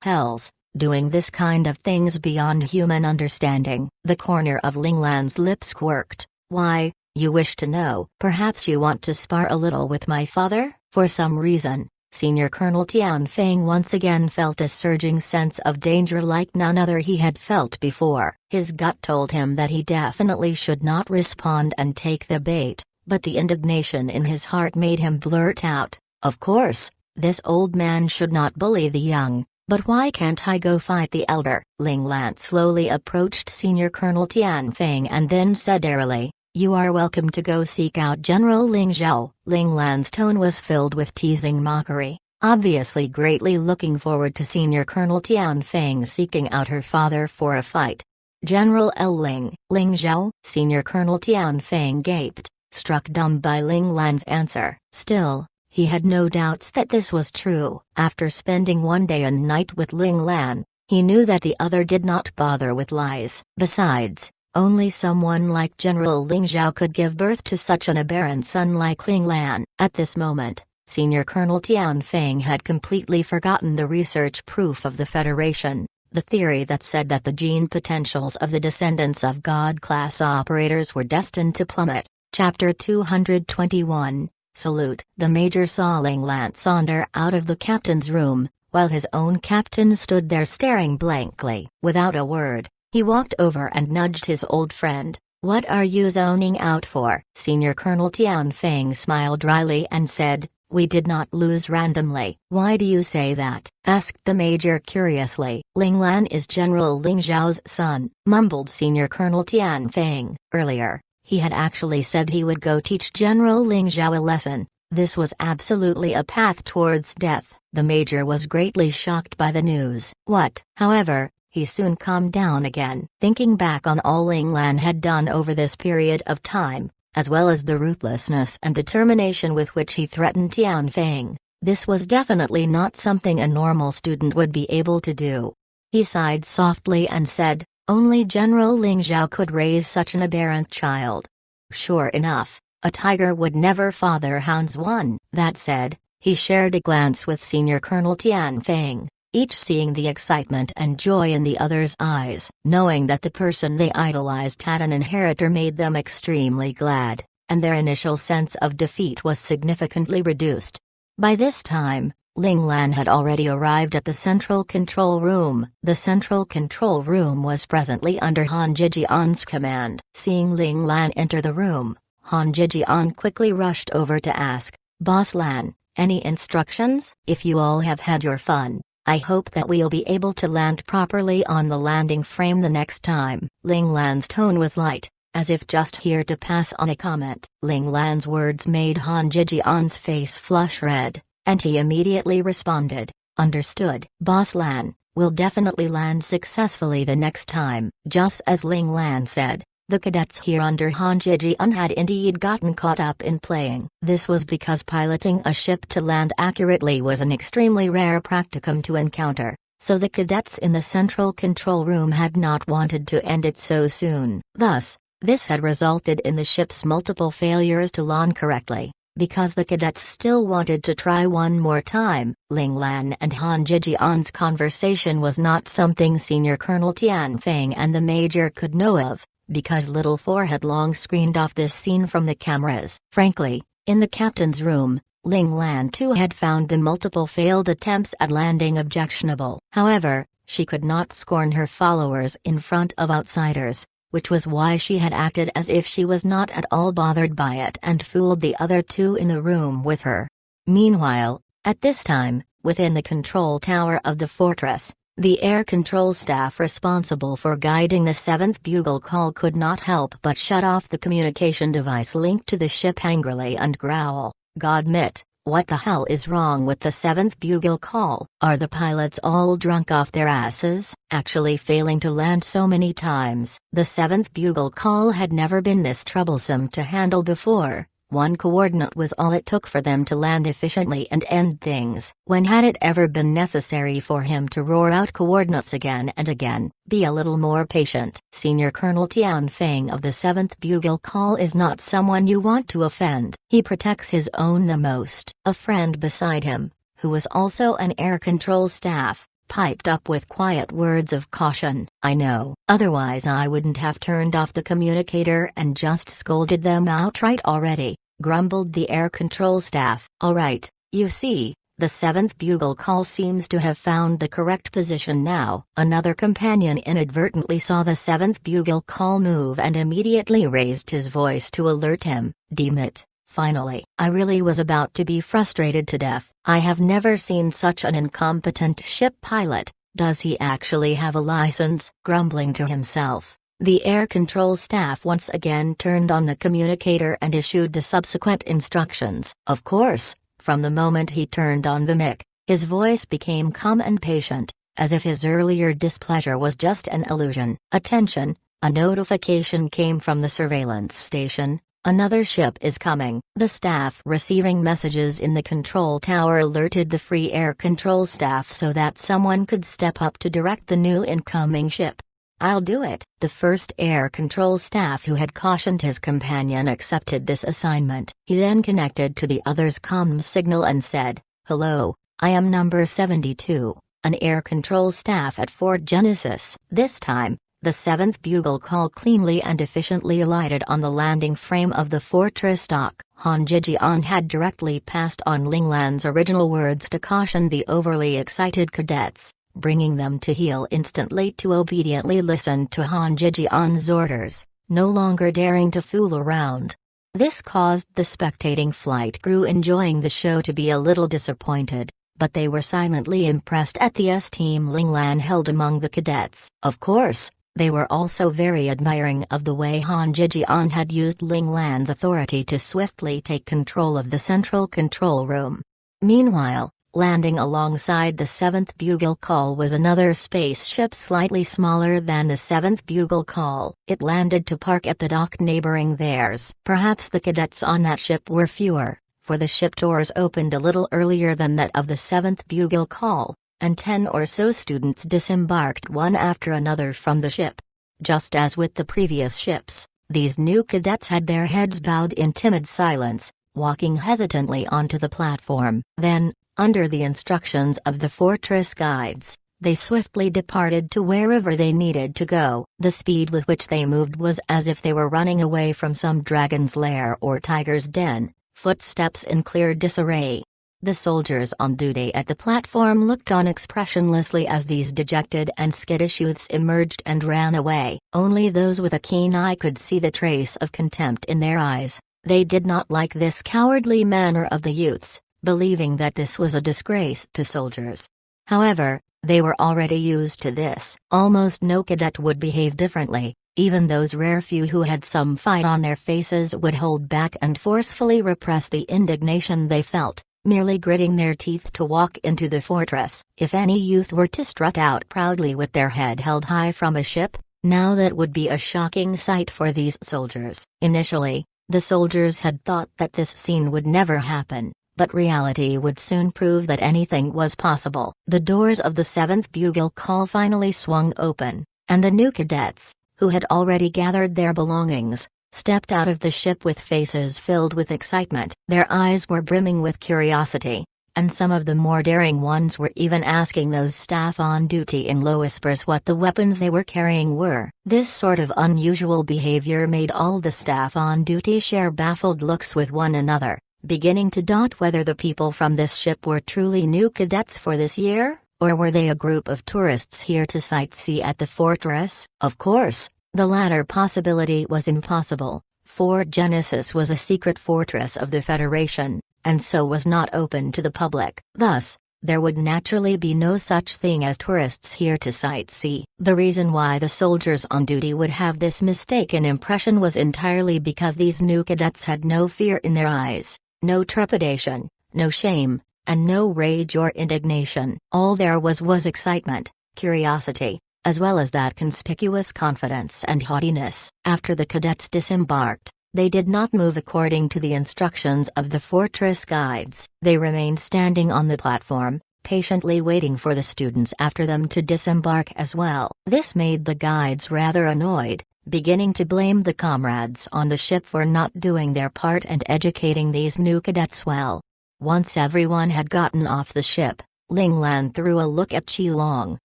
[SPEAKER 1] Hells, doing this kind of things beyond human understanding." The corner of Ling Lan's lips quirked. "Why? You wish to know? Perhaps you want to spar a little with my father?" For some reason, Senior Colonel Tian Feng once again felt a surging sense of danger like none other he had felt before. His gut told him that he definitely should not respond and take the bait, but the indignation in his heart made him blurt out, "Of course, this old man should not bully the young, but why can't I go fight the elder?" Ling Lan slowly approached Senior Colonel Tian Feng and then said airily, "You are welcome to go seek out General Ling Zhao." Ling Lan's tone was filled with teasing mockery, obviously greatly looking forward to Senior Colonel Tian Feng seeking out her father for a fight. "General L. Ling Zhao?" Senior Colonel Tian Feng gaped, struck dumb by Ling Lan's answer. Still, he had no doubts that this was true. After spending one day and night with Ling Lan, he knew that the other did not bother with lies. Besides, only someone like General Ling Zhao could give birth to such an aberrant son like Ling Lan. At this moment, Senior Colonel Tian Feng had completely forgotten the research proof of the Federation, the theory that said that the gene potentials of the descendants of God-class operators were destined to plummet. Chapter 221, Salute. The Major saw Ling Lan saunter out of the captain's room, while his own captain stood there staring blankly. Without a word, he walked over and nudged his old friend. "What are you zoning out for?" Senior Colonel Tian Feng smiled dryly and said, "We did not lose randomly." "Why do you say that?" asked the major curiously. "Ling Lan is General Ling Zhao's son," mumbled Senior Colonel Tian Feng. Earlier, he had actually said he would go teach General Ling Zhao a lesson. This was absolutely a path towards death. The major was greatly shocked by the news. "What?" However, he soon calmed down again. Thinking back on all Ling Lan had done over this period of time, as well as the ruthlessness and determination with which he threatened Tian Feng, this was definitely not something a normal student would be able to do. He sighed softly and said, "Only General Ling Zhao could raise such an aberrant child. Sure enough, a tiger would never father hounds one." That said, He shared a glance with Senior Colonel Tian Feng, each seeing the excitement and joy in the other's eyes. Knowing that the person they idolized had an inheritor made them extremely glad, and their initial sense of defeat was significantly reduced. By this time, Ling Lan had already arrived at the central control room. The central control room was presently under Han Zhijian's command. Seeing Ling Lan enter the room, Han Zhijian quickly rushed over to ask, "Boss Lan, any instructions?" "If you all have had your fun, I hope that we'll be able to land properly on the landing frame the next time." Ling Lan's tone was light, as if just here to pass on a comment. Ling Lan's words made Han Zhijian's face flush red, and he immediately responded, "Understood, Boss Lan, we'll definitely land successfully the next time." Just as Ling Lan said, the cadets here under Han Zhijian had indeed gotten caught up in playing. This was because piloting a ship to land accurately was an extremely rare practicum to encounter, so the cadets in the central control room had not wanted to end it so soon. Thus, this had resulted in the ship's multiple failures to land correctly. Because the cadets still wanted to try one more time, Ling Lan and Han Zhijian's conversation was not something Senior Colonel Tian Feng and the Major could know of, because Little Four had long screened off this scene from the cameras. Frankly, in the captain's room, Ling Lan too had found the multiple failed attempts at landing objectionable. However, she could not scorn her followers in front of outsiders, which was why she had acted as if she was not at all bothered by it and fooled the other two in the room with her. Meanwhile, at this time, within the control tower of the fortress, the air control staff responsible for guiding the 7th bugle call could not help but shut off the communication device linked to the ship angrily and growl, "Godmit, what the hell is wrong with the 7th bugle call? Are the pilots all drunk off their asses, actually failing to land so many times?" The 7th bugle call had never been this troublesome to handle before. One coordinate was all it took for them to land efficiently and end things. When had it ever been necessary for him to roar out coordinates again and again? Be a little more patient. Senior Colonel Tian Feng of the 7th bugle call is not someone you want to offend. He protects his own the most. A friend beside him, who was also an air control staff, piped up with quiet words of caution. "I know, otherwise I wouldn't have turned off the communicator and just scolded them outright already," grumbled the air control staff. "All right, you see, the 7th bugle call seems to have found the correct position now." Another companion inadvertently saw the 7th bugle call move and immediately raised his voice to alert him. "Damn it. Finally, I really was about to be frustrated to death. I have never seen such an incompetent ship pilot. Does he actually have a license?" Grumbling to himself, the air control staff once again turned on the communicator and issued the subsequent instructions. Of course, from the moment he turned on the mic, his voice became calm and patient, as if his earlier displeasure was just an illusion. "Attention, a notification came from the surveillance station. Another ship is coming." The staff receiving messages in the control tower alerted the free air control staff so that someone could step up to direct the new incoming ship. "I'll do it." The first air control staff who had cautioned his companion accepted this assignment. He then connected to the other's comm signal and said, "Hello, I am number 72, an air control staff at Fort Genesis." This time, the 7th bugle call cleanly and efficiently alighted on the landing frame of the fortress dock. Han Zhijian had directly passed on Ling Lan's original words to caution the overly excited cadets, bringing them to heel instantly to obediently listen to Han Zhijian's orders, no longer daring to fool around. This caused the spectating flight crew enjoying the show to be a little disappointed, but they were silently impressed at the esteem Ling Lan held among the cadets. Of course, they were also very admiring of the way Han Zhijian had used Ling Lan's authority to swiftly take control of the central control room. Meanwhile, landing alongside the 7th bugle call was another spaceship slightly smaller than the 7th bugle call. It landed to park at the dock neighboring theirs. Perhaps the cadets on that ship were fewer, for the ship doors opened a little earlier than that of the 7th bugle call, and 10 or so students disembarked one after another from the ship. Just as with the previous ships, these new cadets had their heads bowed in timid silence, walking hesitantly onto the platform. Then, under the instructions of the fortress guides, they swiftly departed to wherever they needed to go. The speed with which they moved was as if they were running away from some dragon's lair or tiger's den, footsteps in clear disarray. The soldiers on duty at the platform looked on expressionlessly as these dejected and skittish youths emerged and ran away. Only those with a keen eye could see the trace of contempt in their eyes. They did not like this cowardly manner of the youths, believing that this was a disgrace to soldiers. However, they were already used to this. Almost no cadet would behave differently. Even those rare few who had some fight on their faces would hold back and forcefully repress the indignation they felt, merely gritting their teeth to walk into the fortress. If any youth were to strut out proudly with their head held high from a ship, now that would be a shocking sight for these soldiers. Initially, the soldiers had thought that this scene would never happen, but reality would soon prove that anything was possible. The doors of the 7th Bugle Call finally swung open, and the new cadets, who had already gathered their belongings, stepped out of the ship with faces filled with excitement. Their eyes were brimming with curiosity, and some of the more daring ones were even asking those staff on duty in low whispers what the weapons they were carrying were. This sort of unusual behavior made all the staff on duty share baffled looks with one another, beginning to doubt whether the people from this ship were truly new cadets for this year, or were they a group of tourists here to sightsee at the fortress. Of course, the latter possibility was impossible. Fort Genesis was a secret fortress of the Federation, and so was not open to the public. Thus, there would naturally be no such thing as tourists here to sightsee. The reason why the soldiers on duty would have this mistaken impression was entirely because these new cadets had no fear in their eyes, no trepidation, no shame, and no rage or indignation. All there was excitement, curiosity, as well as that conspicuous confidence and haughtiness. After the cadets disembarked, they did not move according to the instructions of the fortress guides. They remained standing on the platform, patiently waiting for the students after them to disembark as well. This made the guides rather annoyed, beginning to blame the comrades on the ship for not doing their part and educating these new cadets well. Once everyone had gotten off the ship, Ling Lan threw a look at Qilong.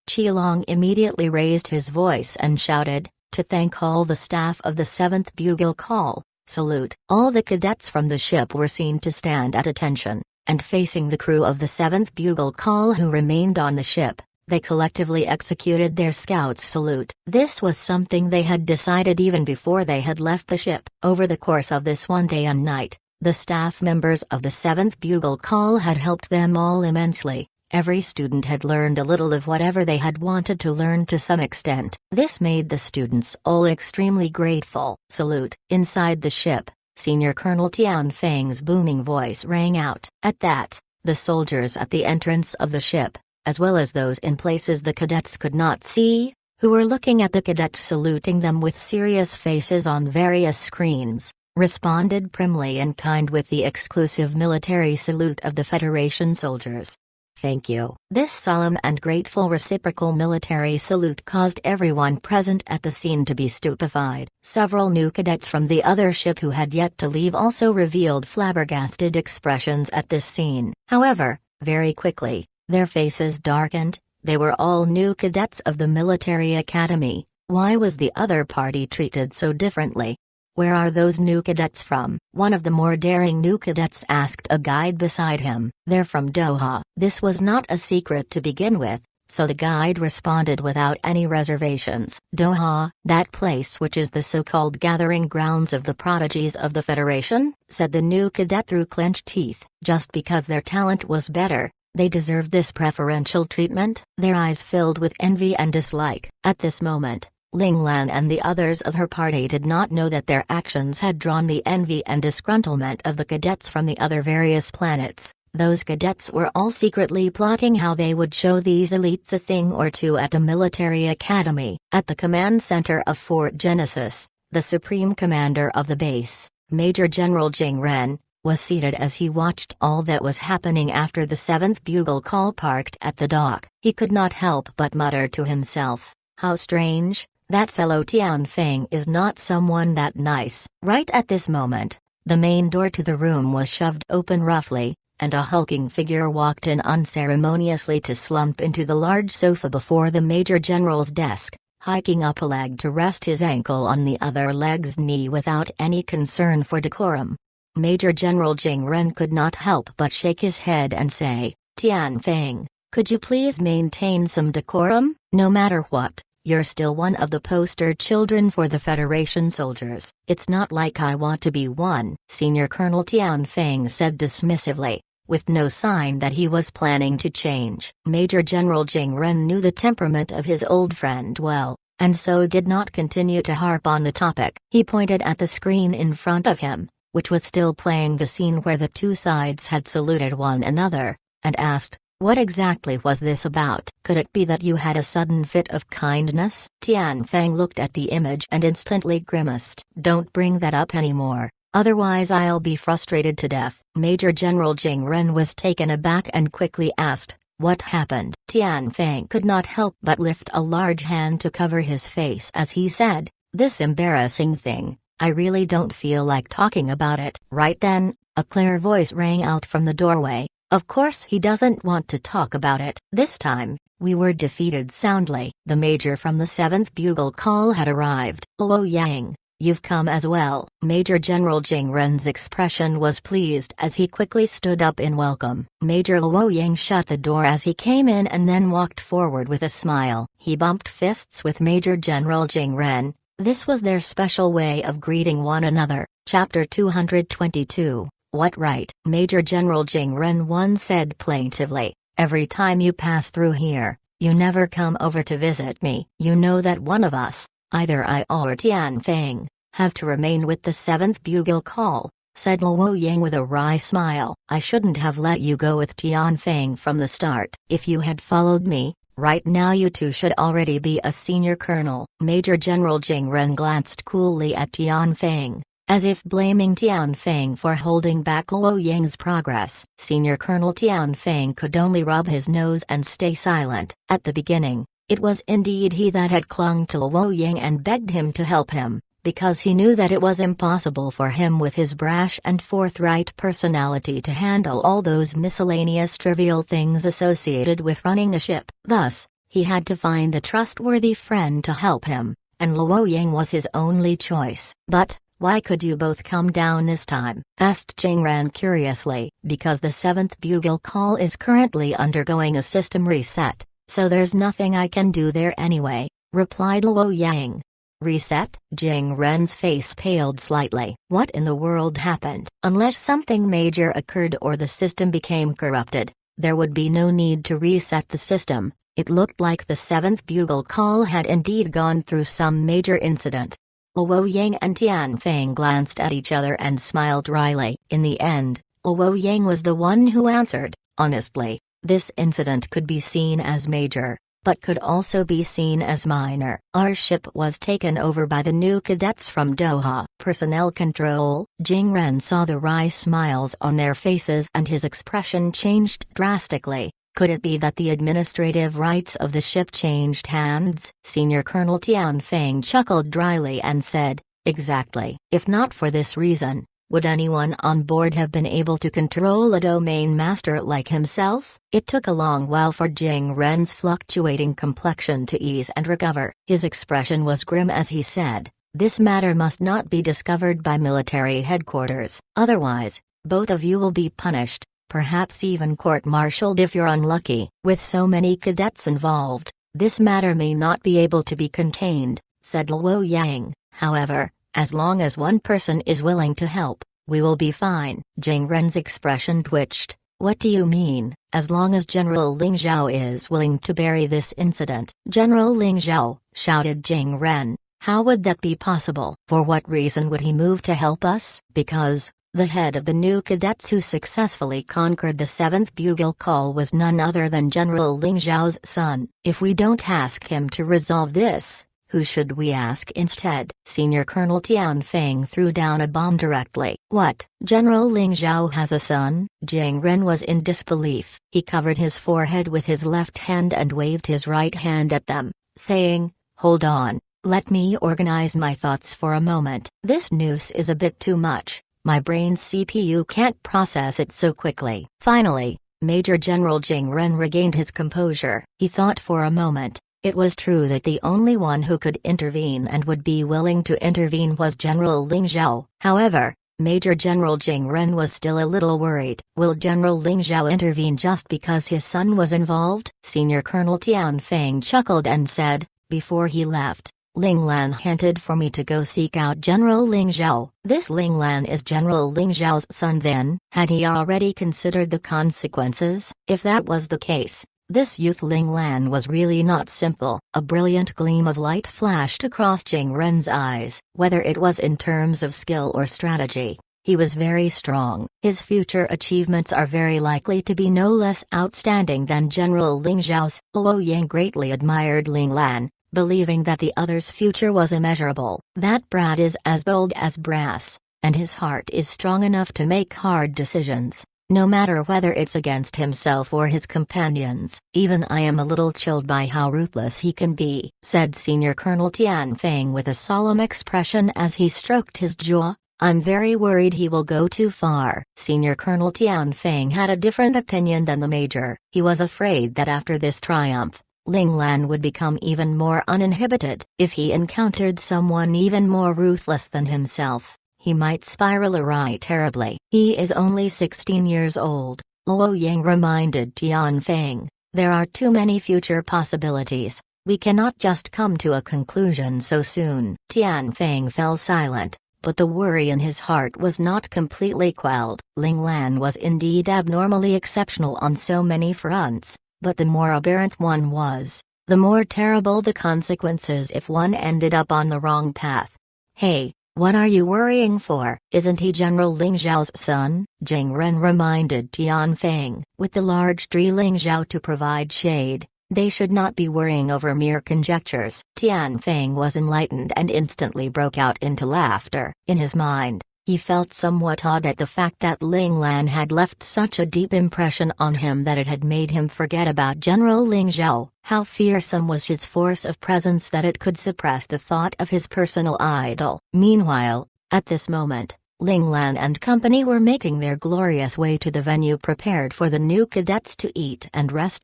[SPEAKER 1] Qilong immediately raised his voice and shouted, "To thank all the staff of the 7th Bugle Call, salute." All the cadets from the ship were seen to stand at attention, and facing the crew of the 7th Bugle Call who remained on the ship, they collectively executed their scout's salute. This was something they had decided even before they had left the ship. Over the course of this one day and night, the staff members of the 7th Bugle Call had helped them all immensely. Every student had learned a little of whatever they had wanted to learn to some extent. This made the students all extremely grateful. Salute. Inside the ship, Senior Colonel Tian Feng's booming voice rang out. At that, the soldiers at the entrance of the ship, as well as those in places the cadets could not see, who were looking at the cadets saluting them with serious faces on various screens, responded primly and kind with the exclusive military salute of the Federation soldiers. "Thank you." This solemn and grateful reciprocal military salute caused everyone present at the scene to be stupefied. Several new cadets from the other ship who had yet to leave also revealed flabbergasted expressions at this scene. However, very quickly, their faces darkened. They were all new cadets of the military academy. Why was the other party treated so differently? "Where are those new cadets from?" one of the more daring new cadets asked a guide beside him. "They're from Doha." This was not a secret to begin with, so the guide responded without any reservations. "Doha, that place which is the so-called gathering grounds of the prodigies of the Federation?" said the new cadet through clenched teeth. Just because their talent was better, they deserved this preferential treatment? Their eyes filled with envy and dislike. At this moment, Ling Lan and the others of her party did not know that their actions had drawn the envy and disgruntlement of the cadets from the other various planets. Those cadets were all secretly plotting how they would show these elites a thing or two at the military academy. At the command center of Fort Genesis, the supreme commander of the base, Major General Jing Ren, was seated as he watched all that was happening after the 7th Bugle Call parked at the dock. He could not help but mutter to himself, "How strange. That fellow Tian Feng is not someone that nice." Right at this moment, The main door to the room was shoved open roughly, and a hulking figure walked in unceremoniously to slump into the large sofa before the Major General's desk, hiking up a leg to rest his ankle on the other leg's knee without any concern for decorum. Major General Jing Ren could not help but shake his head and say, "Tian Feng, could you please maintain some decorum? No matter what, you're still one of the poster children for the Federation soldiers. It's not like I want to be one," Senior Colonel Tian Feng said dismissively, with no sign that he was planning to change. Major General Jing Ren knew the temperament of his old friend well, and so did not continue to harp on the topic. He pointed at the screen in front of him, which was still playing the scene where the two sides had saluted one another, and asked, "What exactly was this about? Could it be that you had a sudden fit of kindness?" Tian Feng looked at the image and instantly grimaced. "Don't bring that up anymore, otherwise I'll be frustrated to death." Major General Jing Ren was taken aback and quickly asked, "What happened?" Tian Feng could not help but lift a large hand to cover his face as he said, "This embarrassing thing, I really don't feel like talking about it." Right then, a clear voice rang out from the doorway, "Of course he doesn't want to talk about it." This time, we were defeated soundly. The major from the 7th Bugle Call had arrived. "Luo Yang, you've come as well." Major General Jing Ren's expression was pleased as he quickly stood up in welcome. Major Luo Yang shut the door as he came in and then walked forward with a smile. He bumped fists with Major General Jing Ren. This was their special way of greeting one another. Chapter 222, What Right? Major General Jing Ren once said plaintively, "Every time you pass through here, you never come over to visit me. You know that one of us, either I or Tian Feng, have to remain with the 7th Bugle Call," said Luo Yang with a wry smile. "I shouldn't have let you go with Tian Feng from the start. If you had followed me, right now you two should already be a senior colonel." Major General Jing Ren glanced coolly at Tian Feng, as if blaming Tian Feng for holding back Luo Yang's progress. Senior Colonel Tian Feng could only rub his nose and stay silent. At the beginning, it was indeed he that had clung to Luo Yang and begged him to help him, because he knew that it was impossible for him with his brash and forthright personality to handle all those miscellaneous trivial things associated with running a ship. Thus, he had to find a trustworthy friend to help him, and Luo Yang was his only choice. "But, why could you both come down this time?" asked Jing Ren curiously. "Because the 7th Bugle Call is currently undergoing a system reset, so there's nothing I can do there anyway," replied Luo Yang. "Reset?" Jing Ren's face paled slightly. What in the world happened? Unless something major occurred or the system became corrupted, there would be no need to reset the system. It looked like the 7th Bugle Call had indeed gone through some major incident. Luo Yang and Tian Feng glanced at each other and smiled dryly. In the end, Luo Yang was the one who answered, honestly, "This incident could be seen as major, but could also be seen as minor. Our ship was taken over by the new cadets from Doha." "Personnel control?" Jing Ren saw the wry smiles on their faces and his expression changed drastically. Could it be that the administrative rights of the ship changed hands? Senior Colonel Tian Feng chuckled dryly and said, "Exactly. If not for this reason, would anyone on board have been able to control a domain master like himself?" It took a long while for Jing Ren's fluctuating complexion to ease and recover. His expression was grim as he said, "This matter must not be discovered by military headquarters, otherwise, both of you will be punished, perhaps even court-martialed if you're unlucky. With so many cadets involved, this matter may not be able to be contained," said Luo Yang. "However, as long as one person is willing to help, we will be fine." Jing Ren's expression twitched. "What do you mean, as long as General Ling Zhao is willing to bury this incident?" "General Ling Zhao," shouted Jing Ren, "how would that be possible? For what reason would he move to help us?" "Because the head of the new cadets who successfully conquered the 7th Bugle Call was none other than General Ling Zhao's son. If we don't ask him to resolve this, who should we ask instead?" Senior Colonel Tian Feng threw down a bomb directly. "What? General Ling Zhao has a son?" Jing Ren was in disbelief. He covered his forehead with his left hand and waved his right hand at them, saying, "Hold on, let me organize my thoughts for a moment. This news is a bit too much. My brain's CPU can't process it so quickly. Finally, Major General Jing Ren regained his composure. He thought for a moment. It was true that the only one who could intervene and would be willing to intervene was General Ling Zhao. However, Major General Jing Ren was still a little worried. Will General Ling Zhao intervene just because his son was involved? Senior Colonel Tian Feng chuckled and said, before he left, Ling Lan hinted for me to go seek out General Ling Zhao. This Ling Lan is General Ling Zhao's son then? Had he already considered the consequences? If that was the case, this youth Ling Lan was really not simple. A brilliant gleam of light flashed across Jing Ren's eyes. Whether it was in terms of skill or strategy, he was very strong. His future achievements are very likely to be no less outstanding than General Ling Zhao's. Luo Yang greatly admired Ling Lan, believing that the other's future was immeasurable. That brat is as bold as brass, and his heart is strong enough to make hard decisions, no matter whether it's against himself or his companions. Even I am a little chilled by how ruthless he can be, said Senior Colonel Tian Feng with a solemn expression as he stroked his jaw. I'm very worried he will go too far. Senior Colonel Tian Feng had a different opinion than the major. He was afraid that after this triumph, Ling Lan would become even more uninhibited. If he encountered someone even more ruthless than himself, he might spiral awry terribly. He is only 16 years old, Luo Yang reminded Tian Feng. There are too many future possibilities. We cannot just come to a conclusion so soon. Tian Feng fell silent, but the worry in his heart was not completely quelled. Ling Lan was indeed abnormally exceptional on so many fronts, but the more aberrant one was, the more terrible the consequences if one ended up on the wrong path. Hey, what are you worrying for? Isn't he General Ling Zhao's son? Jing Ren reminded Tian Feng. With the large tree Ling Zhao to provide shade, they should not be worrying over mere conjectures. Tian Feng was enlightened and instantly broke out into laughter. In his mind, he felt somewhat odd at the fact that Ling Lan had left such a deep impression on him that it had made him forget about General Ling Zhao. How fearsome was his force of presence that it could suppress the thought of his personal idol. Meanwhile, at this moment, Ling Lan and company were making their glorious way to the venue prepared for the new cadets to eat and rest.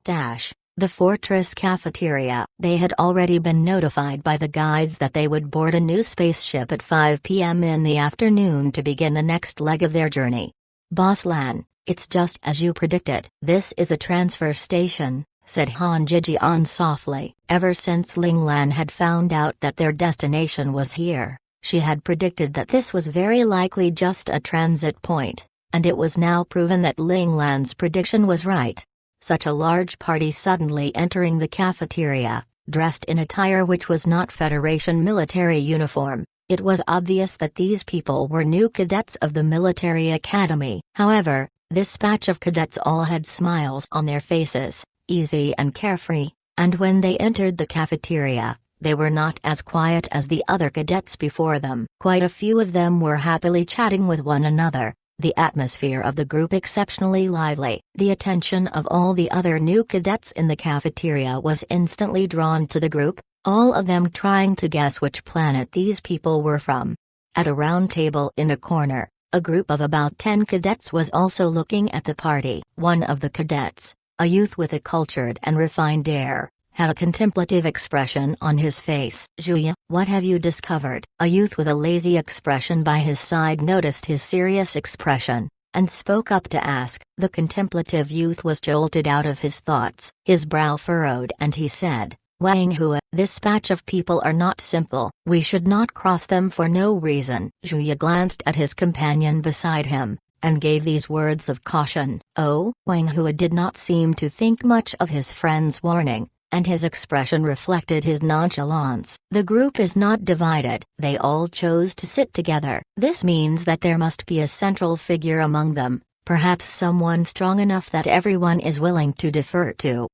[SPEAKER 1] The fortress cafeteria. They had already been notified by the guides that they would board a new spaceship at 5 p.m. in the afternoon to begin the next leg of their journey. Boss Lan, it's just as you predicted. This is a transfer station, said Han Jijian softly. Ever since Ling Lan had found out that their destination was here, she had predicted that this was very likely just a transit point, and it was now proven that Ling Lan's prediction was right. Such a large party suddenly entering the cafeteria, dressed in attire which was not Federation military uniform. It was obvious that these people were new cadets of the military academy. However, this batch of cadets all had smiles on their faces, easy and carefree, and when they entered the cafeteria, they were not as quiet as the other cadets before them. Quite a few of them were happily chatting with one another. The atmosphere of the group exceptionally lively. The attention of all the other new cadets in the cafeteria was instantly drawn to the group, all of them trying to guess which planet these people were from. At a round table in a corner, a group of about 10 cadets was also looking at the party. One of the cadets, a youth with a cultured and refined air, had a contemplative expression on his face. Zhuya, what have you discovered? A youth with a lazy expression by his side noticed his serious expression, and spoke up to ask. The contemplative youth was jolted out of his thoughts. His brow furrowed and he said, Wang Hua, this batch of people are not simple. We should not cross them for no reason. Zhuya glanced at his companion beside him, and gave these words of caution. Oh, Wang Hua did not seem to think much of his friend's warning, and his expression reflected his nonchalance. The group is not divided. They all chose to sit together. This means that there must be a central figure among them, perhaps someone strong enough that everyone is willing to defer to.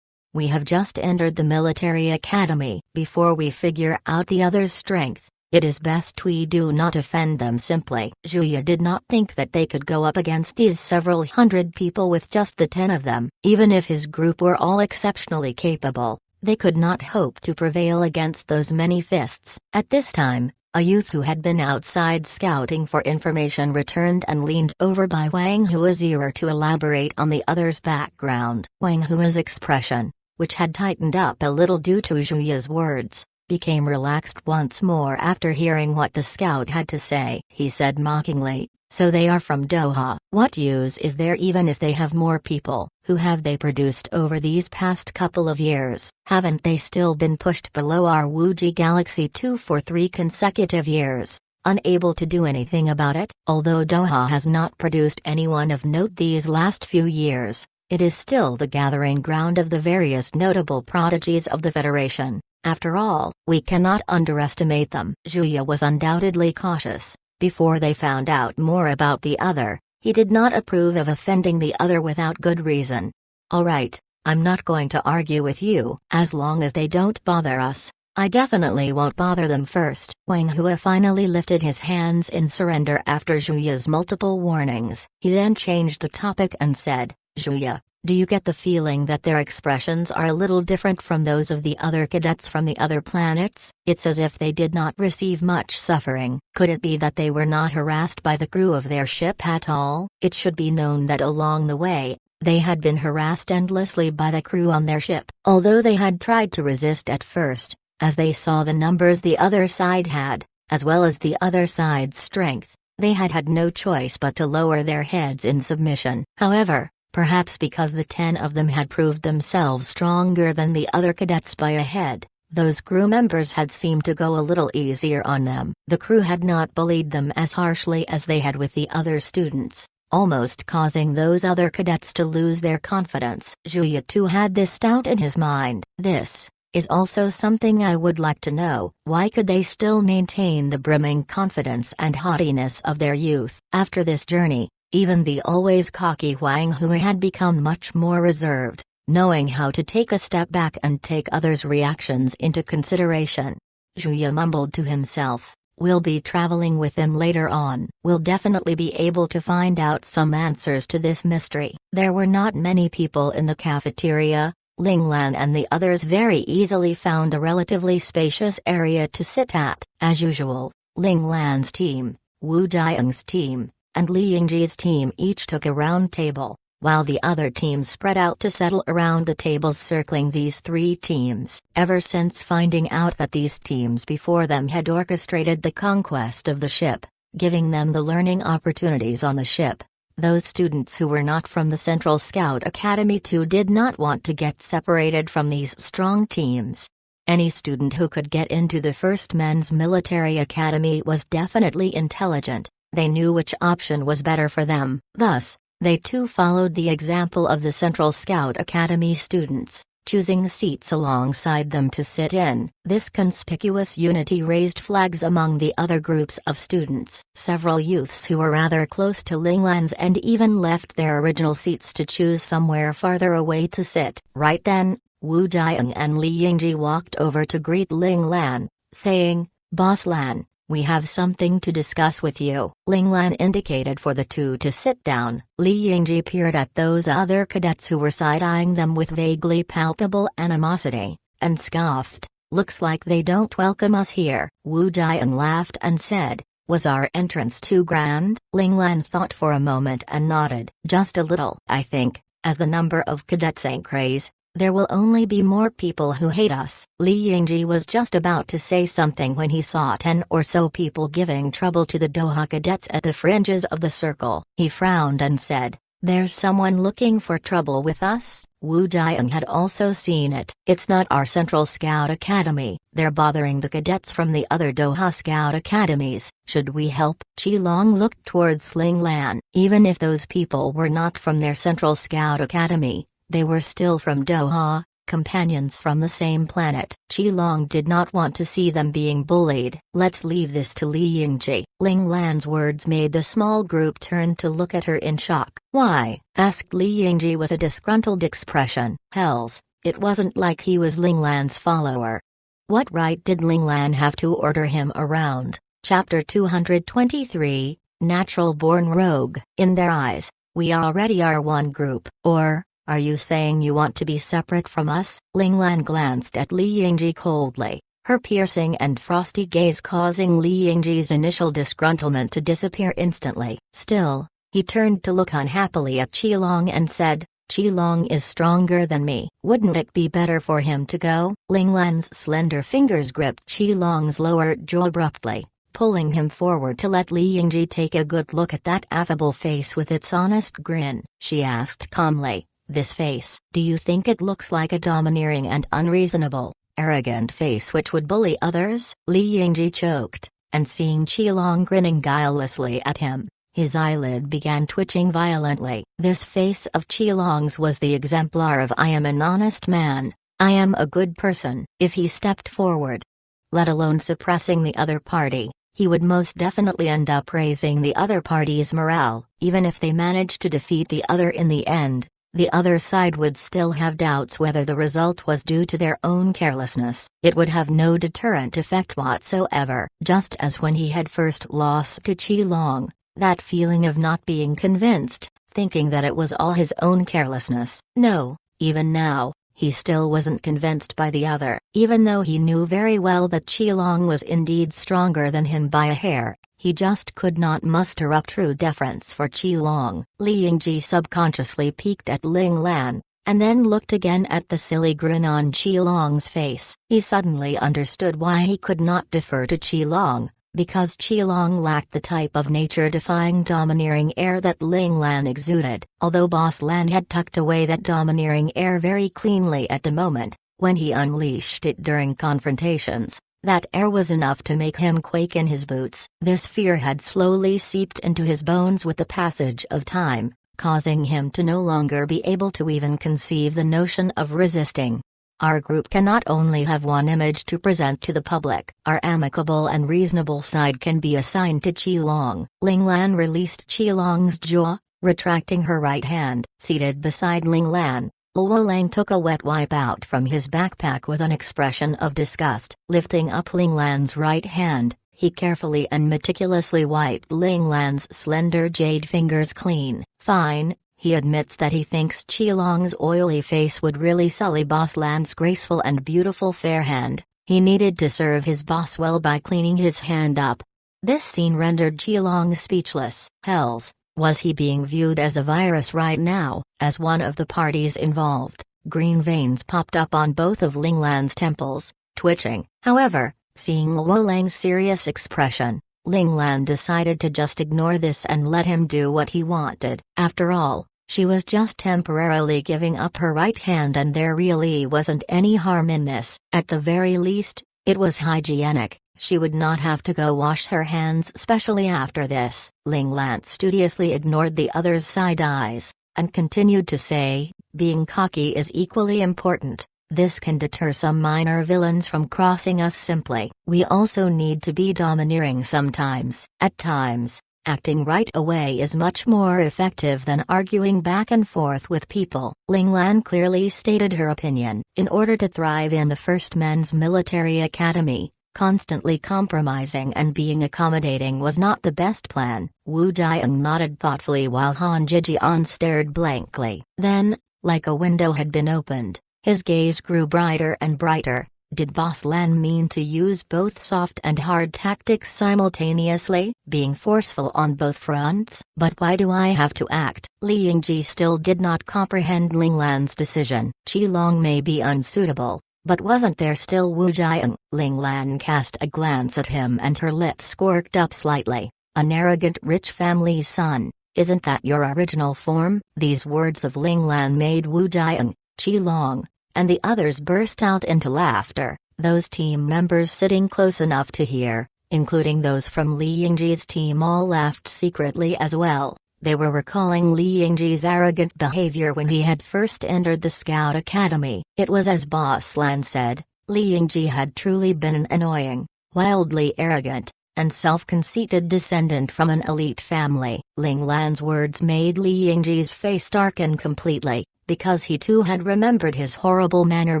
[SPEAKER 1] We have just entered the military academy. Before we figure out the other's strength, it is best we do not offend them simply. Zhuya did not think that they could go up against these several hundred people with just the 10 of them. Even if his group were all exceptionally capable, they could not hope to prevail against those many fists. At this time, A youth who had been outside scouting for information returned and leaned over by Wang Hua's ear to elaborate on the other's background. Wang Hua's expression, which had tightened up a little due to Zhuya's words, became relaxed once more after hearing what the scout had to say. He said mockingly, "So they are from Doha. What use is there even if they have more people? Who have they produced over these past couple of years? Haven't they still been pushed below our Wuji Galaxy 2 for 3 consecutive years, unable to do anything about it?" Although Doha has not produced anyone of note these last few years, it is still the gathering ground of the various notable prodigies of the Federation. After all, we cannot underestimate them. Zhuya was undoubtedly cautious. Before they found out more about the other, he did not approve of offending the other without good reason. "Alright, I'm not going to argue with you. As long as they don't bother us, I definitely won't bother them first." Wang Hua finally lifted his hands in surrender after Zhuya's multiple warnings. He then changed the topic and said, "Zhuya, do you get the feeling that their expressions are a little different from those of the other cadets from the other planets? It's as if they did not receive much suffering. Could it be that they were not harassed by the crew of their ship at all?" It should be known that along the way, they had been harassed endlessly by the crew on their ship. Although they had tried to resist at first, as they saw the numbers the other side had, as well as the other side's strength, they had had no choice but to lower their heads in submission. However, perhaps because the 10 of them had proved themselves stronger than the other cadets by a head, those crew members had seemed to go a little easier on them. The crew had not bullied them as harshly as they had with the other students, almost causing those other cadets to lose their confidence. Zhuya too had this doubt in his mind. This is also something I would like to know. Why could they still maintain the brimming confidence and haughtiness of their youth? After this journey, even the always cocky Wang Hua had become much more reserved, knowing how to take a step back and take others' reactions into consideration. Zhuya mumbled to himself, "We'll be traveling with them later on. We'll definitely be able to find out some answers to this mystery." There were not many people in the cafeteria. Ling Lan and the others very easily found a relatively spacious area to sit at. As usual, Ling Lan's team, Wu Jiang's team, and Li Yingji's team each took a round table, while the other teams spread out to settle around the tables circling these 3 teams. Ever since finding out that these teams before them had orchestrated the conquest of the ship, giving them the learning opportunities on the ship, those students who were not from the Central Scout Academy too did not want to get separated from these strong teams. Any student who could get into the first men's military academy was definitely intelligent. They knew which option was better for them. Thus, they too followed the example of the Central Scout Academy students, choosing seats alongside them to sit in. This conspicuous unity raised flags among the other groups of students. Several youths who were rather close to Ling Lan's and even left their original seats to choose somewhere farther away to sit. Right then, Wu Jiang and Li Yingji walked over to greet Ling Lan, saying, "Boss Lan, we have something to discuss with you." Ling Lan indicated for the two to sit down. Li Yingji peered at those other cadets who were side-eyeing them with vaguely palpable animosity, and scoffed, "Looks like they don't welcome us here." Wu Jiang laughed and said, "Was our entrance too grand?" Ling Lan thought for a moment and nodded. "Just a little. I think, as the number of cadets increase, there will only be more people who hate us." Li Yingji was just about to say something when he saw 10 or so people giving trouble to the Doha cadets at the fringes of the circle. He frowned and said, "There's someone looking for trouble with us?" Wu Jiang had also seen it. "It's not our Central Scout Academy. They're bothering the cadets from the other Doha Scout Academies. Should we help?" Qilong looked towards Ling Lan. Even if those people were not from their Central Scout Academy, they were still from Doha, companions from the same planet. Qilong did not want to see them being bullied. "Let's leave this to Li Yingji." Ling Lan's words made the small group turn to look at her in shock. "Why?" asked Li Yingji with a disgruntled expression. Hells, it wasn't like he was Ling Lan's follower. What right did Ling Lan have to order him around? Chapter 223, Natural-Born Rogue. In their eyes, we already are one group. Or, are you saying you want to be separate from us? Ling Lan glanced at Li Yingji coldly. her piercing and frosty gaze causing Li Yingji's initial disgruntlement to disappear instantly. Still, he turned to look unhappily at Qilong and said, "Qilong is stronger than me. Wouldn't it be better for him to go?" Ling Lan's slender fingers gripped Qilong's lower jaw abruptly, pulling him forward to let Li Yingji take a good look at that affable face with its honest grin. She asked calmly, "This face, do you think it looks like a domineering and unreasonable, arrogant face which would bully others?" Li Yingji choked, and seeing Qilong grinning guilelessly at him, his eyelid began twitching violently. This face of Qilong's was the exemplar of "I am an honest man, I am a good person." If he stepped forward, let alone suppressing the other party, he would most definitely end up raising the other party's morale. Even if they managed to defeat the other in the end, the other side would still have doubts whether the result was due to their own carelessness. It would have no deterrent effect whatsoever. Just as when he had first lost to Qilong, that feeling of not being convinced, thinking that it was all his own carelessness. No, even now, he still wasn't convinced by the other. Even though he knew very well that Qilong was indeed stronger than him by a hair, he just could not muster up true deference for Qilong. Li Yingji subconsciously peeked at Ling Lan, and then looked again at the silly grin on Qilong's face. He suddenly understood why he could not defer to Qilong, because Qilong lacked the type of nature-defying domineering air that Ling Lan exuded. Although Boss Lan had tucked away that domineering air very cleanly at the moment, when he unleashed it during confrontations, that air was enough to make him quake in his boots. This fear had slowly seeped into his bones with the passage of time, causing him to no longer be able to even conceive the notion of resisting. Our group cannot only have one image to present to the public. Our amicable and reasonable side can be assigned to Qilong. Ling Lan released Qilong's jaw, retracting her right hand. Seated beside Ling Lan, Luo Lang took a wet wipe out from his backpack with an expression of disgust. Lifting up Ling Lan's right hand, he carefully and meticulously wiped Ling Lan's slender jade fingers clean. "Fine." He admits that he thinks Qilong's oily face would really sully Boss Lan's graceful and beautiful fair hand. He needed to serve his boss well by cleaning his hand up. This scene rendered Qilong speechless. Hells, was he being viewed as a virus right now? As one of the parties involved, green veins popped up on both of Ling Lan's temples, twitching. However, seeing Luo Lang's serious expression, Ling Lan decided to just ignore this and let him do what he wanted. After all, she was just temporarily giving up her right hand and there really wasn't any harm in this. At the very least, it was hygienic. She would not have to go wash her hands especially after this. Ling Lan studiously ignored the other's side eyes, and continued to say, "Being cocky is equally important. This can deter some minor villains from crossing us simply. We also need to be domineering sometimes. At times, acting right away is much more effective than arguing back and forth with people." Ling Lan clearly stated her opinion. In order to thrive in the First Men's Military Academy, constantly compromising and being accommodating was not the best plan. Wu Jiang nodded thoughtfully while Han Jijian stared blankly. Then, like a window had been opened, his gaze grew brighter and brighter. Did Boss Lan mean to use both soft and hard tactics simultaneously, being forceful on both fronts? But why do I have to act? Li Yingji still did not comprehend Ling Lan's decision. Qilong may be unsuitable, but wasn't there still Wu Jiang? Ling Lan cast a glance at him and her lips quirked up slightly. "An arrogant rich family's son, isn't that your original form?" These words of Ling Lan made Wu Jiang, Qilong, and the others burst out into laughter. Those team members sitting close enough to hear, including those from Li Yingji's team, all laughed secretly as well. They were recalling Li Yingji's arrogant behavior when he had first entered the Scout Academy. It was as Boss Lan said, Li Yingji had truly been an annoying, wildly arrogant, and self-conceited descendant from an elite family. Ling Lan's words made Li Yingji's face darken completely, because he too had remembered his horrible manner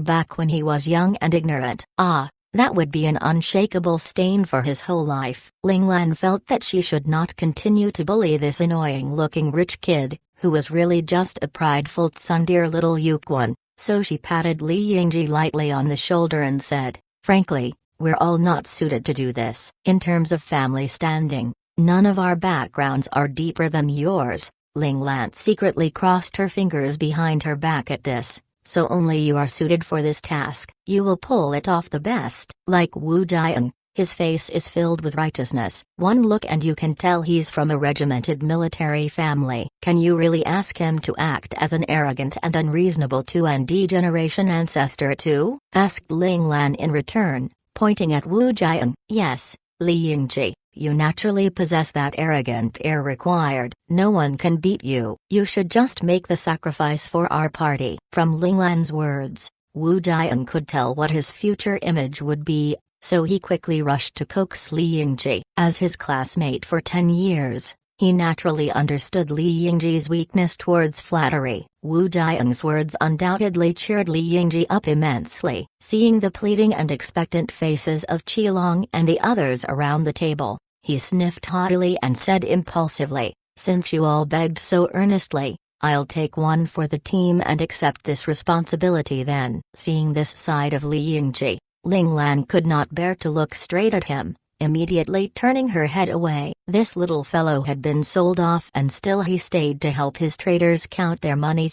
[SPEAKER 1] back when he was young and ignorant. That would be an unshakable stain for his whole life. Ling Lan felt that she should not continue to bully this annoying-looking rich kid, who was really just a prideful tsundere little Yukwan, so she patted Li Yingji lightly on the shoulder and said, "Frankly, We're all not suited to do this. In terms of family standing, none of our backgrounds are deeper than yours." Ling Lan secretly crossed her fingers behind her back at this. "So only you are suited for this task. You will pull it off the best." Like Wu Jian, his face is filled with righteousness. One look and you can tell he's from a regimented military family. "Can you really ask him to act as an arrogant and unreasonable 2nd generation ancestor too?" asked Ling Lan in return, pointing at Wu Jian. "Yes, Li Yingji. You naturally possess that arrogant air required. No one can beat you. You should just make the sacrifice for our party." From Ling Lan's words, Wu Jian could tell what his future image would be, so he quickly rushed to coax Li Yingji. As his classmate for 10 years, he naturally understood Li Yingji's weakness towards flattery. Wu Jian's words undoubtedly cheered Li Yingji up immensely. Seeing the pleading and expectant faces of Qilong and the others around the table, he sniffed haughtily and said impulsively, "Since you all begged so earnestly, I'll take one for the team and accept this responsibility then." Seeing this side of Li Yingji, Ling Lan could not bear to look straight at him, immediately turning her head away. This little fellow had been sold off and still he stayed to help his traders count their money.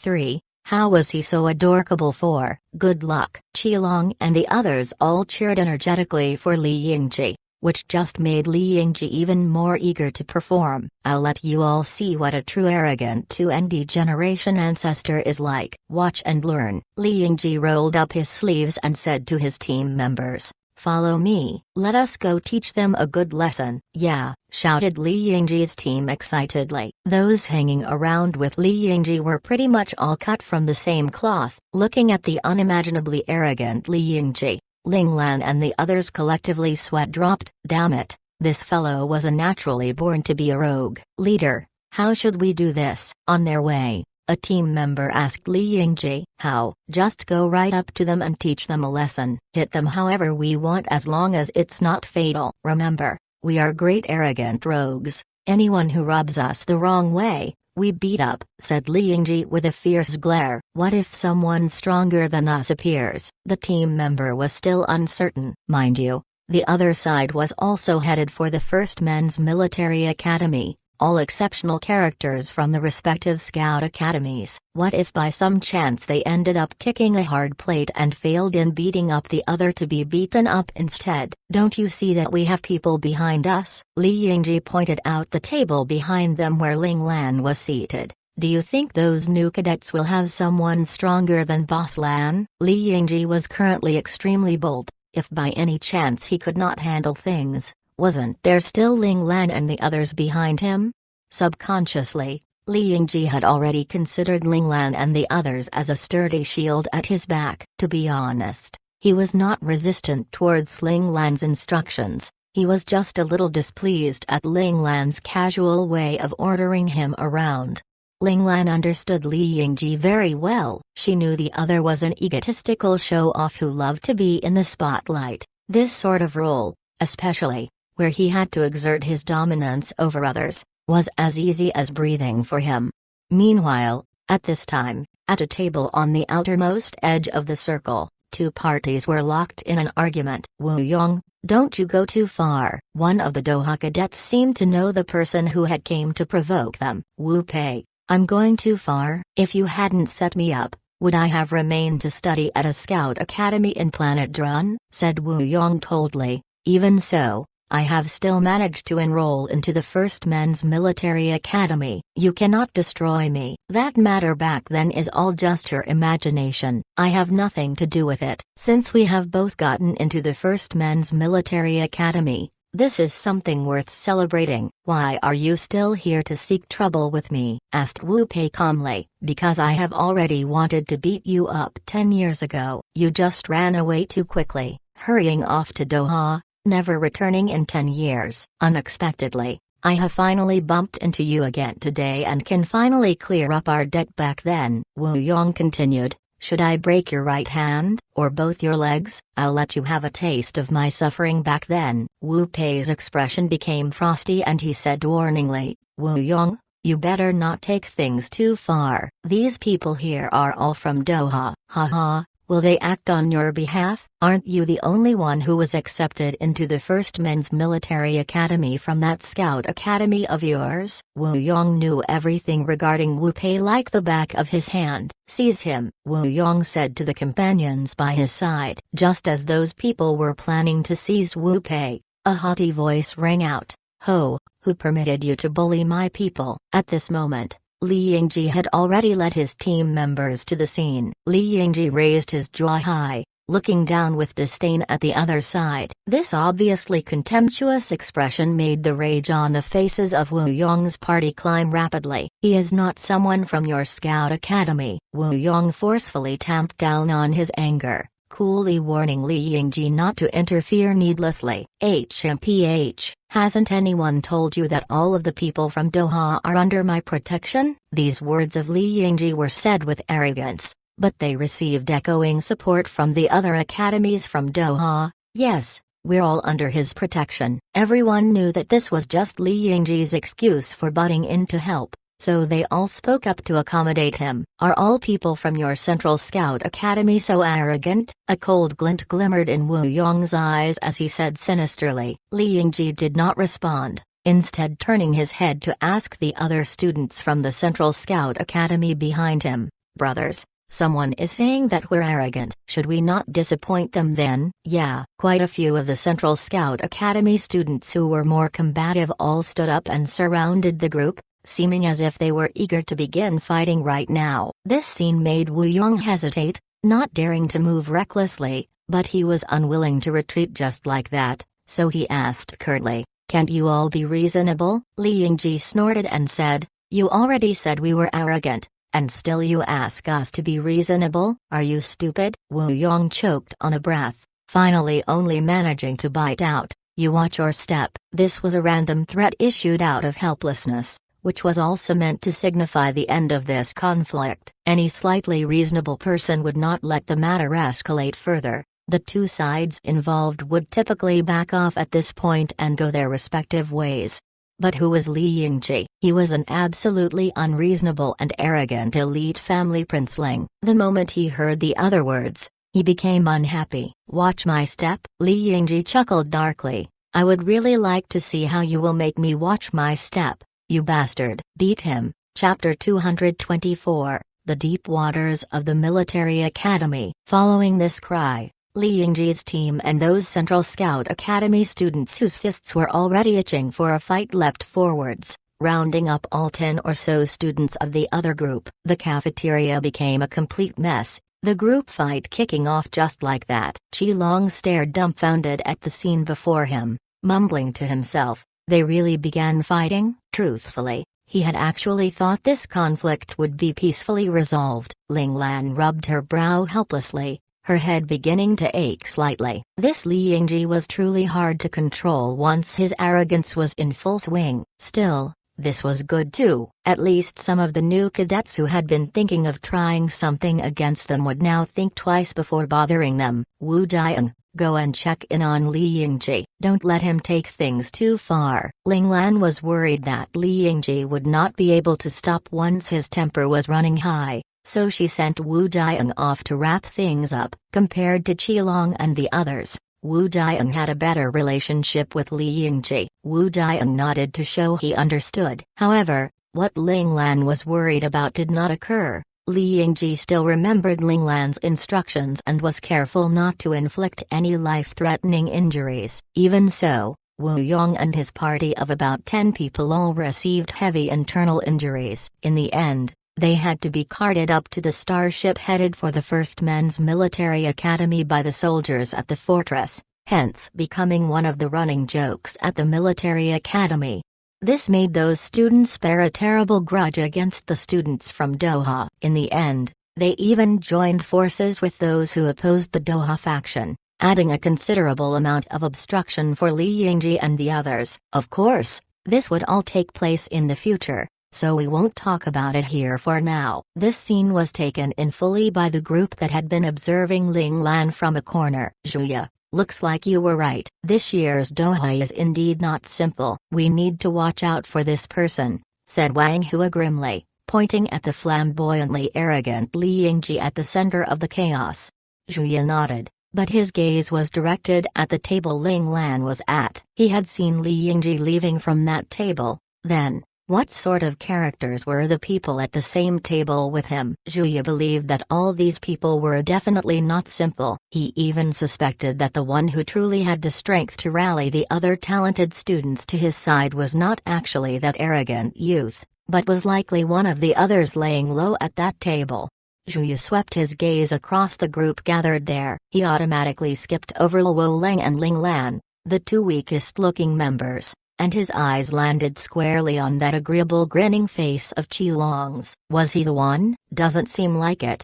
[SPEAKER 1] How was he so adorable for? Good luck. Qilong and the others all cheered energetically for Li Yingji, which just made Li Yingji even more eager to perform. "I'll let you all see what a true arrogant 2nd generation ancestor is like. Watch and learn." Li Yingji rolled up his sleeves and said to his team members, "Follow me. Let us go teach them a good lesson." "Yeah," shouted Li Yingji's team excitedly. Those hanging around with Li Yingji were pretty much all cut from the same cloth. Looking at the unimaginably arrogant Li Yingji, Ling Lan and the others collectively sweat dropped. Damn it, this fellow was a naturally born to be a rogue. "Leader, how should we do this?" On their way, a team member asked Li Yingji. "How?" "Just go right up to them and teach them a lesson. Hit them however we want as long as it's not fatal. Remember, we are great arrogant rogues. Anyone who rubs us the wrong way, we beat up," said Li Yingji with a fierce glare. "What if someone stronger than us appears?" The team member was still uncertain. Mind you, the other side was also headed for the 1st Men's Military Academy, all exceptional characters from the respective scout academies. What if by some chance they ended up kicking a hard plate and failed in beating up the other to be beaten up instead? "Don't you see that we have people behind us?" Li Yingji pointed out the table behind them where Ling Lan was seated. "Do you think those new cadets will have someone stronger than Boss Lan?" Li Yingji was currently extremely bold. If by any chance he could not handle things, wasn't there still Ling Lan and the others behind him? Subconsciously, Li Yingji had already considered Ling Lan and the others as a sturdy shield at his back. To be honest, he was not resistant towards Ling Lan's instructions, he was just a little displeased at Ling Lan's casual way of ordering him around. Ling Lan understood Li Yingji very well. She knew the other was an egotistical show-off who loved to be in the spotlight. This sort of role, especially where he had to exert his dominance over others, was as easy as breathing for him. Meanwhile, at this time, at a table on the outermost edge of the circle, two parties were locked in an argument. "Wu Yong, don't you go too far." One of the Doha cadets seemed to know the person who had came to provoke them. "Wu Pei, I'm going too far. If you hadn't set me up, would I have remained to study at a scout academy in Planet Drun?" said Wu Yong coldly. "Even so, I have still managed to enroll into the 1st Men's Military Academy. You cannot destroy me. That matter back then is all just your imagination. I have nothing to do with it. Since we have both gotten into the 1st Men's Military Academy, this is something worth celebrating." "Why are you still here to seek trouble with me?" asked Wu Pei calmly. "Because I have already wanted to beat you up 10 years ago. You just ran away too quickly, hurrying off to Doha, never returning in 10 years. Unexpectedly, I have finally bumped into you again today and can finally clear up our debt back then." Wu Yong continued, "Should I break your right hand, or both your legs? I'll let you have a taste of my suffering back then." Wu Pei's expression became frosty and he said warningly, "Wu Yong, you better not take things too far. These people here are all from Doha." "Ha ha, Will they act on your behalf? Aren't you the only one who was accepted into the first men's military academy from that scout academy of yours? Wu Yong knew everything regarding Wu Pei like the back of his hand. Seize him, Wu Yong said to the companions by his side. Just as those people were planning to seize Wu Pei, a haughty voice rang out. Ho, who permitted you to bully my people? At this moment, Li Yingji had already led his team members to the scene. Li Yingji raised his jaw high, looking down with disdain at the other side. This obviously contemptuous expression made the rage on the faces of Wu Yong's party climb rapidly. He is not someone from your scout academy. Wu Yong forcefully tamped down on his anger, coolly warning Li Yingji not to interfere needlessly. HMPH, hasn't anyone told you that all of the people from Doha are under my protection? These words of Li Yingji were said with arrogance, but they received echoing support from the other academies from Doha. Yes, we're all under his protection. Everyone knew that this was just Li Yingji's excuse for butting in to help, so they all spoke up to accommodate him. Are all people from your Central Scout Academy so arrogant? A cold glint glimmered in Wu Yong's eyes as he said sinisterly. Li Yingji did not respond, instead turning his head to ask the other students from the Central Scout Academy behind him. Brothers, someone is saying that we're arrogant. Should we not disappoint them then? Yeah. Quite a few of the Central Scout Academy students who were more combative all stood up and surrounded the group, seeming as if they were eager to begin fighting right now. This scene made Wu Yong hesitate, not daring to move recklessly, but he was unwilling to retreat just like that, so he asked curtly, "Can't you all be reasonable?" Li Yingji snorted and said, "You already said we were arrogant, and still you ask us to be reasonable? Are you stupid?" Wu Yong choked on a breath, finally only managing to bite out, "You watch your step." This was a random threat issued out of helplessness, which was also meant to signify the end of this conflict. Any slightly reasonable person would not let the matter escalate further. The two sides involved would typically back off at this point and go their respective ways. But who was Li Yingji? He was an absolutely unreasonable and arrogant elite family princeling. The moment he heard the other words, he became unhappy. "Watch my step?" Li Yingji chuckled darkly. "I would really like to see how you will make me watch my step. You bastard." Beat him. Chapter 224, The Deep Waters of the Military Academy. Following this cry, Li Yingji's team and those Central Scout Academy students whose fists were already itching for a fight leapt forwards, rounding up all 10 or so students of the other group. The cafeteria became a complete mess, the group fight kicking off just like that. Qi Long stared dumbfounded at the scene before him, mumbling to himself, "They really began fighting?" Truthfully, he had actually thought this conflict would be peacefully resolved. Ling Lan rubbed her brow helplessly, her head beginning to ache slightly. This Li Yingji was truly hard to control once his arrogance was in full swing. Still, this was good too. At least some of the new cadets who had been thinking of trying something against them would now think twice before bothering them. Wu Jiang, go and check in on Li Yingji. Don't let him take things too far. Ling Lan was worried that Li Yingji would not be able to stop once his temper was running high, so she sent Wu Jiang off to wrap things up. Compared to Qi Long and the others, Wu Jiang had a better relationship with Li Yingji. Wu Jiang nodded to show he understood. However, what Ling Lan was worried about did not occur. Li Yingji still remembered Ling Lan's instructions and was careful not to inflict any life-threatening injuries. Even so, Wu Yong and his party of about 10 people all received heavy internal injuries. In the end, they had to be carted up to the starship headed for the first men's military academy by the soldiers at the fortress, hence becoming one of the running jokes at the military academy. This made those students bear a terrible grudge against the students from Doha. In the end, they even joined forces with those who opposed the Doha faction, adding a considerable amount of obstruction for Li Yingji and the others. Of course, this would all take place in the future, so we won't talk about it here for now. This scene was taken in fully by the group that had been observing Ling Lan from a corner. "Zhuya, looks like you were right. This year's Doha is indeed not simple. We need to watch out for this person," said Wang Hua grimly, pointing at the flamboyantly arrogant Li Yingji at the center of the chaos. Zhuya nodded, but his gaze was directed at the table Ling Lan was at. He had seen Li Yingji leaving from that table. Then, what sort of characters were the people at the same table with him? Zhuya believed that all these people were definitely not simple. He even suspected that the one who truly had the strength to rally the other talented students to his side was not actually that arrogant youth, but was likely one of the others laying low at that table. Zhuya swept his gaze across the group gathered there. He automatically skipped over Luo Leng and Ling Lan, the two weakest-looking members, and his eyes landed squarely on that agreeable grinning face of Qilong's. Was he the one? Doesn't seem like it.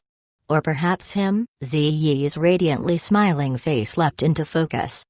[SPEAKER 1] Or perhaps him? Ziyi's radiantly smiling face leapt into focus.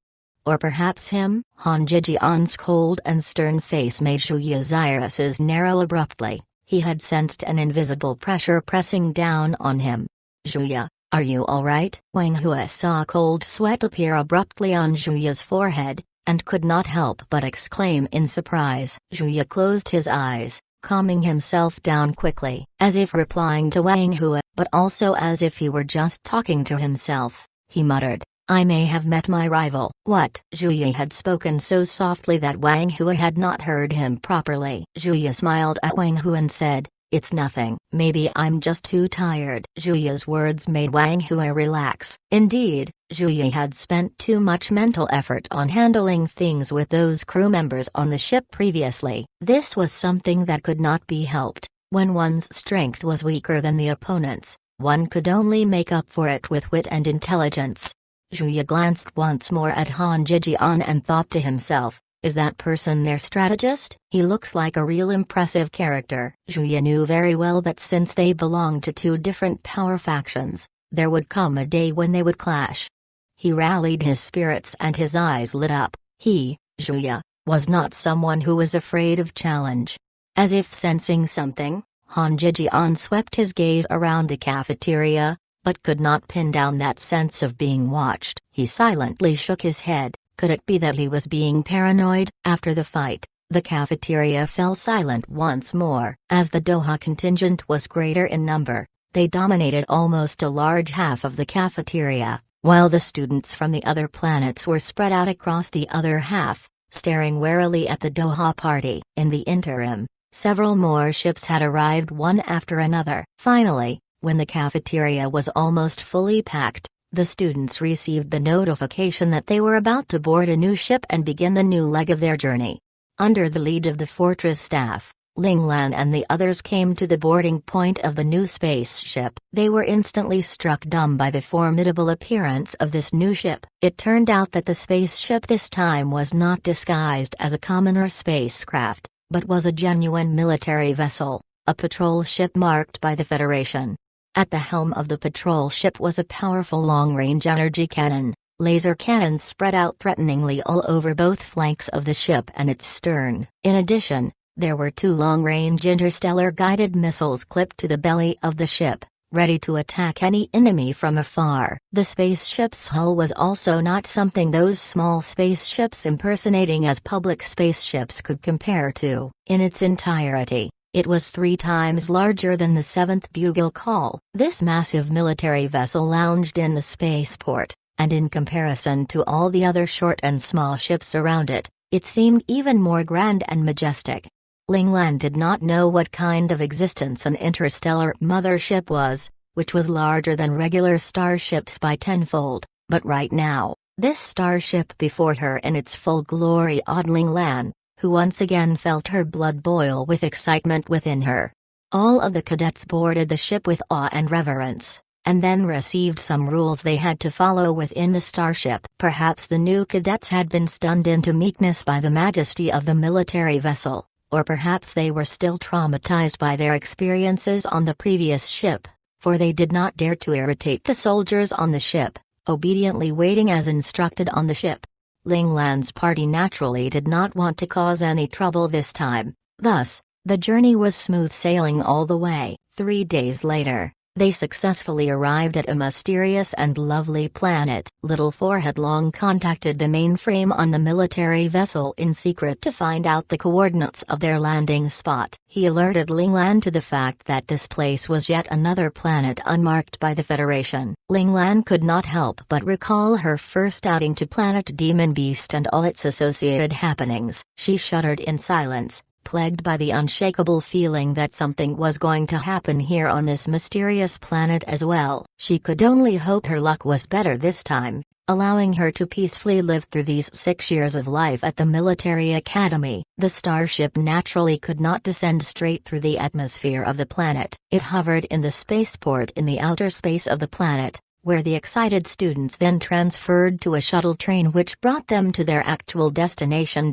[SPEAKER 1] Or perhaps him? Han Zhijian's cold and stern face made Zhuya's irises narrow abruptly. He had sensed an invisible pressure pressing down on him. Zhuya, are you alright? Wang Hua saw cold sweat appear abruptly on Zhuya's forehead, and could not help but exclaim in surprise. Zhuya closed his eyes, calming himself down quickly, as if replying to Wang Hua, but also as if he were just talking to himself. He muttered, I may have met my rival. What? Zhuya had spoken so softly that Wang Hua had not heard him properly. Zhuya smiled at Wang Hua and said, it's nothing. Maybe I'm just too tired. Zhuya's words made Wang Hua relax. Indeed, Zhuya had spent too much mental effort on handling things with those crew members on the ship previously. This was something that could not be helped. When one's strength was weaker than the opponent's, one could only make up for it with wit and intelligence. Zhuya glanced once more at Han Zhijian and thought to himself, is that person their strategist? He looks like a real impressive character. Zhuya knew very well that since they belonged to two different power factions, there would come a day when they would clash. He rallied his spirits and his eyes lit up. He, Zhuya, was not someone who was afraid of challenge. As if sensing something, Han Zhijian swept his gaze around the cafeteria, but could not pin down that sense of being watched. He silently shook his head. Could it be that he was being paranoid? After the fight, the cafeteria fell silent once more. As the Doha contingent was greater in number, they dominated almost a large half of the cafeteria, while the students from the other planets were spread out across the other half, staring warily at the Doha party. In the interim, several more ships had arrived one after another. Finally, when the cafeteria was almost fully packed, the students received the notification that they were about to board a new ship and begin the new leg of their journey. Under the lead of the fortress staff, Ling Lan and the others came to the boarding point of the new spaceship. They were instantly struck dumb by the formidable appearance of this new ship. It turned out that the spaceship this time was not disguised as a commoner spacecraft, but was a genuine military vessel, a patrol ship marked by the Federation. At the helm of the patrol ship was a powerful long-range energy cannon. Laser cannons spread out threateningly all over both flanks of the ship and its stern. In addition, there were two long-range interstellar guided missiles clipped to the belly of the ship, ready to attack any enemy from afar. The spaceship's hull was also not something those small spaceships impersonating as public spaceships could compare to. In its entirety, it was 3 times larger than the 7th Bugle Call. This massive military vessel lounged in the spaceport, and in comparison to all the other short and small ships around it, it seemed even more grand and majestic. Ling Lan did not know what kind of existence an interstellar mothership was, which was larger than regular starships by tenfold, but right now, this starship before her in its full glory awed Ling Lan, who once again felt her blood boil with excitement within her. All of the cadets boarded the ship with awe and reverence, and then received some rules they had to follow within the starship. Perhaps the new cadets had been stunned into meekness by the majesty of the military vessel, or perhaps they were still traumatized by their experiences on the previous ship, for they did not dare to irritate the soldiers on the ship, obediently waiting as instructed on the ship. Ling Lan's party naturally did not want to cause any trouble this time, thus, the journey was smooth sailing all the way. 3 days later, They successfully arrived at a mysterious and lovely planet. Little Four had long contacted the mainframe on the military vessel in secret to find out the coordinates of their landing spot. He alerted Ling Lan to the fact that this place was yet another planet unmarked by the Federation. Ling Lan could not help but recall her first outing to Planet Demon Beast and all its associated happenings. She shuddered in silence, plagued by the unshakable feeling that something was going to happen here on this mysterious planet as well. She could only hope her luck was better this time, allowing her to peacefully live through these 6 years of life at the military academy. The starship naturally could not descend straight through the atmosphere of the planet. It hovered in the spaceport in the outer space of the planet, where the excited students then transferred to a shuttle train which brought them to their actual destination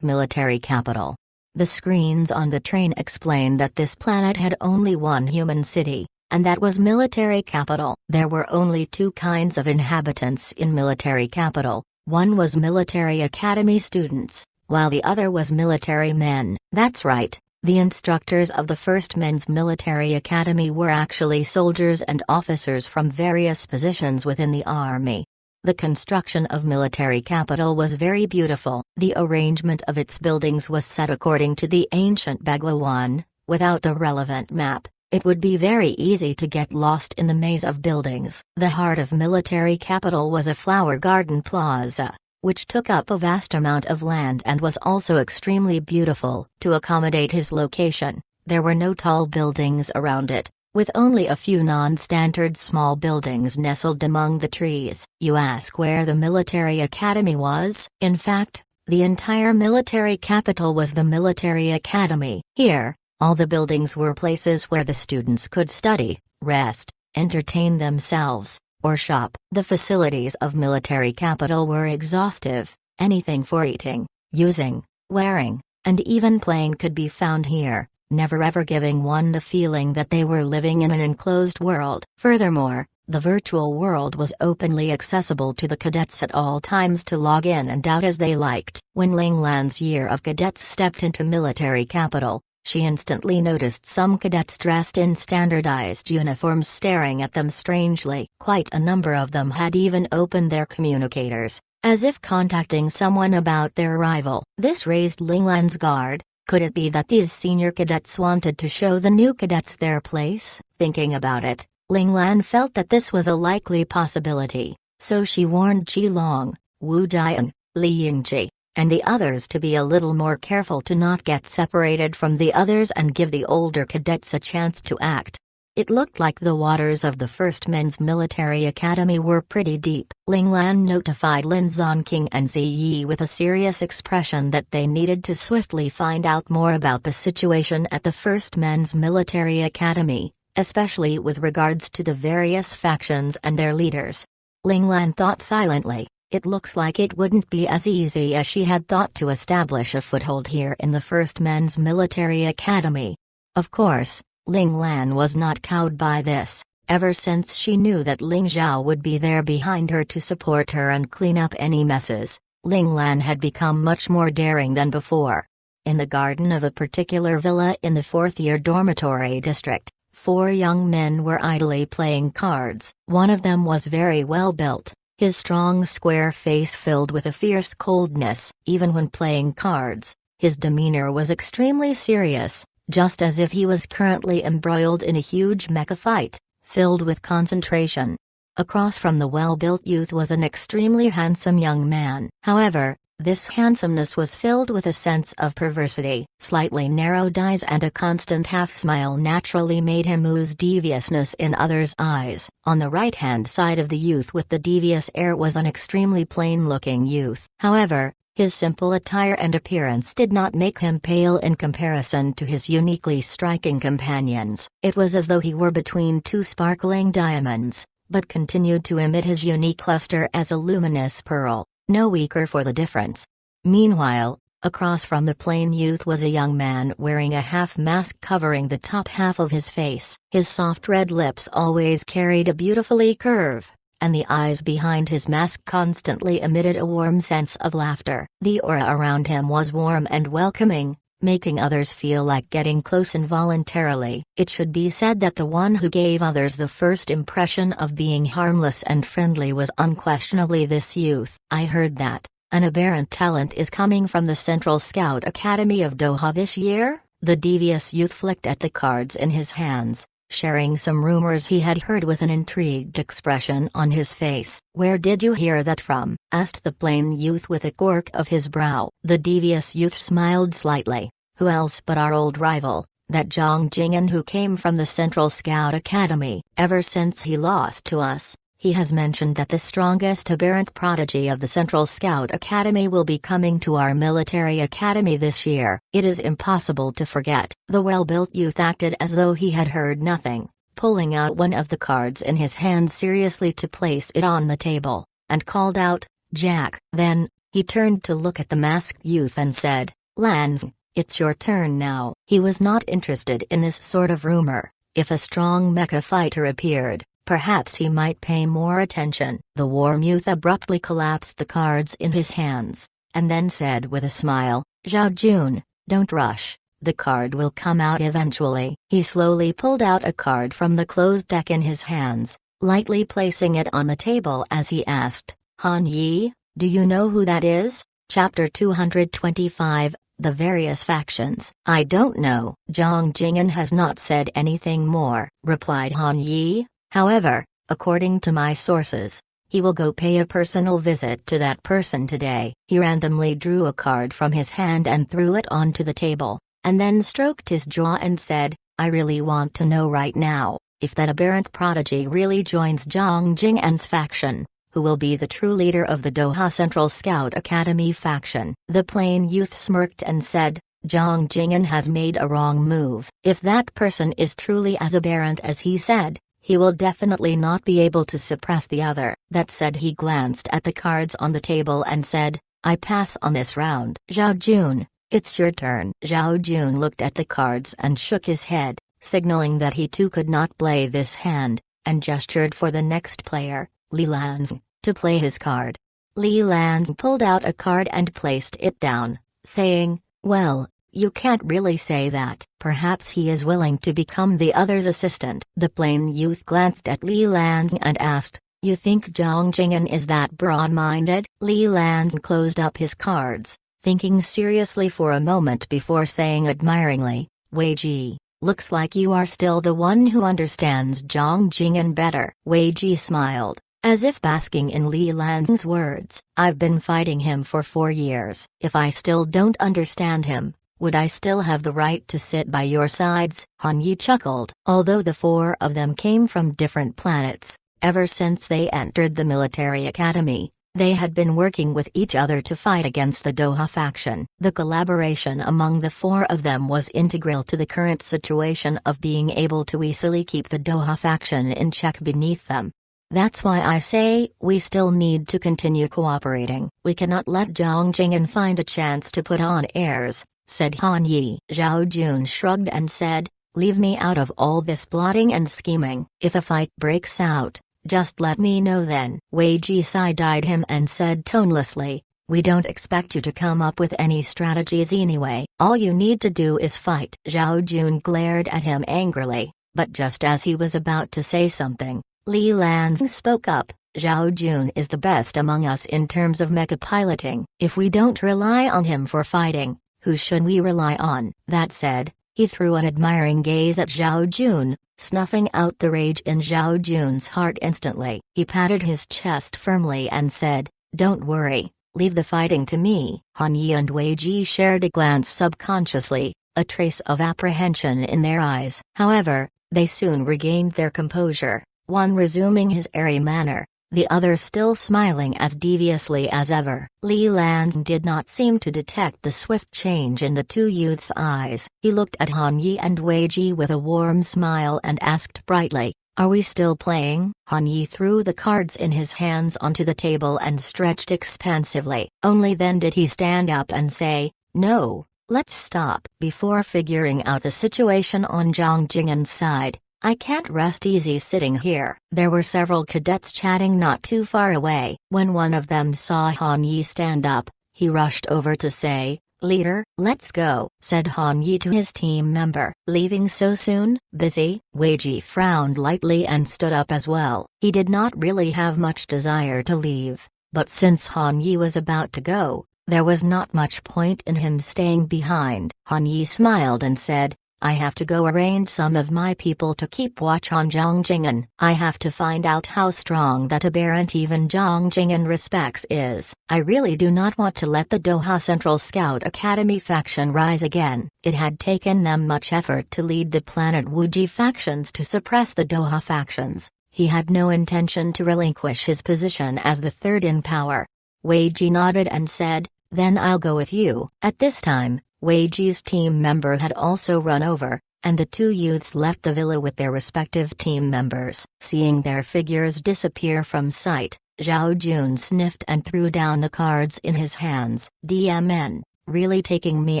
[SPEAKER 1] military capital. The screens on the train explained that this planet had only one human city, and that was military capital. There were only two kinds of inhabitants in military capital. One was military academy students, while the other was military men. That's right, the instructors of the First Men's Military Academy were actually soldiers and officers from various positions within the army. The construction of military capital was very beautiful. The arrangement of its buildings was set according to the ancient Bhagwan. Without the relevant map, it would be very easy to get lost in the maze of buildings. The heart of military capital was a flower garden plaza, which took up a vast amount of land and was also extremely beautiful. To accommodate his location, there were no tall buildings around it, with only a few non-standard small buildings nestled among the trees. You ask where the military academy was? In fact, the entire military capital was the military academy. Here, all the buildings were places where the students could study, rest, entertain themselves, or shop. The facilities of military capital were exhaustive. Anything for eating, using, wearing, and even playing could be found here, never ever giving one the feeling that they were living in an enclosed world. Furthermore, the virtual world was openly accessible to the cadets at all times to log in and out as they liked. When Ling Lan's year of cadets stepped into military capital, she instantly noticed some cadets dressed in standardized uniforms staring at them strangely. Quite a number of them had even opened their communicators, as if contacting someone about their arrival. This raised Ling Lan's guard. Could it be that these senior cadets wanted to show the new cadets their place? Thinking about it, Ling Lan felt that this was a likely possibility, so she warned Qi Long, Wu Jian, Li Yingji, and the others to be a little more careful to not get separated from the others and give the older cadets a chance to act. It looked like the waters of the First Men's Military Academy were pretty deep. Ling Lan notified Lin Zonking and Ziyi with a serious expression that they needed to swiftly find out more about the situation at the First Men's Military Academy, especially with regards to the various factions and their leaders. Ling Lan thought silently, it looks like it wouldn't be as easy as she had thought to establish a foothold here in the First Men's Military Academy. Of course, Ling Lan was not cowed by this, ever since she knew that Ling Zhao would be there behind her to support her and clean up any messes. Ling Lan had become much more daring than before. In the garden of a particular villa in the fourth-year dormitory district, 4 young men were idly playing cards. One of them was very well built, his strong square face filled with a fierce coldness. Even when playing cards, his demeanor was extremely serious, just as if he was currently embroiled in a huge mecha fight, filled with concentration. Across from the well-built youth was an extremely handsome young man. However, this handsomeness was filled with a sense of perversity. Slightly narrowed eyes and a constant half-smile naturally made him ooze deviousness in others' eyes. On the right-hand side of the youth with the devious air was an extremely plain-looking youth. However, his simple attire and appearance did not make him pale in comparison to his uniquely striking companions. It was as though he were between 2 sparkling diamonds, but continued to emit his unique luster as a luminous pearl, no weaker for the difference. Meanwhile, across from the plain youth was a young man wearing a half-mask covering the top half of his face. His soft red lips always carried a beautifully curve, and the eyes behind his mask constantly emitted a warm sense of laughter. The aura around him was warm and welcoming, making others feel like getting close involuntarily. It should be said that the one who gave others the first impression of being harmless and friendly was unquestionably this youth. I heard that an aberrant talent is coming from the Central Scout Academy of Doha this year. The devious youth flicked at the cards in his hands, sharing some rumors he had heard with an intrigued expression on his face. "Where did you hear that from?" asked the plain youth with a quirk of his brow. The devious youth smiled slightly. "Who else but our old rival, that Zhang Jing'an who came from the Central Scout Academy. Ever since he lost to us, he has mentioned that the strongest aberrant prodigy of the Central Scout Academy will be coming to our military academy this year." It is impossible to forget. The well-built youth acted as though he had heard nothing, pulling out one of the cards in his hand seriously to place it on the table, and called out, "Jack." Then, he turned to look at the masked youth and said, "Lan, it's your turn now." He was not interested in this sort of rumor. If a strong mecha fighter appeared, perhaps he might pay more attention. The warm youth abruptly collapsed the cards in his hands, and then said with a smile, "Zhao Jun, don't rush. The card will come out eventually." He slowly pulled out a card from the closed deck in his hands, lightly placing it on the table as he asked, "Han Yi, do you know who that is?" Chapter 225, The Various Factions. "I don't know." "Zhang Jing'an has not said anything more," replied Han Yi. "However, according to my sources, he will go pay a personal visit to that person today." He randomly drew a card from his hand and threw it onto the table, and then stroked his jaw and said, "I really want to know right now, if that aberrant prodigy really joins Zhang Jing'an's faction, who will be the true leader of the Doha Central Scout Academy faction." The plain youth smirked and said, "Zhang Jing'an has made a wrong move. If that person is truly as aberrant as he said, he will definitely not be able to suppress the other." That said, he glanced at the cards on the table and said, "I pass on this round." "Zhao Jun, it's your turn." Zhao Jun looked at the cards and shook his head, signaling that he too could not play this hand, and gestured for the next player, Li Lan, to play his card. Li Lan pulled out a card and placed it down, saying, "Well, you can't really say that. Perhaps he is willing to become the other's assistant." The plain youth glanced at Li Lan and asked, "You think Zhang Jing'an is that broad-minded?" Li Lan closed up his cards, thinking seriously for a moment before saying admiringly, "Wei Ji, looks like you are still the one who understands Zhang Jing'an better." Wei Ji smiled, as if basking in Li Lan's words. "I've been fighting him for 4 years. If I still don't understand him, would I still have the right to sit by your sides?" Han Yi chuckled. Although the 4 of them came from different planets, ever since they entered the military academy, they had been working with each other to fight against the Doha faction. The collaboration among the 4 of them was integral to the current situation of being able to easily keep the Doha faction in check beneath them. "That's why I say we still need to continue cooperating. We cannot let Zhang Jing'an find a chance to put on airs," said Han Yi. Zhao Jun shrugged and said, "Leave me out of all this plotting and scheming. If a fight breaks out, just let me know then." Wei Ji side-eyed him and said tonelessly, "We don't expect you to come up with any strategies anyway. All you need to do is fight." Zhao Jun glared at him angrily, but just as he was about to say something, Li Lan spoke up, "Zhao Jun is the best among us in terms of mecha piloting. If we don't rely on him for fighting, who should we rely on?" That said, he threw an admiring gaze at Zhao Jun, snuffing out the rage in Zhao Jun's heart instantly. He patted his chest firmly and said, "Don't worry, leave the fighting to me." Han Yi and Wei Ji shared a glance subconsciously, a trace of apprehension in their eyes. However, they soon regained their composure, one resuming his airy manner, the other still smiling as deviously as ever. Li Lan did not seem to detect the swift change in the 2 youths' eyes. He looked at Han Yi and Wei Ji with a warm smile and asked brightly, "Are we still playing?" Han Yi threw the cards in his hands onto the table and stretched expansively. Only then did he stand up and say, "No, let's stop." Before figuring out the situation on Zhang Jing'an's side, "I can't rest easy sitting here." There were several cadets chatting not too far away. When one of them saw Han Yi stand up, he rushed over to say, "Leader, let's go," said Han Yi to his team member. "Leaving so soon, busy?" Wei Ji frowned lightly and stood up as well. He did not really have much desire to leave, but since Han Yi was about to go, there was not much point in him staying behind. Han Yi smiled and said, "I have to go arrange some of my people to keep watch on Zhang Jing'an. I have to find out how strong that aberrant even Zhang Jing'an respects is. I really do not want to let the Doha Central Scout Academy faction rise again." It had taken them much effort to lead the Planet Wuji factions to suppress the Doha factions. He had no intention to relinquish his position as the third in power. Wei Ji nodded and said, "Then I'll go with you." At this time, Wei Ji's team member had also run over, and the two youths left the villa with their respective team members. Seeing their figures disappear from sight, Zhao Jun sniffed and threw down the cards in his hands. "DMN, really taking me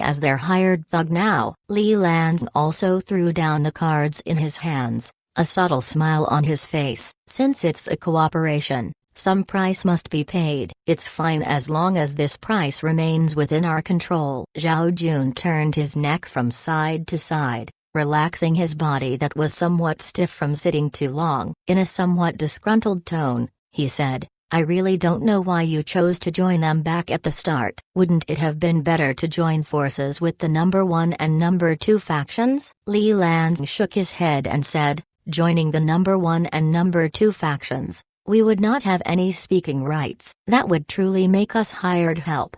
[SPEAKER 1] as their hired thug now?" Li Lan also threw down the cards in his hands, a subtle smile on his face. "Since it's a cooperation, some price must be paid. It's fine as long as this price remains within our control." Zhao Jun turned his neck from side to side, relaxing his body that was somewhat stiff from sitting too long. In a somewhat disgruntled tone, he said, "I really don't know why you chose to join them back at the start. Wouldn't it have been better to join forces with the number 1 and number 2 factions?" Li Lan shook his head and said, "Joining the number 1 and number 2 factions, we would not have any speaking rights. That would truly make us hired help.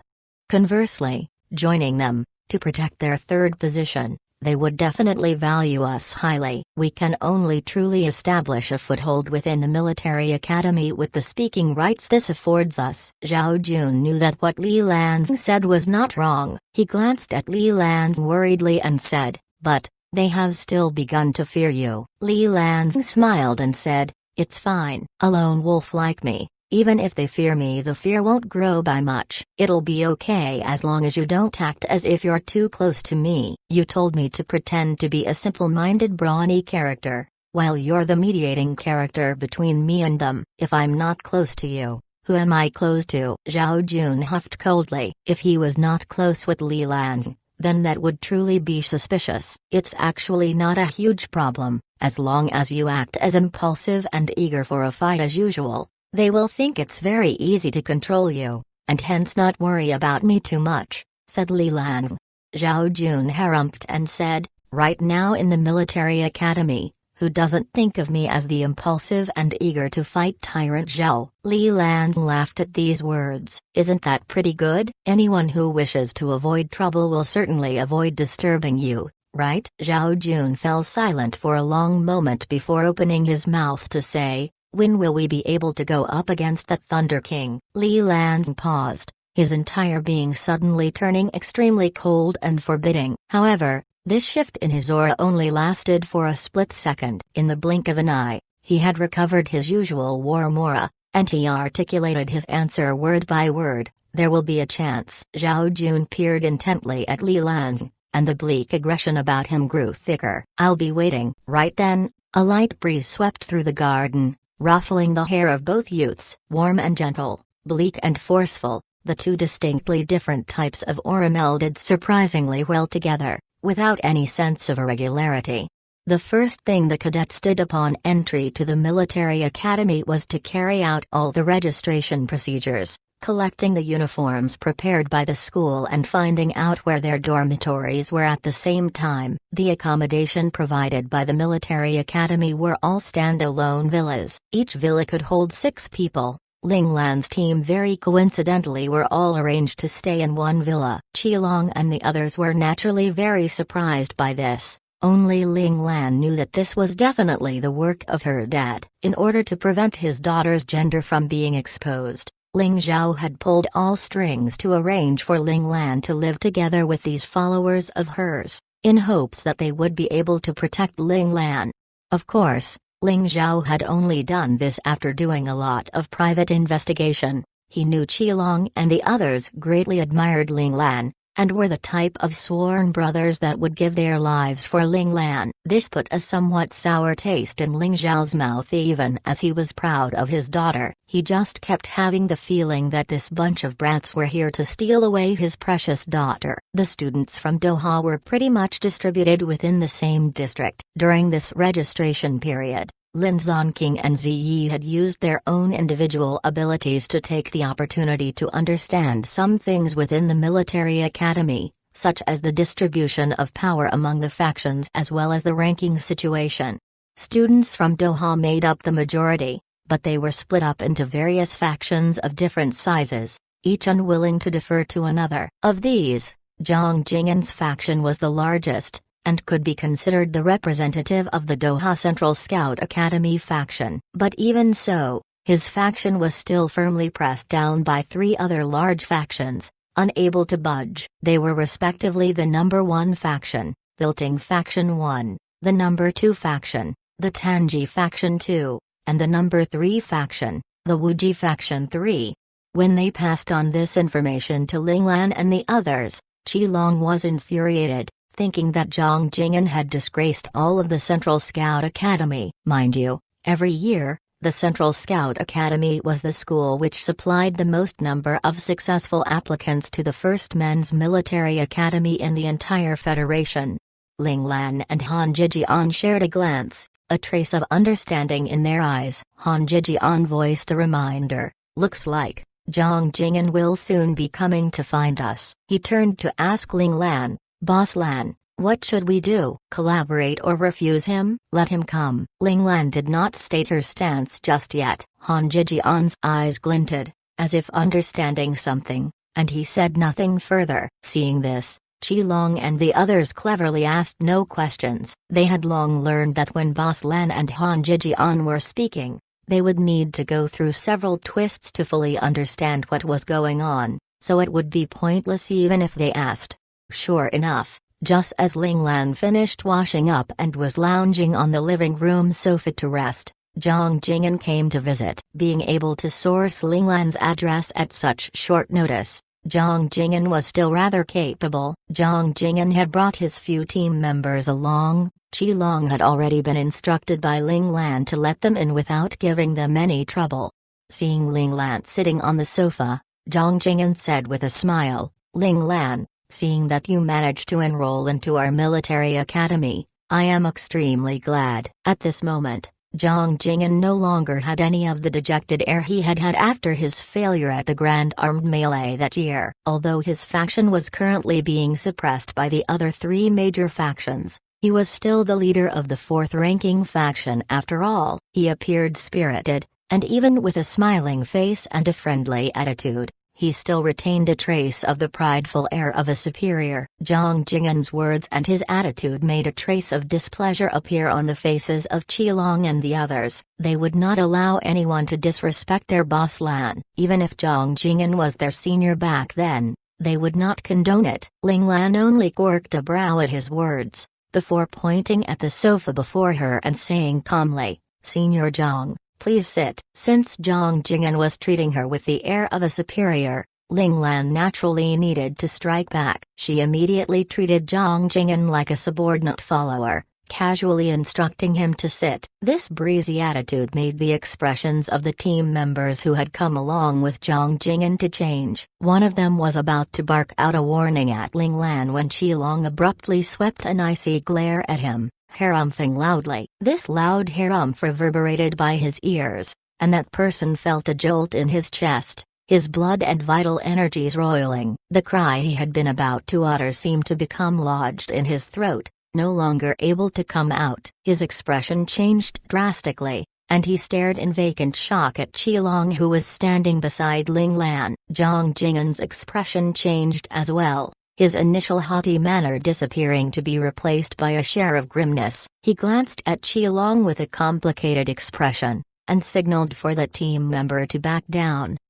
[SPEAKER 1] Conversely, joining them, to protect their third position, they would definitely value us highly. We can only truly establish a foothold within the military academy with the speaking rights this affords us." Zhao Jun knew that what Li Lan said was not wrong. He glanced at Li Lan worriedly and said, "But, they have still begun to fear you." Li Lan smiled and said, "It's fine. A lone wolf like me, even if they fear me, the fear won't grow by much. It'll be okay as long as you don't act as if you're too close to me. You told me to pretend to be a simple-minded brawny character, while you're the mediating character between me and them. If I'm not close to you, who am I close to?" Zhao Jun huffed coldly. If he was not close with Li Lan, then that would truly be suspicious. "It's actually not a huge problem, as long as you act as impulsive and eager for a fight as usual. They will think it's very easy to control you, and hence not worry about me too much," said Li Lan. Zhao Jun harumphed and said, "Right now in the military academy, who doesn't think of me as the impulsive and eager to fight tyrant Zhao?" Li Lan laughed at these words. "Isn't that pretty good? Anyone who wishes to avoid trouble will certainly avoid disturbing you, right?" Zhao Jun fell silent for a long moment before opening his mouth to say, "When will we be able to go up against the Thunder King?" Li Lan paused, his entire being suddenly turning extremely cold and forbidding. However, this shift in his aura only lasted for a split second. In the blink of an eye, he had recovered his usual warm aura, and he articulated his answer word by word, "There will be a chance." Zhao Jun peered intently at Li Lan, and the bleak aggression about him grew thicker. "I'll be waiting." Right then, a light breeze swept through the garden, ruffling the hair of both youths. Warm and gentle, bleak and forceful, the two distinctly different types of aura melded surprisingly well together, without any sense of irregularity. The first thing the cadets did upon entry to the military academy was to carry out all the registration procedures, collecting the uniforms prepared by the school and finding out where their dormitories were at the same time. The accommodation provided by the military academy were all stand-alone villas. Each villa could hold 6 people. Ling Lan's team very coincidentally were all arranged to stay in one villa. Qilong and the others were naturally very surprised by this. Only Ling Lan knew that this was definitely the work of her dad. In order to prevent his daughter's gender from being exposed, Ling Zhao had pulled all strings to arrange for Ling Lan to live together with these followers of hers, in hopes that they would be able to protect Ling Lan. Of course, Ling Zhao had only done this after doing a lot of private investigation. He knew Qilong and the others greatly admired Ling Lan, and were the type of sworn brothers that would give their lives for Ling Lan. This put a somewhat sour taste in Ling Zhao's mouth even as he was proud of his daughter. He just kept having the feeling that this bunch of brats were here to steal away his precious daughter. The students from Doha were pretty much distributed within the same district. During this registration period, Lin Zonking and Ziyi had used their own individual abilities to take the opportunity to understand some things within the military academy, such as the distribution of power among the factions as well as the ranking situation. Students from Doha made up the majority, but they were split up into various factions of different sizes, each unwilling to defer to another. Of these, Zhang Jing'an's faction was the largest, and could be considered the representative of the Doha Central Scout Academy faction. But even so, his faction was still firmly pressed down by three other large factions, unable to budge. They were respectively the number 1 faction, the Ting Faction 1, the number 2 faction, the Tanji Faction 2, and the number 3 faction, the Wuji Faction 3. When they passed on this information to Ling Lan and the others, Qilong was infuriated, thinking that Zhang Jing'an had disgraced all of the Central Scout Academy. Mind you, every year, the Central Scout Academy was the school which supplied the most number of successful applicants to the first men's military academy in the entire federation. Ling Lan and Han Zhijian shared a glance, a trace of understanding in their eyes. Han Zhijian voiced a reminder, "Looks like Zhang Jing'an will soon be coming to find us." He turned to ask Ling Lan, "Boss Lan, what should we do? Collaborate or refuse him?" "Let him come." Ling Lan did not state her stance just yet. Han Zhijian's eyes glinted, as if understanding something, and he said nothing further. Seeing this, Qilong and the others cleverly asked no questions. They had long learned that when Boss Lan and Han Zhijian were speaking, they would need to go through several twists to fully understand what was going on, so it would be pointless even if they asked. Sure enough, just as Ling Lan finished washing up and was lounging on the living room sofa to rest, Zhang Jing'an came to visit. Being able to source Ling Lan's address at such short notice, Zhang Jing'an was still rather capable. Zhang Jing'an had brought his few team members along. Qilong had already been instructed by Ling Lan to let them in without giving them any trouble. Seeing Ling Lan sitting on the sofa, Zhang Jing'an said with a smile, "Ling Lan, seeing that you managed to enroll into our military academy, I am extremely glad." At this moment, Zhang Jing'an no longer had any of the dejected air he had had after his failure at the Grand Armed Melee that year. Although his faction was currently being suppressed by the other 3 major factions, he was still the leader of the 4th-ranking faction after all. He appeared spirited, and even with a smiling face and a friendly attitude, he still retained a trace of the prideful air of a superior. Zhang Jing'an's words and his attitude made a trace of displeasure appear on the faces of Qilong and the others. They would not allow anyone to disrespect their boss Lan. Even if Zhang Jing'an was their senior back then, they would not condone it. Ling Lan only quirked a brow at his words, before pointing at the sofa before her and saying calmly, "Senior Zhang, please sit." Since Zhang Jing'an was treating her with the air of a superior, Ling Lan naturally needed to strike back. She immediately treated Zhang Jing'an like a subordinate follower, casually instructing him to sit. This breezy attitude made the expressions of the team members who had come along with Zhang Jing'an to change. One of them was about to bark out a warning at Ling Lan when Qilong abruptly swept an icy glare at him, harumphing loudly. This loud harumph reverberated by his ears, and that person felt a jolt in his chest, his blood and vital energies roiling. The cry he had been about to utter seemed to become lodged in his throat, no longer able to come out. His expression changed drastically, and he stared in vacant shock at Qilong who was standing beside Ling Lan. Zhang Jing'an's expression changed as well, his initial haughty manner disappearing to be replaced by a share of grimness. He glanced at Qilong with a complicated expression, and signaled for the team member to back down.